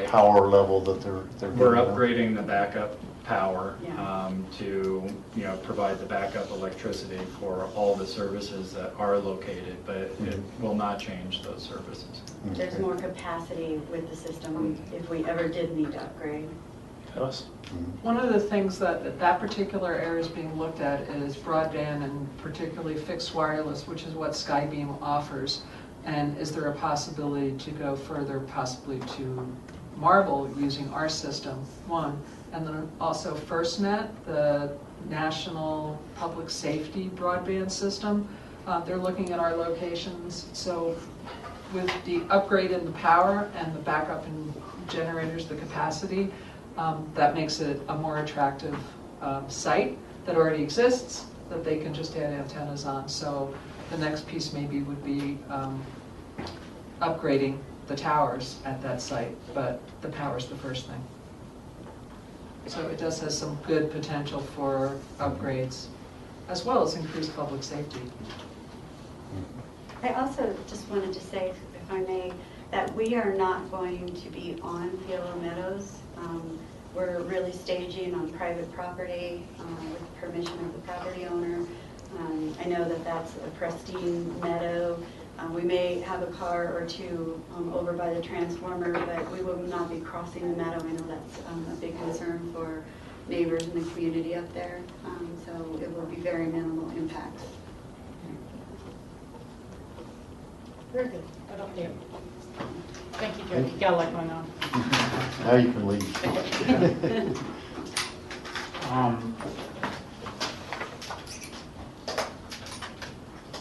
power level that they're We're getting upgrading the backup power Yeah. to provide the backup electricity for all the services that are located, but it will not change those services. There's more capacity with the system if we ever did need to upgrade. Phyllis? One of the things that particular area is being looked at is broadband, and particularly fixed wireless, which is what Skybeam offers. And is there a possibility to go further, possibly to Marvel using our system, one. And then also FirstNet, the National Public Safety Broadband System. They're looking at our locations. So with the upgrade in the power and the backup in generators, the capacity, that makes it a more attractive site that already exists, that they can just add antennas on. So the next piece maybe would be upgrading the towers at that site, but the power's the first thing. So it does have some good potential for upgrades, as well as increased public safety. I also just wanted to say, if I may, that we are not going to be on Philo Meadows. We're really staging on private property with permission of the property owner. I know that that's a pristine meadow. We may have a car or two over by the transformer, but we will not be crossing the meadow. I know that's a big concern for neighbors in the community up there. So it will be very minimal impacts. Very good. Good update. Thank you, Jody. You got a lot going on. Now you can leave.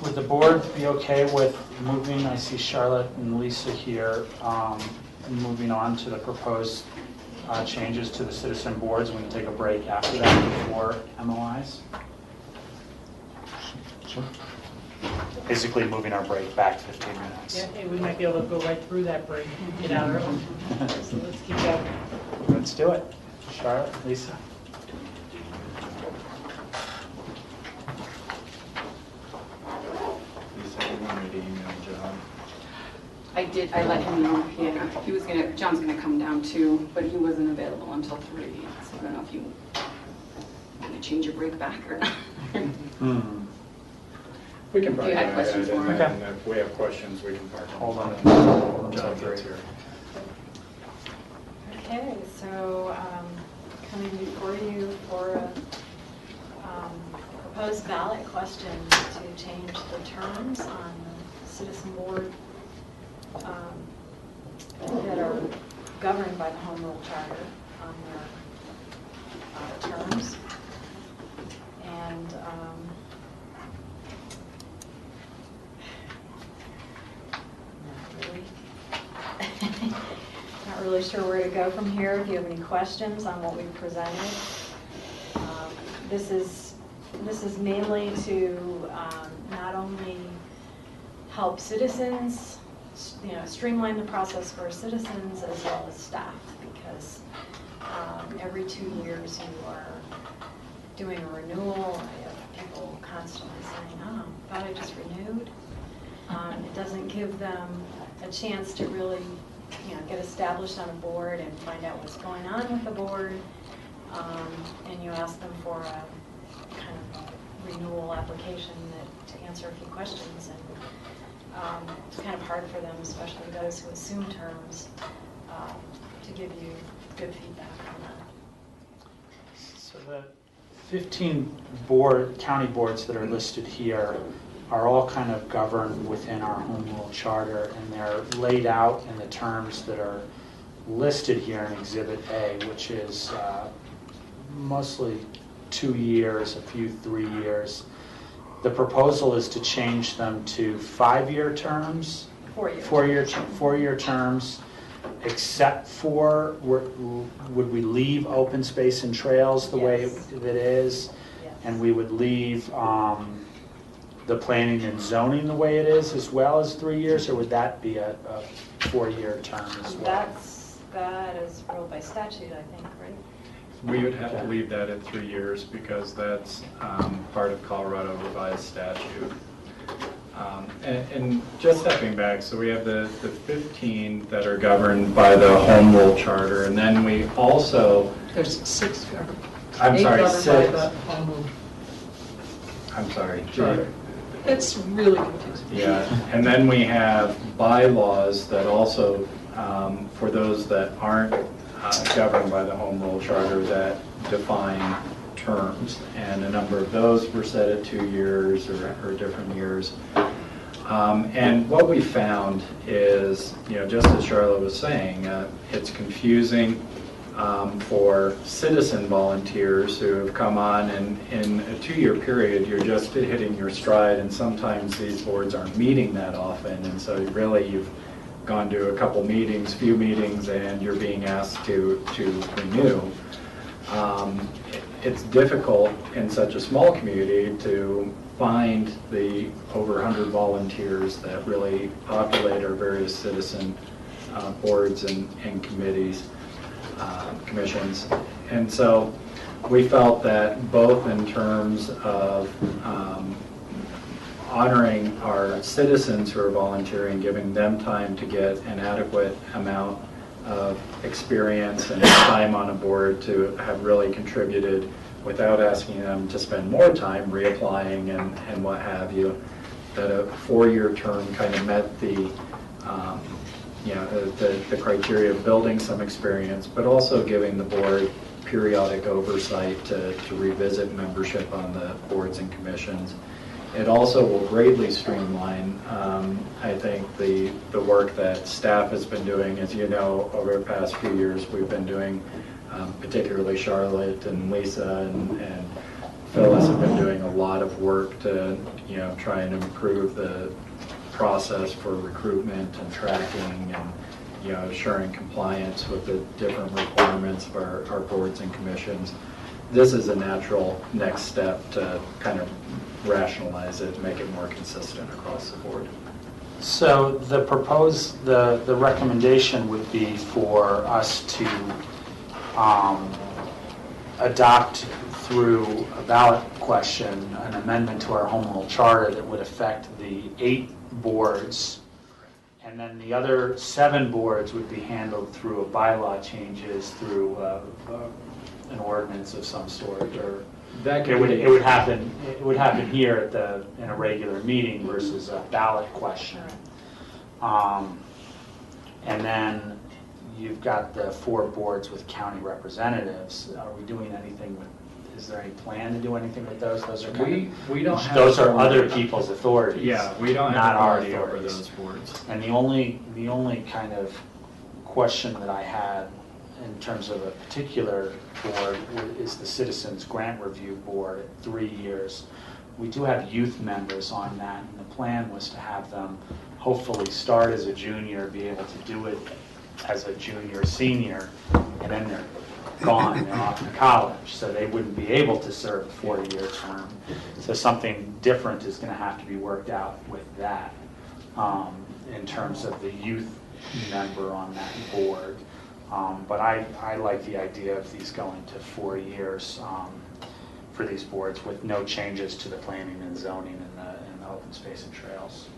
Would the board be okay with moving, I see Charlotte and Lisa here, moving on to the proposed changes to the citizen boards? We can take a break after that before MOIs. Basically moving our break back 15 minutes. Yeah, hey, we might be able to go right through that break and get out early. So let's keep going. Let's do it. Charlotte, Lisa. Lisa, you want me to email John? I did, I let him know, yeah, he was gonna, John's gonna come down too, but he wasn't available until 3, so I don't know if you want to change your break back or not. We can probably You had go questions ahead, for and him? then if we have questions, we can park. Hold on. John gets here. Okay, so coming before you for a proposed ballot question to change the terms on the citizen board that are governed by the Home Rule Charter on their terms. And not really sure where to go from here. If you have any questions on what we've presented, this is mainly to not only help citizens, streamline the process for citizens as well as staff, because every 2 years you are doing a renewal. I have people constantly saying, "Oh, thought I just renewed." It doesn't give them a chance to really, get established on a board and find out what's going on with the board. And you ask them for a kind of renewal application to answer a few questions. And it's kind of hard for them, especially those who assume terms, to give you good feedback on that. So the 15 county boards that are listed here are all kind of governed within our home rule charter, and they're laid out in the terms that are listed here in Exhibit A, which is mostly 2 years, a few 3 years. The proposal is to change them to 5-year terms, 4-year terms, except for, would we leave open space and trails the way it is? Yes. And we would leave the planning and zoning the way it is as well as 3 years, or would that be a 4-year term as well? That is ruled by statute, I think, right? We would have to leave that at 3 years because that's part of Colorado revised statute. And just stepping back, so we have the 15 that are governed by the Home Rule Charter, and then we also... There's 6 governed. I'm sorry, 8 governed 6. by the Home Rule I'm sorry. Charter. It's really confusing. Yeah, and then we have bylaws that also, for those that aren't governed by the Home Rule Charter, that define terms, and a number of those were set at 2 years or different years. And what we found is, just as Charlotte was saying, it's confusing for citizen volunteers who have come on, and in a 2-year period, you're just hitting your stride, and sometimes these boards aren't meeting that often, and so really you've gone to a couple meetings, few meetings, and you're being asked to renew. It's difficult in such a small community to find the over 100 volunteers that really populate our various citizen boards and committees, commissions. And so we felt that both in terms of honoring our citizens who are volunteering, giving them time to get an adequate amount of experience and time on a board to have really contributed without asking them to spend more time reapplying and what have you, that a 4-year term kind of met the the criteria of building some experience, but also giving the board periodic oversight to revisit membership on the boards and commissions. It also will greatly streamline, I think, the work that staff has been doing. As you know, over the past few years, we've been doing, particularly Charlotte and Lisa and Phyllis have been doing a lot of work to, try and improve the process for recruitment and tracking and, assuring compliance with the different requirements of our boards and commissions. This is a natural next step to kind of rationalize it, make it more consistent across the board. So the recommendation would be for us to adopt through a ballot question an amendment to our home rule charter that would affect the 8 boards, and then the other 7 boards would be handled through a bylaw changes through an ordinance of some sort, or it would happen here in a regular meeting versus a ballot question. And then you've got the 4 boards with county representatives. Are we doing anything with? Is there any plan to do anything with those? Those are we don't have those are other people's authorities. Yeah, we don't not have our authority over authorities. those boards. And the only kind of question that I had in terms of a particular board is the Citizens Grant Review Board at 3 years. We do have youth members on that, and the plan was to have them hopefully start as a junior, be able to do it as a junior, senior, and then they're gone, they're off to college, so they wouldn't be able to serve a 4-year term. So something different is going to have to be worked out with that in terms of the youth member on that board. But I like the idea of these going to 4 years for these boards with no changes to the planning and zoning and the open space and trails.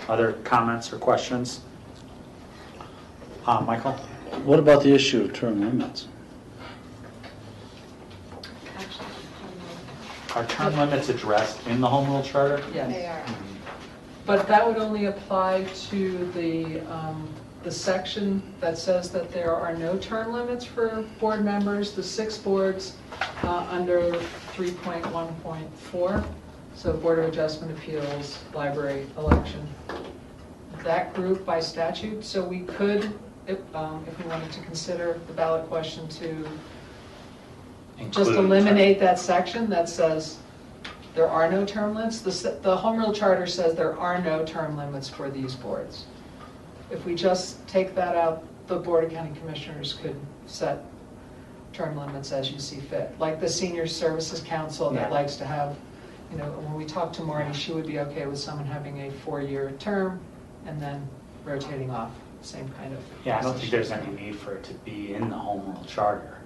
Other comments or questions? Michael? What about the issue of term limits? Are term limits addressed in the home rule charter? Yes. They are. But that would only apply to the section that says that there are no term limits for board members, the 6 boards under 3.1.4, so Board of Adjustment Appeals, Library, Election. That group by statute, so we could, if we wanted to consider the ballot question to just eliminate that section that says there are no term limits. The Home Rule Charter says there are no term limits for these boards. If we just take that out, the Board of County Commissioners could set term limits as you see fit. Like the Senior Services Council that likes to have, when we talk to Marty, she would be okay with someone having a 4-year term and then rotating off, same kind of. Yeah, I don't think there's any need for it to be in the home rule charter.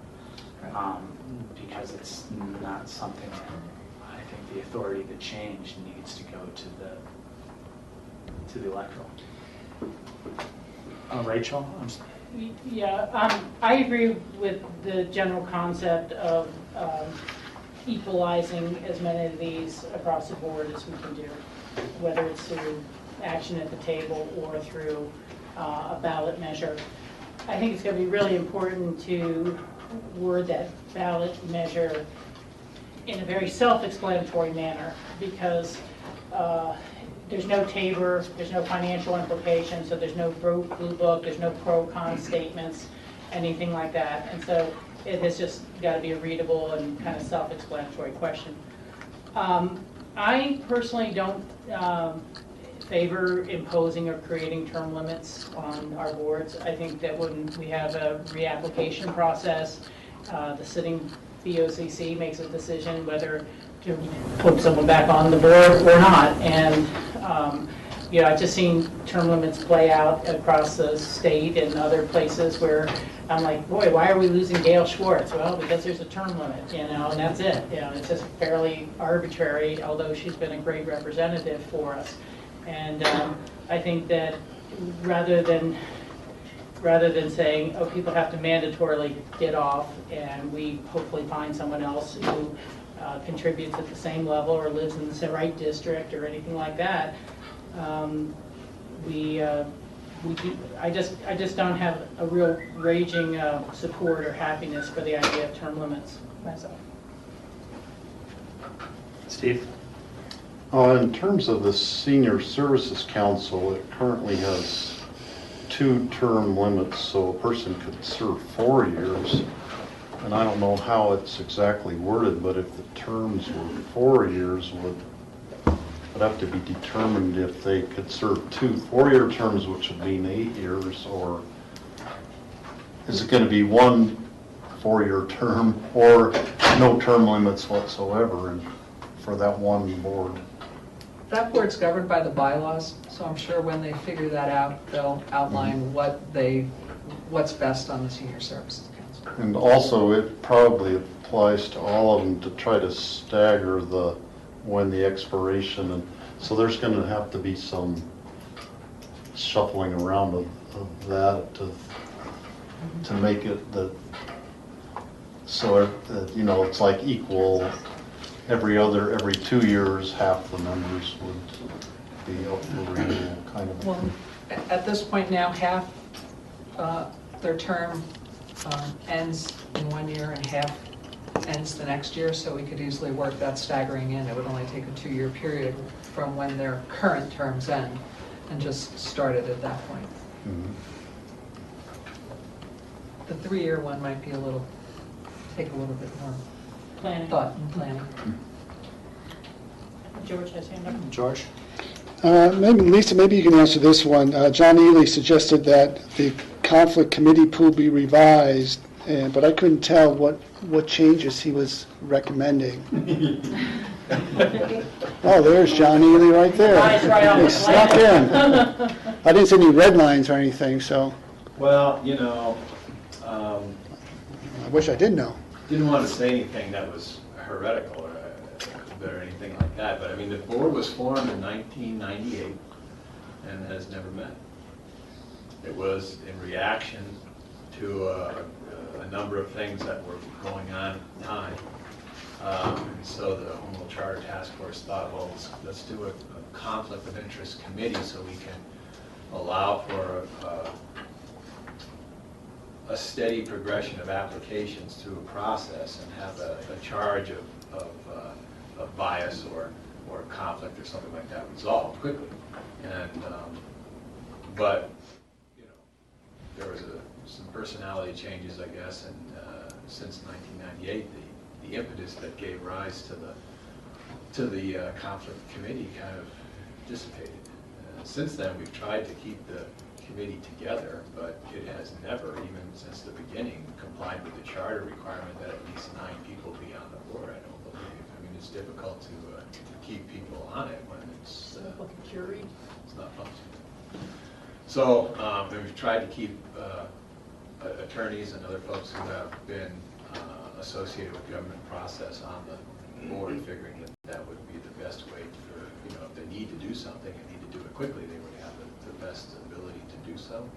Because it's not something that I think the authority to change needs to go to the electoral. Rachel? Yeah, I agree with the general concept of equalizing as many of these across the board as we can do, whether it's through action at the table or through a ballot measure. I think it's going to be really important to word that ballot measure in a very self-explanatory manner, because there's no TABOR, there's no financial implications, so there's no blue book, there's no pro-con statements, anything like that. And so it has just got to be a readable and kind of self-explanatory question. I personally don't favor imposing or creating term limits on our boards. I think that when we have a reapplication process, the sitting BOCC makes a decision whether to put someone back on the board or not. And I've just seen term limits play out across the state and other places where I'm like, boy, why are we losing Gail Schwartz? Well, because there's a term limit, and that's it. It's just fairly arbitrary, although she's been a great representative for us. And I think that rather than rather than saying, oh, people have to mandatorily get off, and we hopefully find someone else who contributes at the same level or lives in the right district or anything like that. I just don't have a real raging support or happiness for the idea of term limits myself. Steve? In terms of the Senior Services Council, it currently has 2 term limits, so a person could serve 4 years. And I don't know how it's exactly worded, but if the terms were 4 years, would have to be determined if they could serve 2 4-year terms, which would mean 8 years, or is it going to be 1 4-year term or no term limits whatsoever and for that one board? That board's governed by the bylaws, so I'm sure when they figure that out, they'll outline what's best on the Senior Services Council. And also, it probably applies to all of them to try to stagger when the expiration, and so there's going to have to be some shuffling around of that to make it so it's like equal. Every 2 years, half the members would be up for renewal, kind of. Well, at this point now, half their term ends in 1 year and half ends the next year, so we could easily work that staggering in. It would only take a 2-year period from when their current terms end and just start it at that point. Mm-hmm. The 3-year one might be take a little bit more Planning. thought and planning. George has hand up. George? Maybe Lisa, maybe you can answer this one. John Ely suggested that the conflict committee pool be revised, but I couldn't tell what changes he was recommending. Oh, there's John Ely right there. Right on He the snuck in. I didn't see any red lines or anything, so Well, I wish I did know. didn't want to say anything that was heretical or anything like that, but I mean, the board was formed in 1998 and has never met. It was in reaction to a number of things that were going on at the time. So the Home Rule Charter Task Force thought, well, let's do a conflict of interest committee so we can allow for a steady progression of applications through a process and have a charge of bias or conflict or something like that resolved quickly. And but there was some personality changes, I guess, and since 1998, the impetus that gave rise to the conflict committee kind of dissipated. Since then, we've tried to keep the committee together, but it has never, even since the beginning, complied with the charter requirement that at least 9 people be on the board, I don't believe. I mean, it's difficult to keep people on it when it's not functioning. So we've tried to keep attorneys and other folks who have been associated with government process on the board, figuring that would be the best way for, if they need to do something and need to do it quickly, they would have the best ability to do so.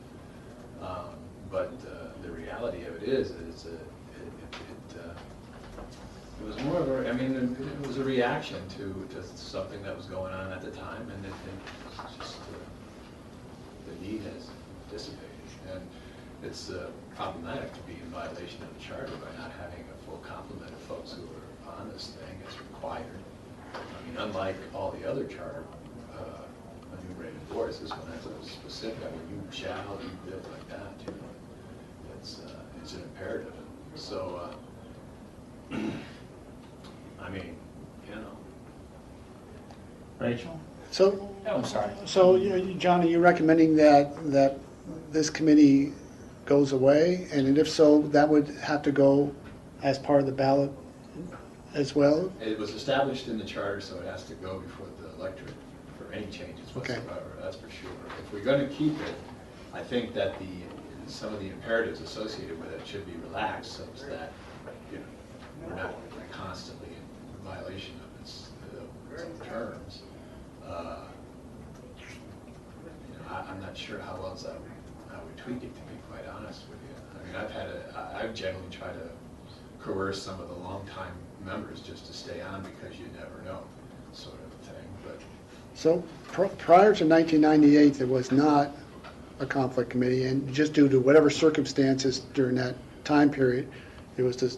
But the reality of it is that it was more of it was a reaction to something that was going on at the time, and it just the need has dissipated. And it's problematic to be in violation of the charter by not having a full complement of folks who are on this thing as required. I mean, unlike all the other charter enumerated boards, this one has a specific, you shall, you live like that, it's an imperative. So, Rachel? So, I'm sorry. So, John, are you recommending that this committee goes away? And if so, that would have to go as part of the ballot as well? It was established in the charter, so it has to go before the electorate for any changes whatsoever, that's for sure. If we're going to keep it, I think that some of the imperatives associated with it should be relaxed so that we're not constantly in violation of its terms. I'm not sure how else I would tweak it, to be quite honest with you. I mean, I've generally tried to coerce some of the longtime members just to stay on because you never know, sort of thing, but. So prior to 1998, there was not a conflict committee, and just due to whatever circumstances during that time period, it was just